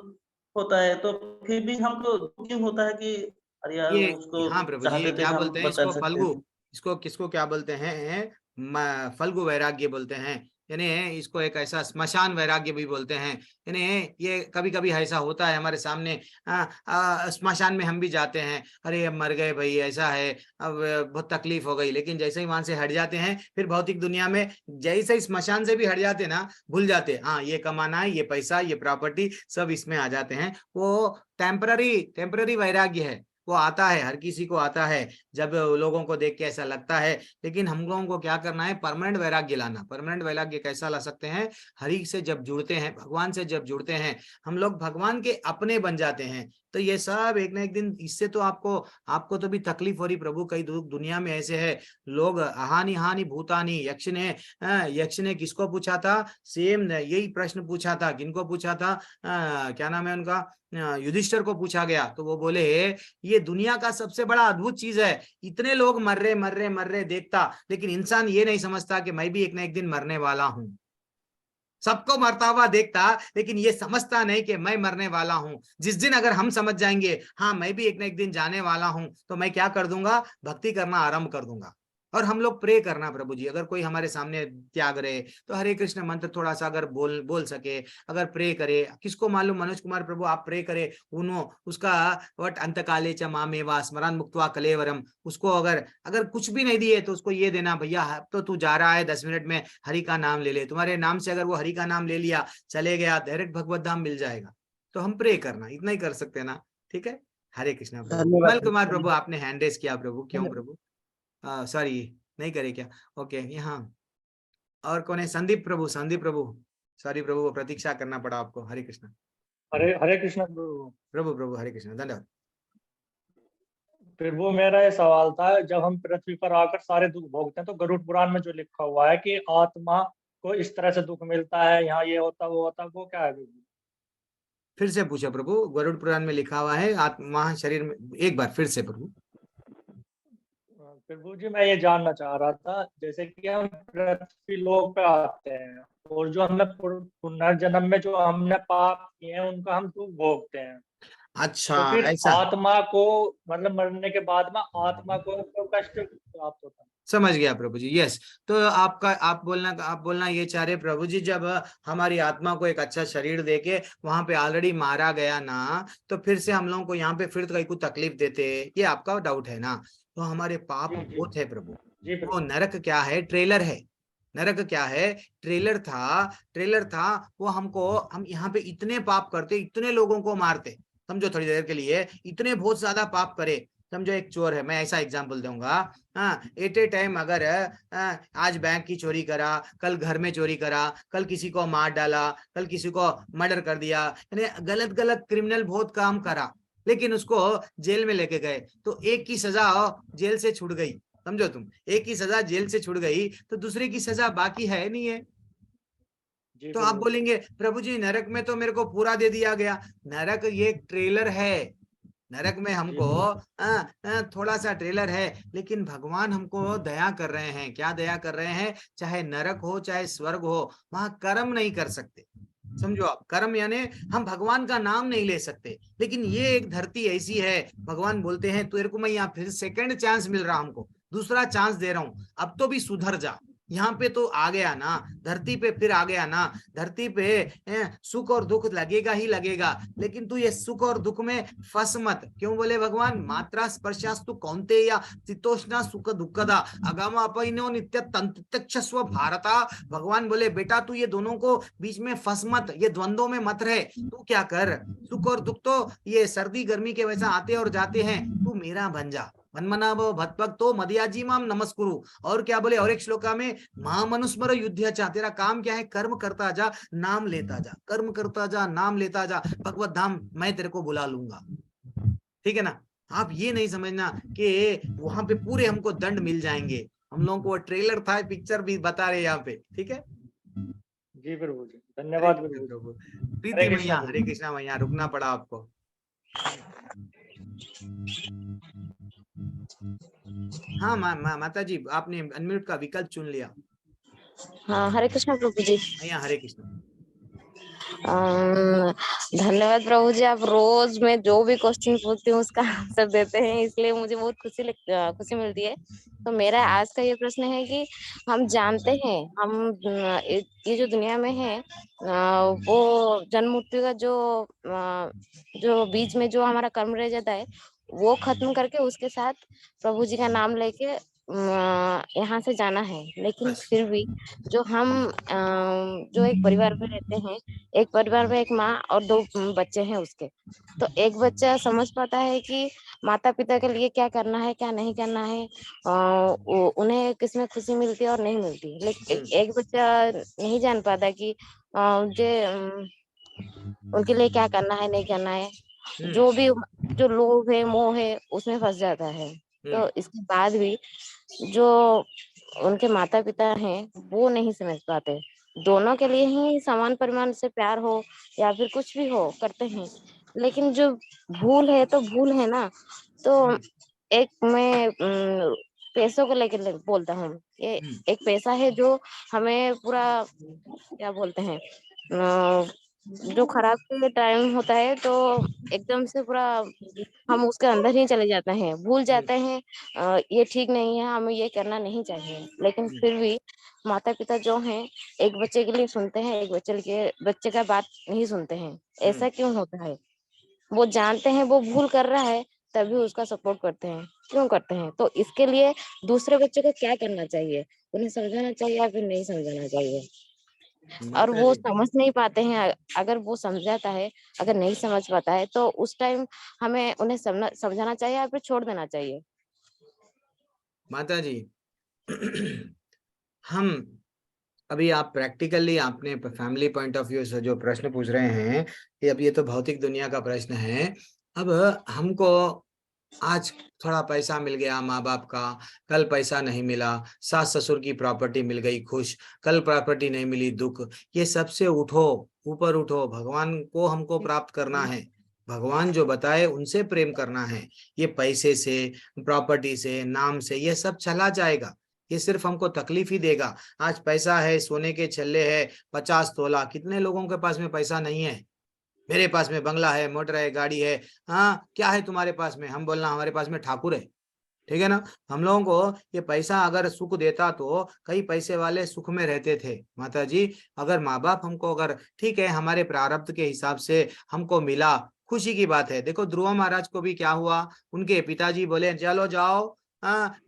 होता है, तो फिर भी हमको दुख क्यों होता है कि अरे यार ये उसको हाँ प्रभु जी, ये चाहते थे क्या हम बोलते हैं बचा इसको, सकते फल्गु। थे। इसको किसको क्या बोलते हैं, फल्गु वैराग्य बोलते हैं। यानी इसको एक ऐसा स्मशान वैराग्य भी बोलते हैं। यानी ये कभी कभी ऐसा होता है हमारे सामने, स्मशान में हम भी जाते हैं, अरे अब मर गए भाई, ऐसा है, अब बहुत तकलीफ हो गई। लेकिन जैसे ही वहां से हट जाते हैं, फिर भौतिक दुनिया में जैसे ही स्मशान से भी हट जाते ना, भूल जाते, हाँ ये कमाना है, ये पैसा, ये प्रॉपर्टी सब इसमें आ जाते हैं। वो टेम्पररी वैराग्य है। वो आता है, हर किसी को आता है, जब लोगों को देख के ऐसा लगता है। लेकिन हम लोगों को क्या करना है, परमानेंट वैराग्य लाना। परमानेंट वैराग्य कैसा ला सकते हैं, हरि से जब जुड़ते हैं, भगवान से जब जुड़ते हैं, हम लोग भगवान के अपने बन जाते हैं। तो ये सब एक ना एक दिन, इससे तो आपको तो भी तकलीफ हो रही प्रभु। कई दुनिया में ऐसे है लोग, हानि हानि भूतानि। यक्ष ने किसको पूछा था, सेम यही प्रश्न पूछा था। किनको पूछा था, क्या नाम है उनका, युधिष्ठिर को पूछा गया। तो वो बोले, ये दुनिया का सबसे बड़ा अद्भुत चीज है, इतने लोग मर रहे देखता, लेकिन इंसान ये नहीं समझता कि मैं भी एक ना एक दिन मरने वाला हूं। सबको मरता हुआ देखता, लेकिन ये समझता नहीं कि मैं मरने वाला हूं। जिस दिन अगर हम समझ जाएंगे, हाँ मैं भी एक ना एक दिन जाने वाला हूं, तो मैं क्या कर दूंगा, भक्ति करना आरंभ कर दूंगा। और हम लोग प्रे करना प्रभु जी, अगर कोई हमारे सामने त्याग रहे, तो हरे कृष्ण मंत्र थोड़ा सा अगर बोल सके, अगर प्रे करे। किसको मालूम, मनोज कुमार प्रभु आप प्रे करे, उसका वट अंतकाले च मामेवा स्मरण मुक्त्वा कलेवरम। उसको अगर कुछ भी नहीं दिए, तो उसको ये देना, भैया तो तू जा रहा है 10 मिनट में, हरि का नाम ले ले। तुम्हारे नाम से अगर वो हरि का नाम ले लिया, चले गया, डायरेक्ट भगवत धाम मिल जाएगा। तो हम प्रे करना, इतना ही कर सकते हैं ना। ठीक है, हरे कृष्णा प्रभु। विमल कुमार प्रभु आपने हैंड रेस किया प्रभु, क्यों प्रभु, सॉरी नहीं करे क्या, ओके। यहाँ और कौन है, संदीप प्रभु सॉरी प्रभु, वो प्रतीक्षा करना पड़ा आपको। हरे कृष्णा। हरे कृष्ण प्रभु। प्रभु हरे कृष्णा, धन्यवाद प्रभु। मेरा ये सवाल था, जब हम पृथ्वी पर आकर सारे दुख भोगते हैं, तो गरुड़ पुराण में जो लिखा हुआ है कि आत्मा को इस तरह से दुख मिलता है, यहाँ ये होता वो होता, वो क्या है प्रभु? फिर से पूछा प्रभु, गरुड़ पुराण में लिखा हुआ है आत्मा शरीर में, एक बार फिर से प्रभु। प्रभु जी मैं ये जानना चाह रहा था, जैसे कि हम पृथ्वी लोक पे आते हैं, और जो हमने पुनर्जन्म में जो हमने पाप किए हैं, उनका हम दुख भोगते हैं। अच्छा, तो फिर ऐसा आत्मा को, मतलब मरने के बाद में आत्मा को तो कष्ट प्राप्त होता है। समझ गया प्रभु जी, यस। तो आप बोलना ये चाह रहे प्रभु जी, जब हमारी आत्मा को एक अच्छा शरीर देके वहां पे ऑलरेडी मारा गया ना, तो फिर से हम लोगों को यहाँ पे फिर कहीं को तकलीफ देते, ये आपका डाउट है ना। तो हमारे पाप बहुत है प्रभु। वो नरक क्या है, ट्रेलर है। नरक क्या है, ट्रेलर था। वो हम यहाँ पे इतने पाप करते, इतने लोगों को मारते, समझो थोड़ी देर के लिए, इतने बहुत ज्यादा पाप करे। समझो एक चोर है, मैं ऐसा एग्जांपल दूंगा, हाँ, एट ए टाइम अगर आज बैंक की चोरी करा, कल घर में चोरी करा, कल किसी को मार डाला, कल किसी को मर्डर कर दिया, यानी गलत क्रिमिनल बहुत काम करा, लेकिन उसको जेल में लेके गए, तो एक की सजा जेल से छूट गई। समझो तुम, एक की सजा जेल से छूट गई, तो दूसरे की सजा बाकी है नहीं है। तो आप बोलेंगे प्रभु जी नरक में तो मेरे को पूरा दे दिया गया। नरक ये ट्रेलर है, नरक में हमको थोड़ा सा ट्रेलर है, लेकिन भगवान हमको दया कर रहे हैं। क्या दया कर रहे हैं, चाहे नरक हो चाहे स्वर्ग हो, वहां कर्म नहीं कर सकते। समझो आप, कर्म यानी हम भगवान का नाम नहीं ले सकते, लेकिन ये एक धरती ऐसी है, भगवान बोलते हैं तेरे को मैं यहाँ फिर सेकंड चांस मिल रहा, हमको दूसरा चांस दे रहा हूं, अब तो भी सुधर जा। यहाँ पे तो आ गया ना, धरती पे फिर आ गया ना, धरती पे सुख और दुख लगेगा ही लगेगा, लेकिन तू ये सुख और दुख में फंस मत। क्यों बोले भगवान, मात्रा स्पर्शास्तु कौन्तेय शीतोष्णा सुख दुखदा अगम अपैनो नित्य तंतुक्षस्व भारता। भगवान बोले बेटा तू ये दोनों को बीच में फंस मत, ये द्वंद्वों में मत रहे। तू क्या कर, सुख और दुख तो ये सर्दी गर्मी के वैसा आते और जाते हैं, तू मेरा बन जा। मन्मना भक्तो मदयाजी माम नमस्कुरु। और क्या बोले और एक श्लोका में, महामनुस्मर युद्ध चा, तेरा काम क्या है, कर्म करता जा, नाम लेता जा, कर्म करता जा, नाम लेता जा, भगवत धाम मैं तेरे को बुला लूंगा। ठीक है ना। आप ये नहीं समझना कि वहां पे पूरे हमको दंड मिल जाएंगे। हम लोगों को ट्रेलर था, पिक्चर भी बता रहे यहाँ पे। ठीक है जी प्रभु जी, धन्यवाद प्रभु। प्रभु। हरे प्रीति कृष्णा मैया, प्रभु। हरे कृष्णा मैया, रुकना पड़ा आपको। हाँ माता जी, आपने अनम्यूट का विकल्प चुन लिया। हाँ, हरे कृष्णा प्रभु जी। मैया हरे कृष्णा। धन्यवाद प्रभु जी, आप रोज मैं जो भी क्वेश्चन पूछती हूँ उसका आंसर देते हैं, इसलिए मुझे बहुत खुशी मिलती है। तो मेरा आज का ये प्रश्न है कि हम जानते हैं हम ये जो दुनिया में है वो जन्म मृत्यु का जो बीच में जो हमारा कर्म रह जाता है वो खत्म करके उसके साथ प्रभु जी का नाम लेके यहाँ से जाना है। लेकिन फिर भी जो हम जो एक परिवार में रहते हैं, एक परिवार में एक माँ और 2 बच्चे हैं उसके, तो एक बच्चा समझ पाता है कि माता पिता के लिए क्या करना है क्या नहीं करना है, उन्हें किसमें खुशी मिलती है और नहीं मिलती। लेकिन एक बच्चा नहीं जान पाता कि मुझे उनके लिए क्या करना है नहीं करना है, जो भी जो लोभ है मोह है उसमें फंस जाता है। तो इसके बाद भी जो उनके माता पिता हैं वो नहीं समझ पाते, दोनों के लिए ही समान परिमाण से प्यार हो या फिर कुछ भी हो करते हैं, लेकिन जो भूल है तो भूल है ना। तो एक मैं पैसों को लेकर बोलता हूँ, ये एक पैसा है जो हमें पूरा क्या बोलते हैं जो खराब के टाइम होता है तो एकदम से पूरा हम उसके अंदर ही चले जाते हैं, भूल जाते हैं ये ठीक नहीं है, हमें ये करना नहीं चाहिए। लेकिन फिर भी माता पिता जो हैं एक बच्चे के लिए सुनते हैं, एक बच्चे का बात नहीं सुनते हैं। ऐसा क्यों होता है? वो जानते हैं वो भूल कर रहा है तभी उसका सपोर्ट करते हैं, क्यों करते हैं? तो इसके लिए दूसरे बच्चे को क्या करना चाहिए? उन्हें समझाना चाहिए या फिर नहीं समझाना चाहिए? और वो समझ नहीं पाते हैं। अगर वो समझाता है, अगर नहीं समझ पाता है तो उस टाइम हमें उन्हें समझाना चाहिए या फिर छोड़ देना चाहिए? माता जी हम अभी आप प्रैक्टिकली आपने फैमिली पॉइंट ऑफ व्यू से जो प्रश्न पूछ रहे हैं, ये तो भौतिक दुनिया का प्रश्न है। अब हमको आज थोड़ा पैसा मिल गया माँ बाप का, कल पैसा नहीं मिला, सास ससुर की प्रॉपर्टी मिल गई खुश, कल प्रॉपर्टी नहीं मिली दुख। ये सबसे उठो, ऊपर उठो, भगवान को हमको प्राप्त करना है, भगवान जो बताए उनसे प्रेम करना है। ये पैसे से, प्रॉपर्टी से, नाम से ये सब चला जाएगा, ये सिर्फ हमको तकलीफ ही देगा। आज पैसा है, सोने के छल्ले है 50 तोला, कितने लोगों के पास में पैसा नहीं है? मेरे पास में बंगला है, मोटर है, गाड़ी है। हाँ, क्या है तुम्हारे पास में? हम बोलना हमारे पास में ठाकुर है। ठीक है ना। हम लोगों को ये पैसा अगर सुख देता तो कई पैसे वाले सुख में रहते थे। माता जी अगर माँ बाप हमको, अगर ठीक है हमारे प्रारब्ध के हिसाब से हमको मिला, खुशी की बात है। देखो ध्रुव महाराज को भी क्या हुआ, उनके पिताजी बोले चलो जाओ,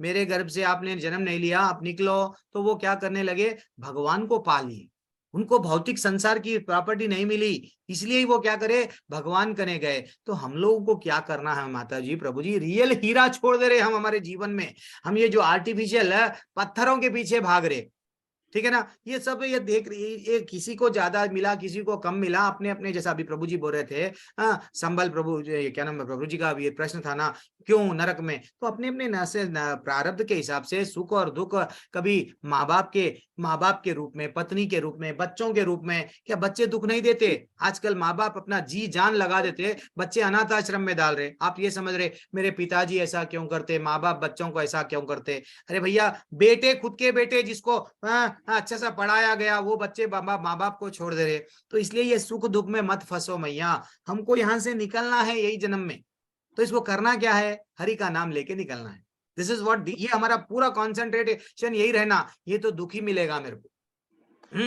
मेरे गर्भ से आपने जन्म नहीं लिया, आप निकलो। तो वो क्या करने लगे, भगवान को पा लिए। उनको भौतिक संसार की प्रॉपर्टी नहीं मिली, इसलिए वो क्या करे, भगवान कने गए। तो हम लोगों को क्या करना है माता जी, प्रभु जी, रियल हीरा छोड़ दे रहे हम हमारे जीवन में। हम ये जो आर्टिफिशियल पत्थरों के पीछे भाग रहे, ठीक है ना। ये सब ये देख रही, ये किसी को ज्यादा मिला, किसी को कम मिला, अपने अपने, जैसा अभी प्रभु जी बोल रहे थे, संबल प्रभु, क्या नाम है प्रभु जी का, ये प्रश्न था ना, क्यों नरक में? तो अपने अपने प्रारब्ध के हिसाब से सुख और दुख, कभी माँ बाप के रूप में, पत्नी के रूप में, बच्चों के रूप में। क्या बच्चे दुख नहीं देते? आजकल माँ बाप अपना जी जान लगा देते, बच्चे अनाथ आश्रम में डाल रहे। आप ये समझ रहे मेरे पिताजी ऐसा क्यों करते, माँ बाप बच्चों को ऐसा क्यों करते? अरे भैया, बेटे, खुद के बेटे जिसको अच्छा सा पढ़ाया गया, वो बच्चे माँ बाप को छोड़ दे रहे। तो इसलिए ये सुख दुख में मत फंसो मैया, हमको यहाँ से निकलना है यही जन्म में। तो इसको करना क्या है, हरि का नाम लेके निकलना है। दिस इज व्हाट, ये हमारा पूरा कॉन्सेंट्रेशन यही रहना, ये तो दुखी मिलेगा मेरे को।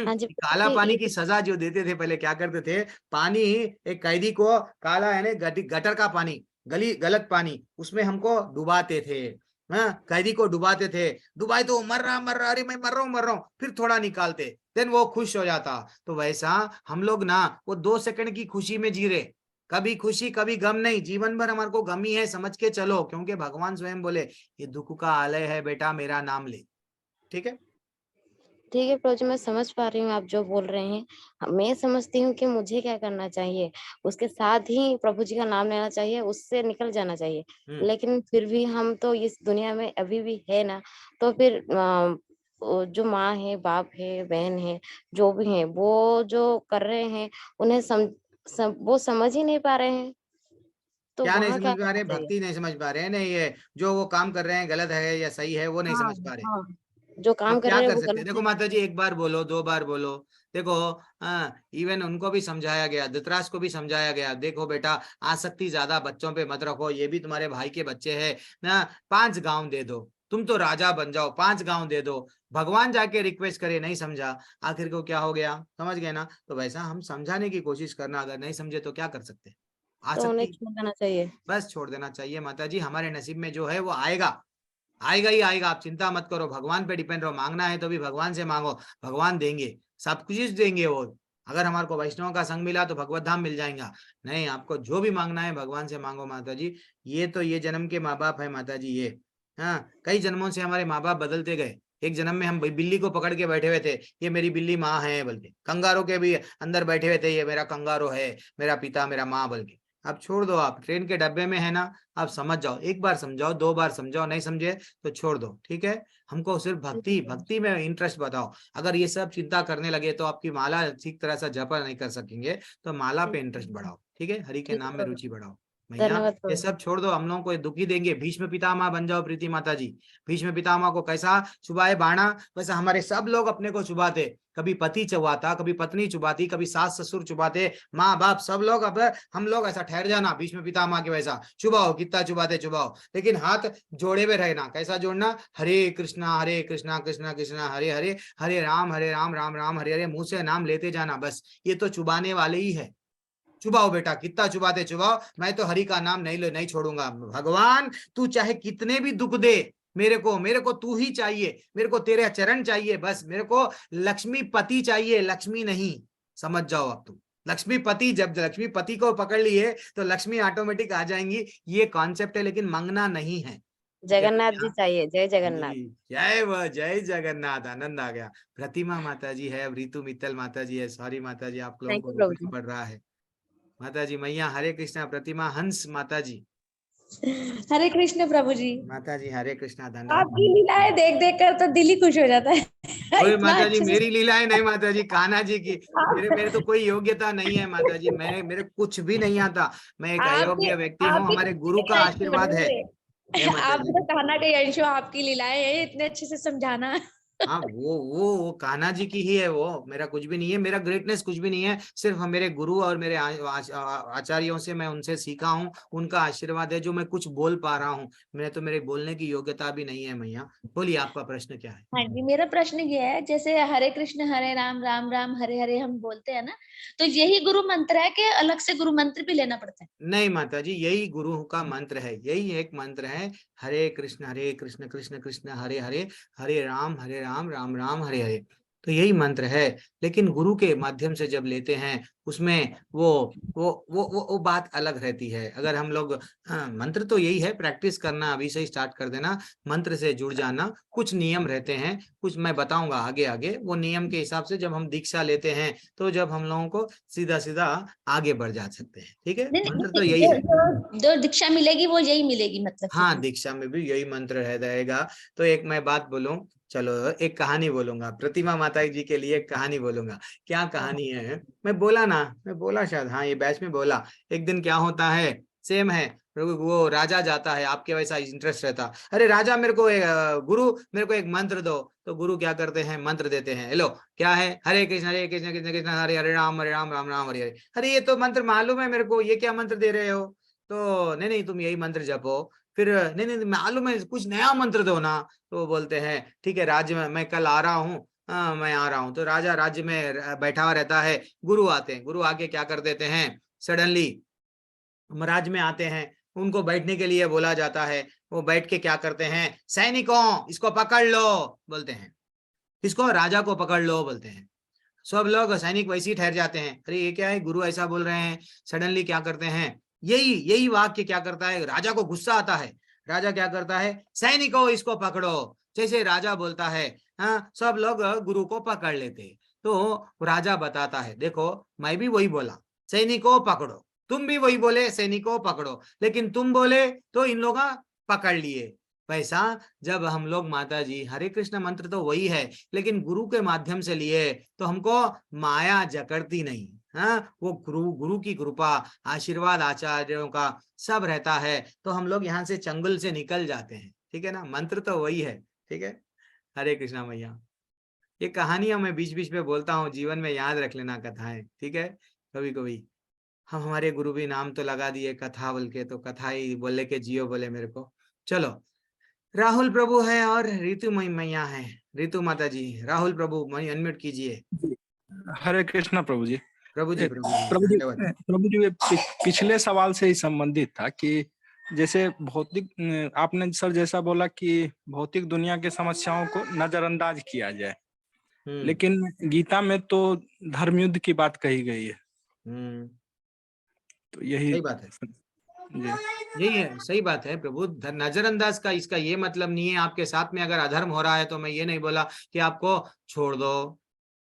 हाँ जी काला प्रभु जी, पानी ये की सजा जो देते थे पहले, क्या करते थे, पानी, एक कैदी को काला है ना, गटर का पानी, गलत पानी, उसमें हमको डुबाते थे। हाँ, कैदी को डुबाते थे, डुबाए तो मर रहा, अरे मैं मर रहा हूँ, फिर थोड़ा निकालते, देन वो खुश हो जाता। तो वैसा हम लोग ना वो 2 सेकंड की खुशी में जी रहे, कभी खुशी कभी गम नहीं, जीवन भर हमारे को गम ही है, समझ के चलो, क्योंकि भगवान स्वयं बोले ये दुख का आलय है बेटा, मेरा नाम ले। ठीक है, ठीक है प्रभु जी, मैं समझ पा रही हूँ आप जो बोल रहे हैं। मैं समझती हूँ कि मुझे क्या करना चाहिए, उसके साथ ही प्रभु जी का नाम लेना चाहिए, उससे निकल जाना चाहिए। लेकिन फिर भी हम तो इस दुनिया में अभी भी है ना, तो फिर जो माँ है, बाप है, बहन है, जो भी है, वो जो कर रहे हैं उन्हें वो समझ ही नहीं पा रहे हैं, तो क्या नहीं वहाँ क्या समझ पा करना रहे, चाहिए? भक्ति नहीं समझ पा रहे हैं, नहीं ये जो वो काम कर रहे हैं गलत है या सही है, वो नहीं हाँ समझ पा रहे। हाँ, जो काम अब कर क्या रहे हैं कर वो सकते हैं, गलत देखो है। माता जी, एक बार बोलो, 2 बार बोलो, देखो, इवन उनको भी समझाया गया, धृतराष्ट्र को भी समझाया गया, देखो बेटा, आसक्ति ज्यादा बच्चों पे मत रखो, ये भी तुम्हारे भाई के बच्चे हैं ना, 5 गांव दे दो, तुम तो राजा बन जाओ, 5 गांव दे दो। भगवान जाके रिक्वेस्ट करे, नहीं समझा, आखिर को क्या हो गया, समझ गए ना। तो वैसा हम समझाने की कोशिश करना, अगर नहीं समझे तो क्या कर सकते हैं, तो उन्हें आसक्ति छोड़ देना चाहिए। बस छोड़ देना चाहिए माता जी, हमारे नसीब में जो है वो आएगा, आएगा ही आएगा, आप चिंता मत करो, भगवान पे डिपेंड रहो, मांगना है तो भी भगवान से मांगो, भगवान देंगे, सब कुछ देंगे वो। अगर हमारे को वैष्णव का संग मिला तो भगवत धाम मिल जाएगा, नहीं, आपको जो भी मांगना है भगवान से मांगो माता जी। ये तो ये जन्म के माँ बाप है माता जी, ये, हाँ, कई जन्मों से हमारे माँ बाप बदलते गए, एक जन्म में हम बिल्ली को पकड़ के बैठे हुए थे, ये मेरी बिल्ली माँ है, बल्कि कंगारों के भी अंदर बैठे हुए थे, ये मेरा कंगारो है, मेरा पिता, मेरा माँ, बल्कि अब छोड़ दो, आप ट्रेन के डब्बे में है ना, आप समझ जाओ, एक बार समझाओ, 2 बार समझाओ, नहीं समझे तो छोड़ दो, ठीक है। हमको सिर्फ भक्ति में इंटरेस्ट बताओ, अगर ये सब चिंता करने लगे तो आपकी माला ठीक तरह से जप नहीं कर सकेंगे, तो माला पे इंटरेस्ट बढ़ाओ, ठीक है, हरि के ठीक नाम में है, रुचि बढ़ाओ। भैया धन्यवाद ये प्रभु। सब छोड़ दो, हम लोगों को दुखी देंगे, भीष्म पितामह बन जाओ प्रीति माता जी, भीष्म पितामह को कैसा चुबाए बाणा, वैसा हमारे सब लोग अपने को चुबाते, कभी पति चुबाता, कभी पत्नी चुबाती, कभी सास ससुर चुबाते, माँ बाप सब लोग, अब हम लोग ऐसा ठहर जाना भीष्म पितामह के वैसा, चुबाओ कितना चुबाते चुबाओ, लेकिन हाथ जोड़े में रहना, कैसा जोड़ना, हरे कृष्णा कृष्णा कृष्णा हरे हरे, हरे राम राम राम हरे हरे, मुंह से नाम लेते जाना, बस ये तो चुबाने वाले ही है। चुबाओ बेटा, कितना चुबाते चुबाओ, मैं तो हरि का नाम नहीं छोड़ूंगा, भगवान तू चाहे कितने भी दुख दे, मेरे को तू ही चाहिए, मेरे को तेरे चरण चाहिए, बस मेरे को लक्ष्मीपति चाहिए, लक्ष्मी नहीं, समझ जाओ अब तुम, लक्ष्मीपति, जब लक्ष्मीपति को पकड़ लिए तो लक्ष्मी ऑटोमेटिक आ जाएंगी, ये कॉन्सेप्ट है, लेकिन मांगना नहीं है। जगन्नाथ जी चाहिए, जय जगन्नाथ। जय जगन्नाथ, आनंद आ गया। प्रतिमा माता जी है, ऋतु मित्तल माता जी है, सॉरी माता जी, आप लोगों थैंक को यू प्रभु रुकना जी। पड़ रहा है। माता जी मैया हरे कृष्णा, प्रतिमा हंस माता जी, हरे कृष्ण प्रभु जी। माता जी हरे कृष्णा, आपकी धन्यवाद। लीलाएं देख देख कर तो दिल ही खुश हो जाता है। ओए इतना माता जी, अच्छे से मेरी लीलाएं नहीं माता जी, कान्हा जी की, मेरे आप, मेरे तो कोई योग्यता नहीं है माता जी, मेरे कुछ भी नहीं आता, मैं एक आपके अयोग्य व्यक्ति हूँ, आपके हमारे गुरु का आशीर्वाद है। जय माता आप जी। तो कान्हा के अंश हो, आपकी लीलाएं हैं इतने अच्छे से समझाना। हाँ, वो कान्हा जी की ही है, वो मेरा कुछ भी नहीं है, मेरा ग्रेटनेस कुछ भी नहीं है, सिर्फ मेरे गुरु और मेरे आचार्यों से मैं उनसे सीखा हूँ, उनका आशीर्वाद है जो मैं कुछ बोल पा रहा हूँ, मैं तो मेरे बोलने की योग्यता भी नहीं है। मैया बोलिए, आपका प्रश्न क्या है। हाँ जी, मेरा प्रश्न ये है, जैसे हरे कृष्ण हरे राम राम राम हरे हरे हम बोलते हैं ना, तो यही गुरु मंत्र है कि अलग से गुरु मंत्र भी लेना पड़ता है? नहीं माता जी, यही गुरु का मंत्र है, यही एक मंत्र है, हरे कृष्ण कृष्ण कृष्ण हरे हरे, हरे राम राम राम हरे हरे, तो यही मंत्र है। लेकिन गुरु के माध्यम से जब लेते हैं, उसमें वो बात अलग रहती है। अगर हम लोग, मंत्र तो यही है, प्रैक्टिस करना, अभी से स्टार्ट कर देना, मंत्र से जुड़ जाना, कुछ नियम रहते हैं, कुछ मैं बताऊंगा आगे आगे, वो नियम के हिसाब से जब हम दीक्षा लेते हैं, तो जब हम लोगों को सीधा सीधा आगे बढ़ जा सकते हैं, ठीक है, नहीं मंत्र तो नहीं, यही है। जो दीक्षा मिलेगी वो यही मिलेगी मतलब हाँ, सीखने। दीक्षा में भी यही मंत्र रहेगा। तो एक मैं बात बोलूं, चलो एक कहानी बोलूंगा, प्रतिमा माता जी के लिए एक कहानी बोलूंगा। क्या कहानी है, मैं बोला शायद, हाँ ये बैच में बोला। एक दिन क्या होता है, सेम है, वो राजा जाता है, आपके वैसा इंटरेस्ट रहता, अरे राजा मेरे को गुरु मेरे को एक मंत्र दो, तो गुरु क्या करते हैं, मंत्र देते हैं, हेलो क्या है, हरे कृष्ण कृष्ण कृष्ण हरे हरे राम राम राम हरे हरे, अरे ये तो मंत्र मालूम है मेरे को, ये क्या मंत्र दे रहे हो, तो नहीं तुम यही मंत्र जपो, फिर नहीं नहीं मालूम है, कुछ नया मंत्र दो ना। तो वो बोलते हैं ठीक है राज्य में मैं कल आ रहा हूँ, मैं आ रहा हूँ। तो राजा राज्य में बैठा हुआ रहता है, गुरु आते हैं, गुरु आके क्या कर देते हैं, सडनली महाराज में आते हैं, उनको बैठने के लिए बोला जाता है। वो बैठ के क्या करते हैं, सैनिकों इसको पकड़ लो बोलते हैं, इसको राजा को पकड़ लो बोलते हैं। सब लोग सैनिक वैसे ही ठहर जाते हैं, अरे ये क्या है, गुरु ऐसा बोल रहे हैं। सडनली क्या करते हैं, यही वाक्य क्या करता है, राजा को गुस्सा आता है। राजा क्या करता है, सैनिकों इसको पकड़ो। जैसे राजा बोलता है, हाँ सब लोग गुरु को पकड़ लेते। तो राजा बताता है, देखो मैं भी वही बोला सैनिकों पकड़ो, तुम भी वही बोले सैनिकों पकड़ो, लेकिन तुम बोले तो इन लोग पकड़ लिए। वैसा जब हम लोग माता जी हरे कृष्ण मंत्र तो वही है, लेकिन गुरु के माध्यम से लिए तो हमको माया जकड़ती नहीं। हाँ वो गुरु की कृपा आशीर्वाद आचार्यों का सब रहता है, तो हम लोग यहाँ से चंगुल से निकल जाते हैं। ठीक है ना, मंत्र तो वही है। ठीक है, हरे कृष्णा मैया। ये कहानियां मैं बीच बीच में बोलता हूँ, जीवन में याद रख लेना कथाएं। ठीक है, कभी कभी हम हमारे गुरु भी नाम तो लगा दिए कथा बोल के, तो कथा ही बोले के जियो बोले मेरे को। चलो राहुल प्रभु है और ऋतु मैया है, ऋतु माता जी। राहुल प्रभु अनम्यूट कीजिए। हरे कृष्णा प्रभु जी। प्रभु जी धन्यवाद प्रभु जी। पिछले सवाल से ही संबंधित था कि जैसे भौतिक, आपने सर जैसा बोला कि भौतिक दुनिया के समस्याओं को नजरअंदाज किया जाए, लेकिन गीता में तो धर्म युद्ध की बात कही गई है। तो यही सही बात है, यही है, सही बात है प्रभु। नजरअंदाज का इसका ये मतलब नहीं है आपके साथ में अगर अधर्म हो रहा है तो मैं ये नहीं बोला कि आपको छोड़ दो।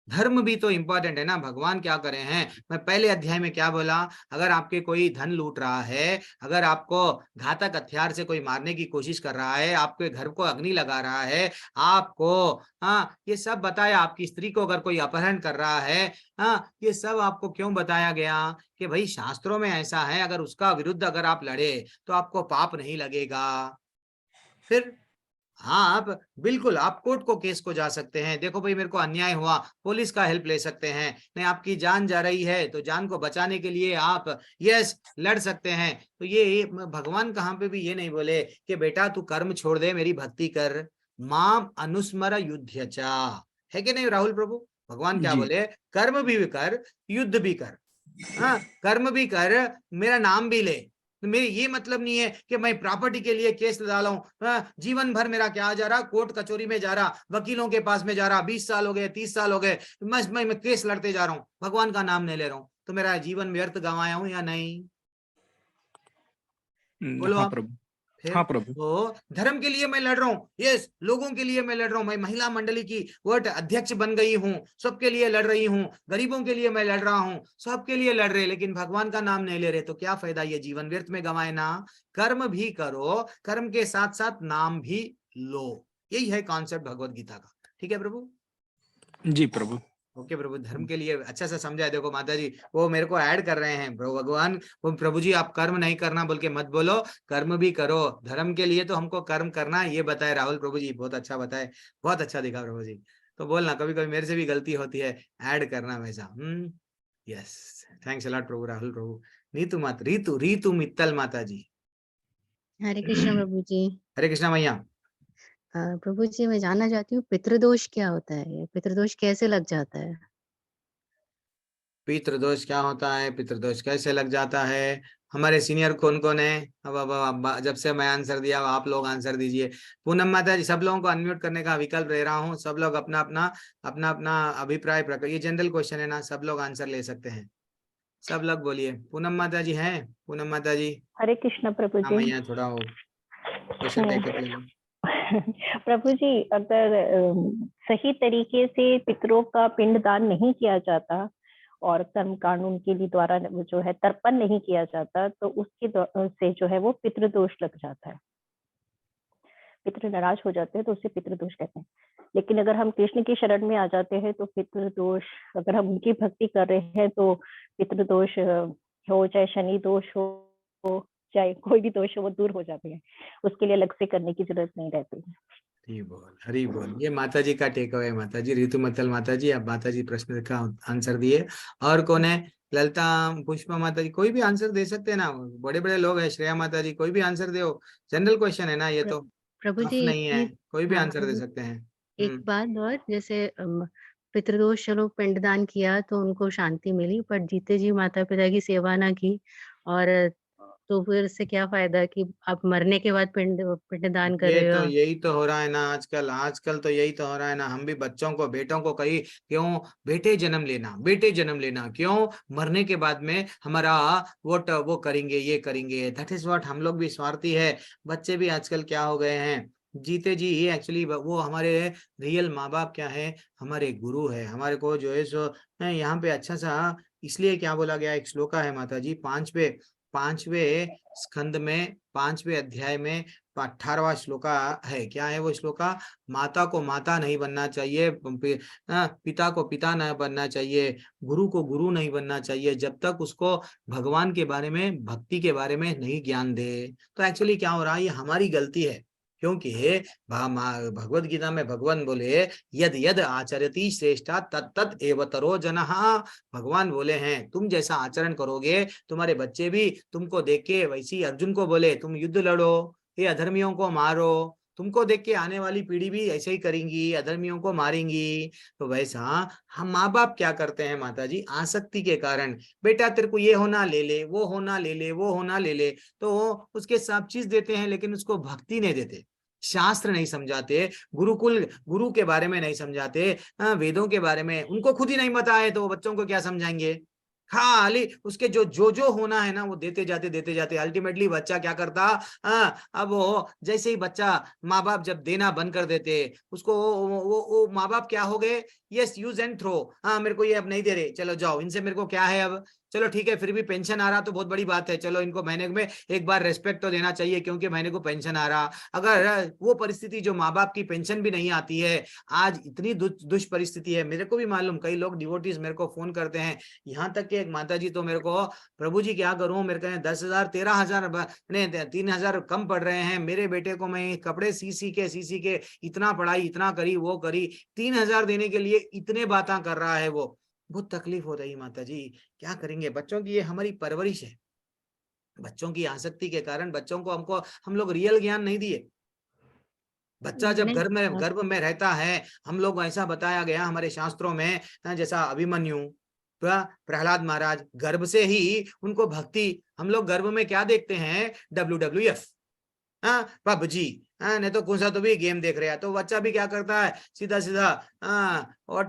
धर्म भी तो इम्पोर्टेंट है ना। भगवान क्या करे हैं, मैं पहले अध्याय में क्या बोला, अगर आपके कोई धन लूट रहा है, अगर आपको घातक हथियार से कोई मारने की कोशिश कर रहा है, आपके घर को अग्नि लगा रहा है, आपको ये सब बताया। आपकी स्त्री को अगर कोई अपहरण कर रहा है, ये सब आपको क्यों बताया गया कि भाई शास्त्रों में ऐसा है, अगर उसका विरुद्ध अगर आप लड़े तो आपको पाप नहीं लगेगा। फिर हाँ आप बिल्कुल आप कोर्ट को केस को जा सकते हैं, देखो भाई मेरे को अन्याय हुआ, पुलिस का हेल्प ले सकते हैं। नहीं आपकी जान जा रही है तो जान को बचाने के लिए आप यस लड़ सकते हैं। तो ये भगवान कहाँ पे भी ये नहीं बोले कि बेटा तू कर्म छोड़ दे, मेरी भक्ति कर, माम अनुस्मर युद्धचा, है कि नहीं राहुल प्रभु। भगवान क्या बोले, कर्म भी कर युद्ध भी कर, हाँ कर्म भी कर, मेरा नाम भी ले। मेरे ये मतलब नहीं है कि मैं प्रॉपर्टी के लिए केस डाला हूं, जीवन भर मेरा क्या जा रहा, कोर्ट कचोरी में जा रहा, वकीलों के पास में जा रहा, 20 साल हो गए 30 साल हो गए, मैं केस लड़ते जा रहा हूं, भगवान का नाम नहीं ले रहा हूं, तो मेरा जीवन व्यर्थ गंवाया हूं या नहीं। बोलो हाँ आप। प्रभु। फिर हाँ प्रभु। तो धर्म के लिए मैं लड़ रहा हूँ, यस लोगों के लिए मैं लड़ रहा हूँ, मैं महिला मंडली की वर्ड अध्यक्ष बन गई हूँ, सबके लिए लड़ रही हूँ, गरीबों के लिए मैं लड़ रहा हूँ, सबके लिए लड़ रहे, लेकिन भगवान का नाम नहीं ले रहे, तो क्या फायदा, ये जीवन व्यर्थ में गंवाए ना। कर्म भी करो, कर्म के साथ साथ नाम भी लो, यही है कॉन्सेप्ट भगवत गीता का। ठीक है प्रभु जी प्रभु। ओके प्रभु, धर्म के लिए अच्छा से समझाए। देखो माता जी वो मेरे को ऐड कर रहे हैं, भगवान वो प्रभु जी आप कर्म नहीं करना बोल के मत बोलो, कर्म भी करो, धर्म के लिए तो हमको कर्म करना ये बताए राहुल प्रभु जी, बहुत अच्छा बताए, बहुत अच्छा दिखा प्रभु जी। तो बोलना कभी कभी मेरे से भी गलती होती है, ऐड करना वैसा। यस थैंक्स अ लॉट प्रभु राहुल प्रभु। नीतू माता रीतु मित्तल माता जी। हरे कृष्ण प्रभु जी। हरे कृष्णा मैया। प्रभु जी मैं जानना चाहती हूँ पितृदोष क्या होता है, पितृदोष कैसे लग जाता है। पितृदोष क्या होता है, पितृदोष कैसे लग जाता है, हमारे सीनियर कौन कौन है। अब जब से मैं आंसर दिया आप लोग आंसर दीजिए। पूनम माता जी सब लोगों को अनम्यूट करने का विकल्प दे रहा हूँ, सब लोग अपना अपना अभिप्राय प्रकट, ये जनरल क्वेश्चन है ना, सब लोग आंसर ले सकते हैं, सब लोग बोलिए। पूनम माता जी हैं, पूनम माता जी। हरे कृष्ण प्रभु जी। मैया थोड़ा हो क्वेश्चन टेक अप ले लो। प्रभु जी अगर सही तरीके से पितरों का पिंडदान नहीं किया जाता और कर्म कानून के लिए द्वारा जो है तर्पण नहीं किया जाता, तो उसके से जो है वो पितृदोष लग जाता है, पितृ नाराज हो जाते हैं तो उससे पितृदोष कहते हैं। लेकिन अगर हम कृष्ण की शरण में आ जाते हैं तो पितृदोष, अगर हम उनकी भक्ति कर रहे हैं तो पितृदोष हो चाहे शनि दोष हो चाहे कोई भी दोष हो वो दूर हो जाते हैं, उसके लिए अलग से करने की जरूरत नहीं रहती है। हरी बोल। ये माता जी का टेक अवे। माता जी ऋतु मित्तल माता जी, अब माता जी प्रश्न का आंसर दिए। और कौन है, ललिता, पुष्पा माता जी, कोई भी आंसर दे सकते हैं ना, बड़े बड़े लोग हैं, श्रेया माता जी, कोई भी आंसर दो, जनरल क्वेश्चन है ना ये तो, प्रभु टफ जी एक नहीं है, चीज, कोई भी हाँ आंसर दे प्रभु, सकते हैं। एक बात और, जैसे पितृदोष, चलो पिंडदान किया तो उनको शांति मिली, पर जीते जी माता पिता की सेवा ना की, और तो फिर इससे क्या फायदा कि आप मरने के बाद पिंडदान कर ये रहे तो हो। यही तो हो रहा है ना आजकल, आजकल तो यही तो हो रहा है ना, हम भी बच्चों को, बेटों को कहीं क्यों बेटे जन्म लेना, बेटे जन्म लेना, क्यों मरने के बाद में हमारा वो करेंगे, ये करेंगे, दैट इज व्हाट, हम लोग भी स्वार्थी है। बच्चे भी आजकल क्या हो गए हैं, जीते जी ही एक्चुअली वो हमारे रियल माँ बाप क्या है, हमारे गुरु है, हमारे को जो है सो यहाँ पे अच्छा सा, इसलिए क्या बोला गया, एक श्लोका है माता जी, पांचवे स्कंद में 5वें अध्याय में 18वां श्लोका है, क्या है वो श्लोका, माता को माता नहीं बनना चाहिए, पिता को पिता नहीं बनना चाहिए, गुरु को गुरु नहीं बनना चाहिए, जब तक उसको भगवान के बारे में, भक्ति के बारे में नहीं ज्ञान दे। तो एक्चुअली क्या हो रहा है, ये हमारी गलती है, क्योंकि भगवत गीता में भगवान बोले, यद यद आचरति श्रेष्ठा तत् तत् एवतरो जनः, भगवान बोले हैं तुम जैसा आचरण करोगे तुम्हारे बच्चे भी तुमको देख के, वैसी अर्जुन को बोले तुम युद्ध लड़ो, ये अधर्मियों को मारो, तुमको देख के आने वाली पीढ़ी भी ऐसे ही करेंगी, अधर्मियों को मारेंगी। तो वैसा हम माँ बाप क्या करते हैं माता जी, आसक्ति के कारण, बेटा तेरे को ये होना ले ले, वो होना ले ले, वो होना ले ले, तो उसके सब चीज देते हैं, लेकिन उसको भक्ति नहीं देते, शास्त्र नहीं समझाते, गुरु के बारे में नहीं समझाते, वेदों के बारे में उनको खुद ही नहीं पता है, तो वो बच्चों को क्या समझाएंगे। खाली उसके जो होना है ना वो देते जाते अल्टीमेटली बच्चा क्या करता, अब वो जैसे ही बच्चा, माँ बाप जब देना बंद कर देते उसको, वो माँ बाप क्या हो गए, यस यूज एंड थ्रो, हाँ मेरे को ये अब नहीं दे रहे, चलो जाओ, इनसे मेरे को क्या है अब, चलो ठीक है, फिर भी पेंशन आ रहा तो बहुत बड़ी बात है, चलो इनको महीने में एक बार रेस्पेक्ट तो देना चाहिए क्योंकि महीने को पेंशन आ रहा। अगर वो परिस्थिति जो माँ बाप की पेंशन भी नहीं आती है, आज इतनी दुष्परिस्थिति है, मेरे को भी मालूम, कई लोग डिवोटीज मेरे को फोन करते हैं, यहाँ तक कि एक माता जी तो मेरे को, प्रभु जी क्या करूं, मेरे को 10,000 13,000 3,000 कम पड़ रहे हैं, मेरे बेटे को मैं कपड़े सी के इतना पढ़ाई, इतना करी, वो करी, 3,000 देने के लिए इतने बातें कर रहा है, वो बहुत तकलीफ हो रही माता जी, क्या करेंगे। बच्चों की ये हमारी परवरिश है, बच्चों की आसक्ति के कारण बच्चों को हम लोग रियल ज्ञान नहीं दिए। बच्चा जब गर्भ में रहता है, हम लोग ऐसा बताया गया हमारे शास्त्रों में, जैसा अभिमन्यु, प्रहलाद महाराज, गर्भ से ही उनको भक्ति, हम लोग गर्भ में क्या देखते हैं, WWF, PUBG, नहीं तो कौन सा तो भी गेम देख रहे हैं, तो बच्चा भी क्या करता है, सीधा और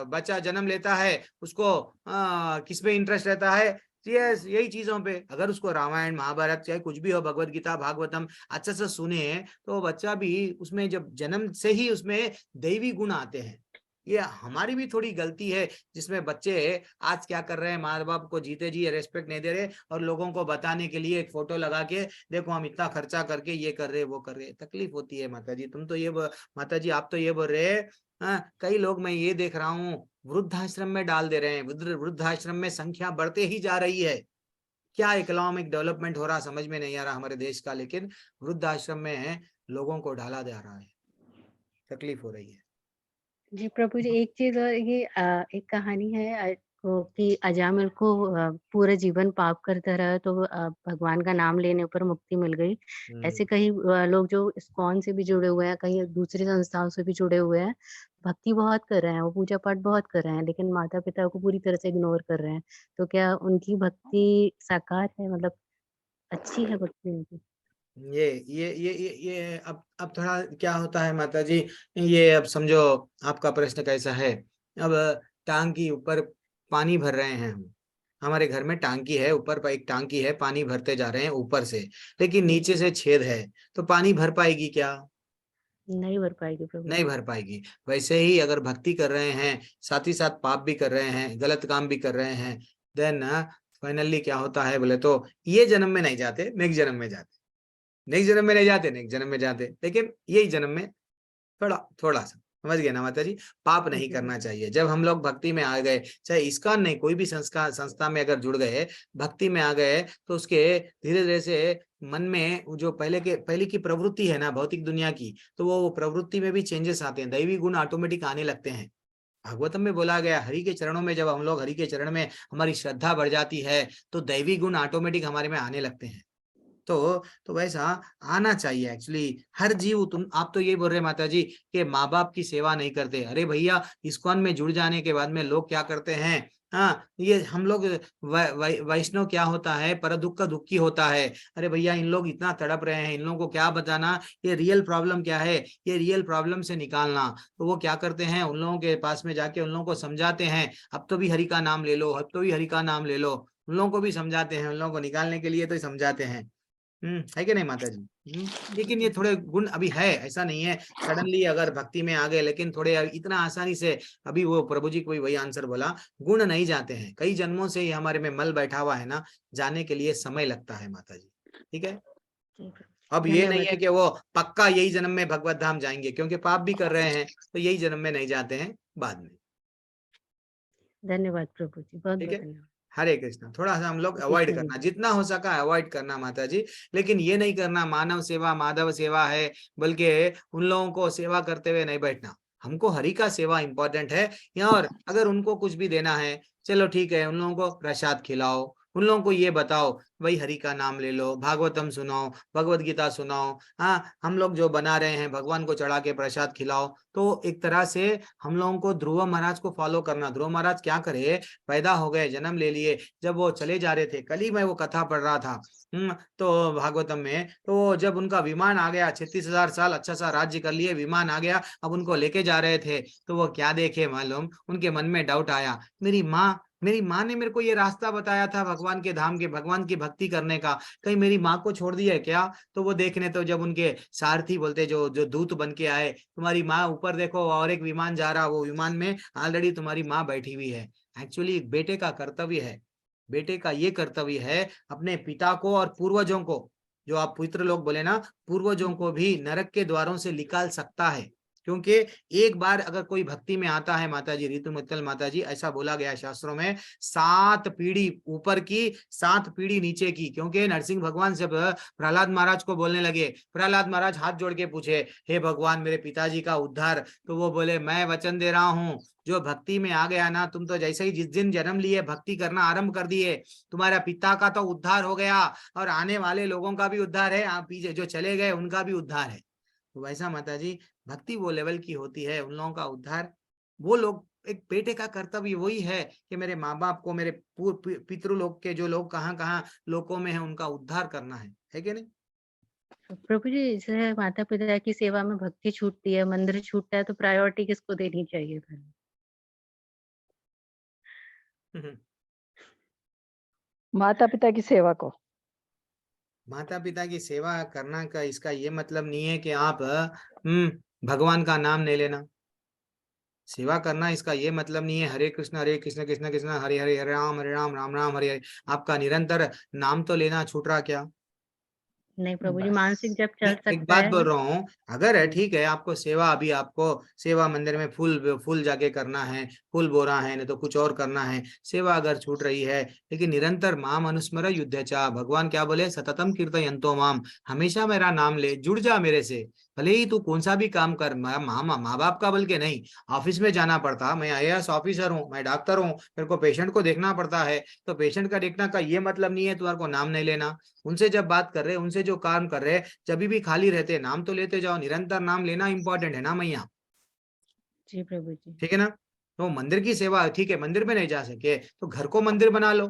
बच्चा जन्म लेता है, उसको किस पे इंटरेस्ट रहता है, यही चीजों पे। अगर उसको रामायण महाभारत चाहे कुछ भी हो, भगवत गीता भागवतम अच्छा से सुने, तो बच्चा भी उसमें जब जन्म से ही उसमें दैवी गुण आते हैं। ये हमारी भी थोड़ी गलती है, जिसमें बच्चे आज क्या कर रहे हैं, माँ बाप को जीते जी रेस्पेक्ट नहीं दे रहे, और लोगों को बताने के लिए एक फोटो लगा के, देखो हम इतना खर्चा करके ये कर रहे, वो कर रहे, तकलीफ होती है माता जी। तुम तो ये माता जी आप तो ये बोल रहे हैं, कई लोग मैं ये देख रहा हूँ वृद्धाश्रम में डाल दे रहे हैं, वृद्धाश्रम में संख्या बढ़ते ही जा रही है। क्या इकोनॉमिक डेवलपमेंट हो रहा समझ में नहीं आ रहा हमारे देश का, लेकिन वृद्धाश्रम में लोगों को डाला जा रहा है, तकलीफ हो रही है। जी प्रभु जी, एक चीज और, ये एक कहानी है कि अजामिल को पूरा जीवन पाप करता रहा तो भगवान का नाम लेने पर मुक्ति मिल गई। ऐसे कई लोग जो इस्कॉन से भी जुड़े हुए हैं, कई दूसरी संस्थाओं से भी जुड़े हुए हैं, भक्ति बहुत कर रहे हैं, वो पूजा पाठ बहुत कर रहे हैं, लेकिन माता पिता को पूरी तरह से इग्नोर कर रहे हैं। तो क्या उनकी भक्ति साकार है, मतलब अच्छी है भक्ति उनकी? ये अब थोड़ा क्या होता है माता जी, ये अब समझो आपका प्रश्न कैसा है। अब टांकी ऊपर पानी भर रहे हैं, हम हमारे घर में टांकी है, ऊपर एक टांकी है, पानी भरते जा रहे हैं ऊपर से, लेकिन नीचे से छेद है, तो पानी भर पाएगी क्या? नहीं भर पाएगी प्रभु। नहीं भर पाएगी। वैसे ही अगर भक्ति कर रहे हैं, साथ ही साथ पाप भी कर रहे हैं, गलत काम भी कर रहे हैं, देन फाइनली क्या होता है बोले तो, ये जन्म में नहीं जाते, नेक्स्ट जन्म में जाते, नेक्स्ट जन्म में नहीं जाते, नेक्स्ट जन्म में जाते, लेकिन यही जन्म में थोड़ा सा, समझ गए ना माता जी, पाप नहीं करना चाहिए। जब हम लोग भक्ति में आ गए, चाहे इस्कॉन नहीं, कोई भी संस्था में अगर जुड़ गए, भक्ति में आ गए, तो उसके धीरे धीरे से मन में जो पहले की प्रवृत्ति है ना भौतिक दुनिया की, तो वो प्रवृत्ति में भी चेंजेस आते हैं, दैवी गुण ऑटोमेटिक आने लगते हैं। भागवतम में बोला गया, हरि के चरणों में जब हम लोग हरि के चरण में हमारी श्रद्धा बढ़ जाती है तो दैवी गुण ऑटोमेटिक हमारे में आने लगते हैं। तो वैसा आना चाहिए एक्चुअली हर जीव। आप तो ये बोल रहे माता जी कि माँ बाप की सेवा नहीं करते। अरे भैया, इस्कॉन में जुड़ जाने के बाद में लोग क्या करते हैं, हाँ, ये हम लोग वैष्णव क्या होता है, पर दुख का दुखी होता है। अरे भैया, इन लोग इतना तड़प रहे हैं, इन लोगों को क्या बताना ये रियल प्रॉब्लम क्या है, ये रियल प्रॉब्लम से निकालना। तो वो क्या करते हैं, उन लोगों के पास में जाके उन लोगों को समझाते हैं, अब तो भी हरि का नाम ले लो, अब तो भी हरि का नाम ले लो। उन लोगों को भी समझाते हैं, उन लोगों को निकालने के लिए तो समझाते हैं। है कि नहीं माता जी? लेकिन ये थोड़े गुण अभी है, ऐसा नहीं है सडनली अगर भक्ति में आ गए, लेकिन थोड़े इतना आसानी से अभी वो प्रभु जी को वही आंसर बोला, गुण नहीं जाते हैं। कई जन्मों से ही हमारे में मल बैठा हुआ है ना, जाने के लिए समय लगता है माता जी। ठीक है, अब ये नहीं है कि वो पक्का यही जन्म में भगवत धाम जाएंगे, क्योंकि पाप भी कर रहे हैं तो यही जन्म में नहीं जाते हैं, बाद में। धन्यवाद प्रभु जी, बहुत ठीक बहुत है, धन्यवाद। हरे कृष्णा। थोड़ा सा हम लोग अवॉइड करना, जितना हो सका अवॉइड करना माता जी। लेकिन ये नहीं करना मानव सेवा माधव सेवा है, बल्कि उन लोगों को सेवा करते हुए नहीं बैठना। हमको हरि का सेवा इंपॉर्टेंट है। और अगर उनको कुछ भी देना है, चलो ठीक है, उन लोगों को प्रसाद खिलाओ, उन लोगों को ये बताओ भाई हरि का नाम ले लो, भागवतम सुनाओ, भगवत गीता सुनाओ। हाँ, हम लोग जो बना रहे हैं भगवान को चढ़ा के प्रसाद खिलाओ। तो एक तरह से हम लोगों को ध्रुव महाराज को फॉलो करना। ध्रुव महाराज क्या करे, पैदा हो गए, जन्म ले लिए, जब वो चले जा रहे थे, कल ही मैं वो कथा पढ़ रहा था तो भागवतम में, तो जब उनका विमान आ गया, 36,000 साल अच्छा सा राज्य कर लिए, विमान आ गया, अब उनको लेके जा रहे थे, तो वो क्या देखे मालूम, उनके मन में डाउट आया, मेरी माँ ने मेरे को ये रास्ता बताया था भगवान के धाम के, भगवान की भक्ति करने का, कहीं मेरी माँ को छोड़ दिया है क्या? तो वो देखने, तो जब उनके सारथी बोलते, जो दूत बन के आए, तुम्हारी माँ ऊपर देखो और एक विमान जा रहा, वो विमान में ऑलरेडी तुम्हारी माँ बैठी हुई है। एक्चुअली एक बेटे का कर्तव्य है, बेटे का ये कर्तव्य है अपने पिता को और पूर्वजों को, जो आप पितृ लोग बोले ना, पूर्वजों को भी नरक के द्वारों से निकाल सकता है। क्योंकि एक बार अगर कोई भक्ति में आता है माता जी, ऋतु मित्तल माता जी, ऐसा बोला गया है शास्त्रों में, 7 पीढ़ी ऊपर की, 7 पीढ़ी नीचे की। क्योंकि नरसिंह भगवान जब प्रहलाद महाराज को बोलने लगे, प्रहलाद महाराज हाथ जोड़ के पूछे, हे भगवान मेरे पिताजी का उद्धार, तो वो बोले, मैं वचन दे रहा हूँ, जो भक्ति में आ गया ना, तुम तो जैसे ही जिस दिन जन्म लिए भक्ति करना आरंभ कर दिए, तुम्हारा पिता का तो उद्धार हो गया, और आने वाले लोगों का भी उद्धार है, आप पीछे जो चले गए उनका भी उद्धार है। तो वैसा माता जी, भक्ति वो लेवल की होती है, उन लोगों का उद्धार, वो लोग, एक बेटे का कर्तव्य वही है कि मेरे माँ बाप को, मेरे पितृलोक के जो लोग कहाँ कहाँ लोकों में है, उनका उद्धार करना है कि नहीं? प्रभु जी, जैसे माता पिता की सेवा में भक्ति छूटती है, मंदिर छूटता है, तो प्रायोरिटी किसको देनी चाहिए फिर? माता पिता की सेवा को। माता पिता की सेवा करना का इसका ये मतलब नहीं है कि आप भगवान का नाम नहीं लेना। सेवा करना इसका ये मतलब नहीं है हरे कृष्ण कृष्ण कृष्ण हरे हरे, हरे राम राम राम हरे हरे। आपका निरंतर नाम तो लेना छूट रहा क्या? नहीं प्रभु जी, मानसिक जप चल एक सकता बात है बोल ना? रहा हूँ, अगर है ठीक है, आपको सेवा, अभी आपको सेवा मंदिर में फूल जाके करना है, फूल बोरा है, नहीं तो कुछ और करना है, सेवा अगर छूट रही है, लेकिन निरंतर माम अनुस्मर युद्धचा, भगवान क्या बोले, सततम कीर्तयन्तो माम, हमेशा मेरा नाम ले, जुड़ जा मेरे से, भले ही तू कौन सा भी काम कर, माँ बाप का बल्कि नहीं, ऑफिस में जाना पड़ता, मैं IAS ऑफिसर हूँ, मैं डॉक्टर हूँ, मेरे को पेशेंट को देखना पड़ता है, तो पेशेंट का देखना का ये मतलब नहीं है तुम्हारे को नाम नहीं लेना। उनसे जब बात कर रहे, उनसे जो काम कर रहे, जब भी खाली रहते नाम तो लेते जाओ, निरंतर नाम लेना इंपॉर्टेंट है ना मैया? जी प्रभु जी। ठीक है ना? तो मंदिर की सेवा ठीक है, मंदिर में नहीं जा सके तो घर को मंदिर बना लो,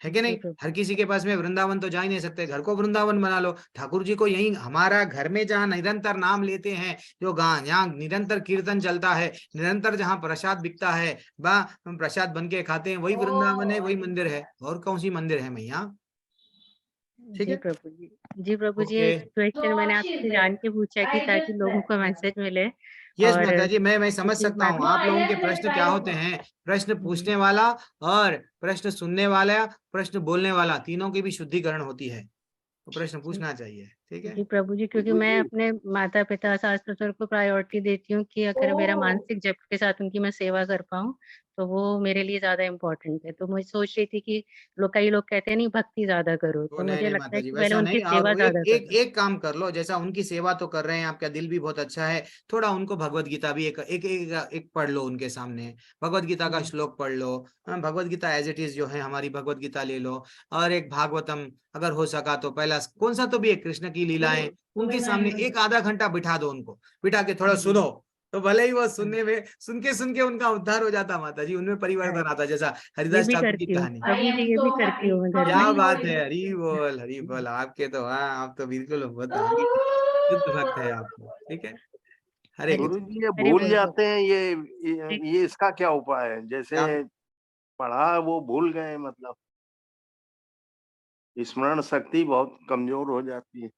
है कि नहीं? हर किसी के पास में वृंदावन तो जा ही नहीं सकते, घर को वृंदावन बना लो। ठाकुर जी को यही, हमारा घर में जहाँ निरंतर नाम लेते हैं, जो गांव यहाँ निरंतर कीर्तन चलता है, निरंतर जहाँ प्रसाद बिकता है, प्रसाद बन के खाते हैं, वही वृंदावन है, वही मंदिर है। और कौन सी मंदिर है मैया? ठीक जी है प्रभु जी। जी प्रभु जी, ओके। एक क्वेश्चन मैंने आपसे जान के पूछा कि ताकि लोगों को मैसेज मिले। यस और माता जी, मैं समझ दूसरी सकता बात, हूँ आप लोगों के प्रश्न क्या होते हैं, प्रश्न पूछने वाला और प्रश्न सुनने वाला, प्रश्न बोलने वाला, तीनों की भी शुद्धिकरण होती है, तो प्रश्न पूछना चाहिए। ठीक है जी प्रभु जी, क्योंकि मैं अपने माता पिता सास ससुर को प्रायोरिटी देती हूँ कि अगर मेरा मानसिक जप के साथ उनकी मैं सेवा कर पाऊँ, तो वो मेरे लिए ज्यादा इम्पोर्टेंट है। तो मैं सोच रही थी कि कई लोग कहते हैं नहीं भक्ति ज्यादा करो, तो तो नहीं मुझे नहीं लगता माता है जी, कि पहले वैसा उनकी नहीं। आप सेवा ज्यादा एक एक करो। एक काम कर लो, जैसा उनकी सेवा तो कर रहे हैं, आपका दिल भी बहुत अच्छा है, थोड़ा उनको भगवत गीता भी एक पढ़ लो उनके सामने, भगवत गीता का श्लोक पढ़ लो। Bhagavad Gita as it is जो है हमारी भगवत गीता ले लो, और एक भागवतम अगर हो सका तो पहला कौन सा तो भी एक कृष्ण की लीलाएं उनके सामने एक आधा घंटा बिठा दो, उनको बिठा के थोड़ा सुनो, तो भले ही वो सुनने में सुन के उनका उद्धार हो जाता माता जी, उनमें परिवर्तन आता, जैसा ये हरिदास भी ठाकुर की करती हूँ कहानी। प्रभु जी, ये भी करती हूँ मैं घर क्या में। बात है, हरी बोल आपके तो, हाँ आप तो बिल्कुल बताएंगे, शुद्ध भक्त है आप तो, ठीक है। हरे हरि कृष्ण। गुरु जी ये हरि भूल बोल जाते हैं, ठीक। ये इसका क्या उपाय है? जैसे क्या पढ़ा वो भूल गए, मतलब स्मरण शक्ति बहुत कमजोर हो जाती है।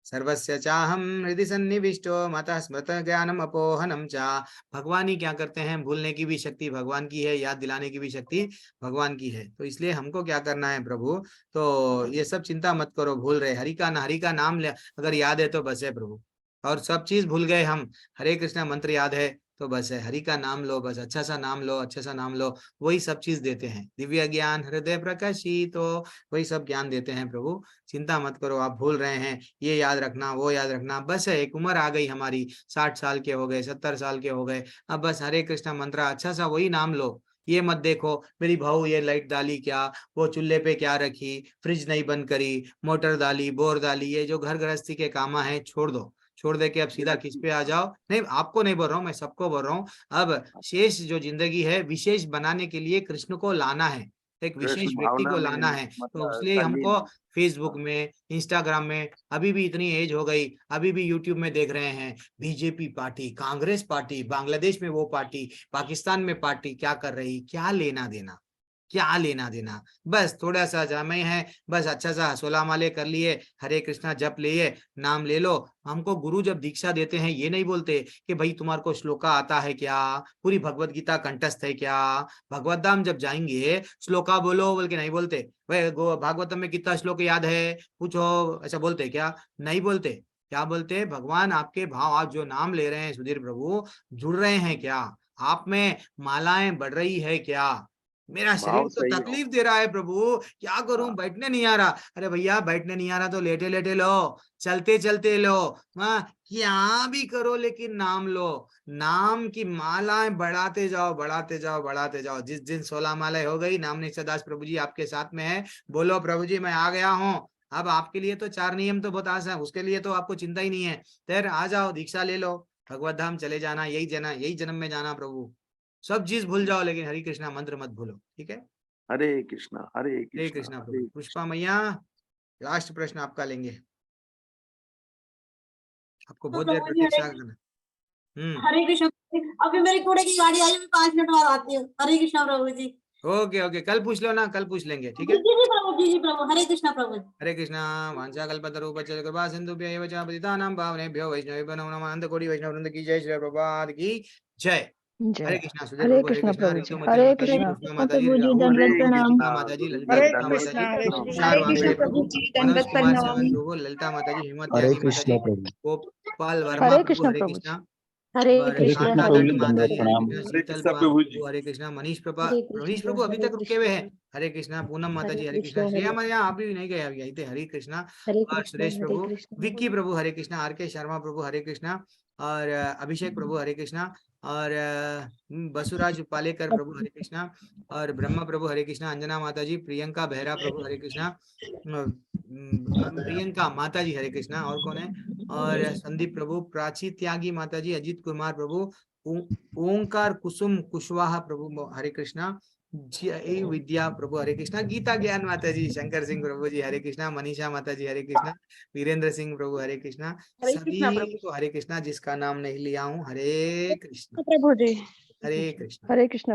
सर्वस्य चाहम हृदि सन्निविष्टो मतः स्मृत ज्ञानम अपोहनम चा। भगवान ही क्या करते हैं, भूलने की भी शक्ति भगवान की है, याद दिलाने की भी शक्ति भगवान की है। तो इसलिए हमको क्या करना है प्रभु, तो ये सब चिंता मत करो, भूल रहे हरि का नाम ले, अगर याद है तो बस है प्रभु, और सब चीज भूल गए हम, हरे कृष्णा मंत्र याद है तो बस है, हरि का नाम लो, बस अच्छा सा नाम लो, अच्छा सा नाम लो, वही सब चीज देते हैं, दिव्य ज्ञान हृदय प्रकाशी, तो वही सब ज्ञान देते हैं प्रभु। चिंता मत करो, आप भूल रहे हैं, ये याद रखना वो याद रखना, बस है, एक उम्र आ गई हमारी, 60 साल के हो गए, 70 साल के हो गए, अब बस हरे कृष्णा मंत्र अच्छा सा वही नाम लो। ये मत देखो मेरी बहू ये लाइट डाली क्या, वो चूल्हे पे क्या रखी, फ्रिज नहीं बंद करी, मोटर डाली, बोर डाली, ये जो घर गृहस्थी के कामा है छोड़ दो, छोड़ दे के अब सीधा किस पे आ जाओ। नहीं आपको नहीं बोल रहा हूँ, मैं सबको बोल रहा हूँ, अब शेष जो जिंदगी है विशेष बनाने के लिए कृष्ण को लाना है, एक कृष्ण विशेष व्यक्ति भावना को में लाना है, तो मतलब इसलिए तल्लीन हमको है। फेसबुक में, इंस्टाग्राम में, अभी भी इतनी एज हो गई, अभी भी यूट्यूब में देख रहे हैं, BJP party, Congress party, Bangladesh में वो पार्टी, पाकिस्तान में पार्टी क्या कर रही, क्या लेना देना, क्या लेना देना, बस थोड़ा सा समय है, बस अच्छा सा 16 माले कर लिए, हरे कृष्णा जप लिए, नाम ले लो। हमको गुरु जब दीक्षा देते हैं ये नहीं बोलते कि भाई तुम्हारे को श्लोका आता है क्या, पूरी भगवत गीता कंठस्थ है क्या, भगवत धाम जब जाएंगे श्लोका बोलो बोल के नहीं बोलते, भाई भागवतम में कितना श्लोक याद है पूछो, ऐसा बोलते क्या, नहीं बोलते। क्या बोलते, भगवान आपके भाव, आप जो नाम ले रहे हैं सुधीर प्रभु, जुड़ रहे हैं क्या, आप में मालाएं बढ़ रही है क्या, मेरा शरीर भाव तो सही हो। तकलीफ दे रहा है प्रभु, क्या करूं, हाँ, बैठने नहीं आ रहा, अरे भैया बैठने नहीं आ रहा तो लेटे लेटे लो, चलते चलते लो, हाँ क्या भी करो लेकिन नाम लो, नाम की मालाएं बढ़ाते जाओ बढ़ाते जाओ बढ़ाते जाओ। जिस दिन 16 मालाएं हो गई, नाम निश्चयदास प्रभु जी आपके साथ में है, बोलो प्रभु जी मैं आ गया हूँ, अब आपके लिए तो 4 नियम तो बहुत आसान है, उसके लिए तो आपको चिंता ही नहीं है, तेर आ जाओ दीक्षा ले लो, भगवत धाम चले जाना, यही जन्म में जाना प्रभु, सब चीज भूल जाओ लेकिन हरि कृष्णा मंत्र मत भूलो, ठीक है। हरे कृष्णा हरे हरे कृष्णा कृष्णा हरे प्रभु। कृष्णा। पुष्पा मैया लास्ट प्रश्न आपका लेंगे, आपको तो बहुत देर प्रभु जी प्रतीक्षा करना। हरे कृष्ण। अभी मेरी कूड़े की गाड़ी आई है, मैं 5 मिनट बाद आती हूँ। हरे कृष्णा प्रभु जी। ओके ओके, कल पूछ लो ना, कल पूछ लेंगे, ठीक जी है। जी प्रभु, जी जी प्रभु, हरे कृष्णा प्रभु जी। हरे कृष्णा। वांछा कल्पतरुपच्च कृपा सिंधुभ्यः एव च पतितानां पावनेभ्यो वैष्णवेभ्यो नमो नमः। अनंत कोटि वैष्णव वृंद की जय, श्री प्रभुपाद की जय। हरे कृष्णा सुधीर हरे प्रभु, हरे कृष्णा कृष्णा प्रभु जी, रितुमती हरे माता जी, कृष्णा कृष्णा माता जी, प्रभु जी, राहुल हरे दंडवत माता जी, प्रणाम। गीता कृष्णा माता जी, ललिता हरे गीता माता कृष्णा, जी, हरे कृष्णा, तुषार हरे कृष्णा वांगड़े प्रभु प्रभु, जी, मनोज दंडवत कुमार प्रणाम। सेवन प्रभु, ललिता माता जी, हिम्मत हरे त्यागी माता कृष्णा जी, प्रभु। गोपाल वर्मा हरे प्रभु, कृष्णा हरे प्रभु जी, कृष्णा, हरे और हरे कृष्णा कृष्णा कांता प्रभु प्रभु दत्त जी, जी, माता दंडवत जी, हरे हरे प्रणाम। कृष्णा, हरे शीतल कृष्णा प्रभु जी। प्रभु हरे कृष्णा, मनीष हरे मनीष कृष्णा, प्रभु अभी हरे तक रुके हुए कृष्णा, हैं, हरे कृष्णा, पूनम माता हरे जी हरे कृष्णा, कृष्णा, श्रेया हरे मैया आप भी नहीं गए अभी, आई थे, हरे कृष्णा, हरे और कृष्णा, सुरेश हरे प्रभु, कृष्णा, विक्की प्रभु हरे कृष्णा, आर के शर्मा प्रभु हरे कृष्णा, और अभिषेक प्रभु हरे कृष्णा, और बसुराज पालेकर प्रभु हरे कृष्णा, और ब्रह्मा प्रभु हरे कृष्णा, अंजना माता जी, प्रियंका बेहरा प्रभु हरे कृष्णा, प्रियंका माता जी हरे कृष्णा, और कौन है, और संदीप प्रभु, प्राची त्यागी माता जी, अजीत कुमार प्रभु, ओंकार कुसुम कुशवाहा प्रभु हरे कृष्णा, जय विद्या प्रभु हरे कृष्णा, गीता ज्ञान माता जी, शंकर सिंह प्रभु जी हरे कृष्णा, मनीषा माता जी हरे कृष्णा, वीरेंद्र सिंह प्रभु हरे कृष्णा, हरे कृष्णा सभी प्रभु को हरे कृष्णा, जिसका नाम नहीं लिया हूँ, हरे कृष्णा, प्रभु जी, हरे कृष्णा। हरे कृष्णा।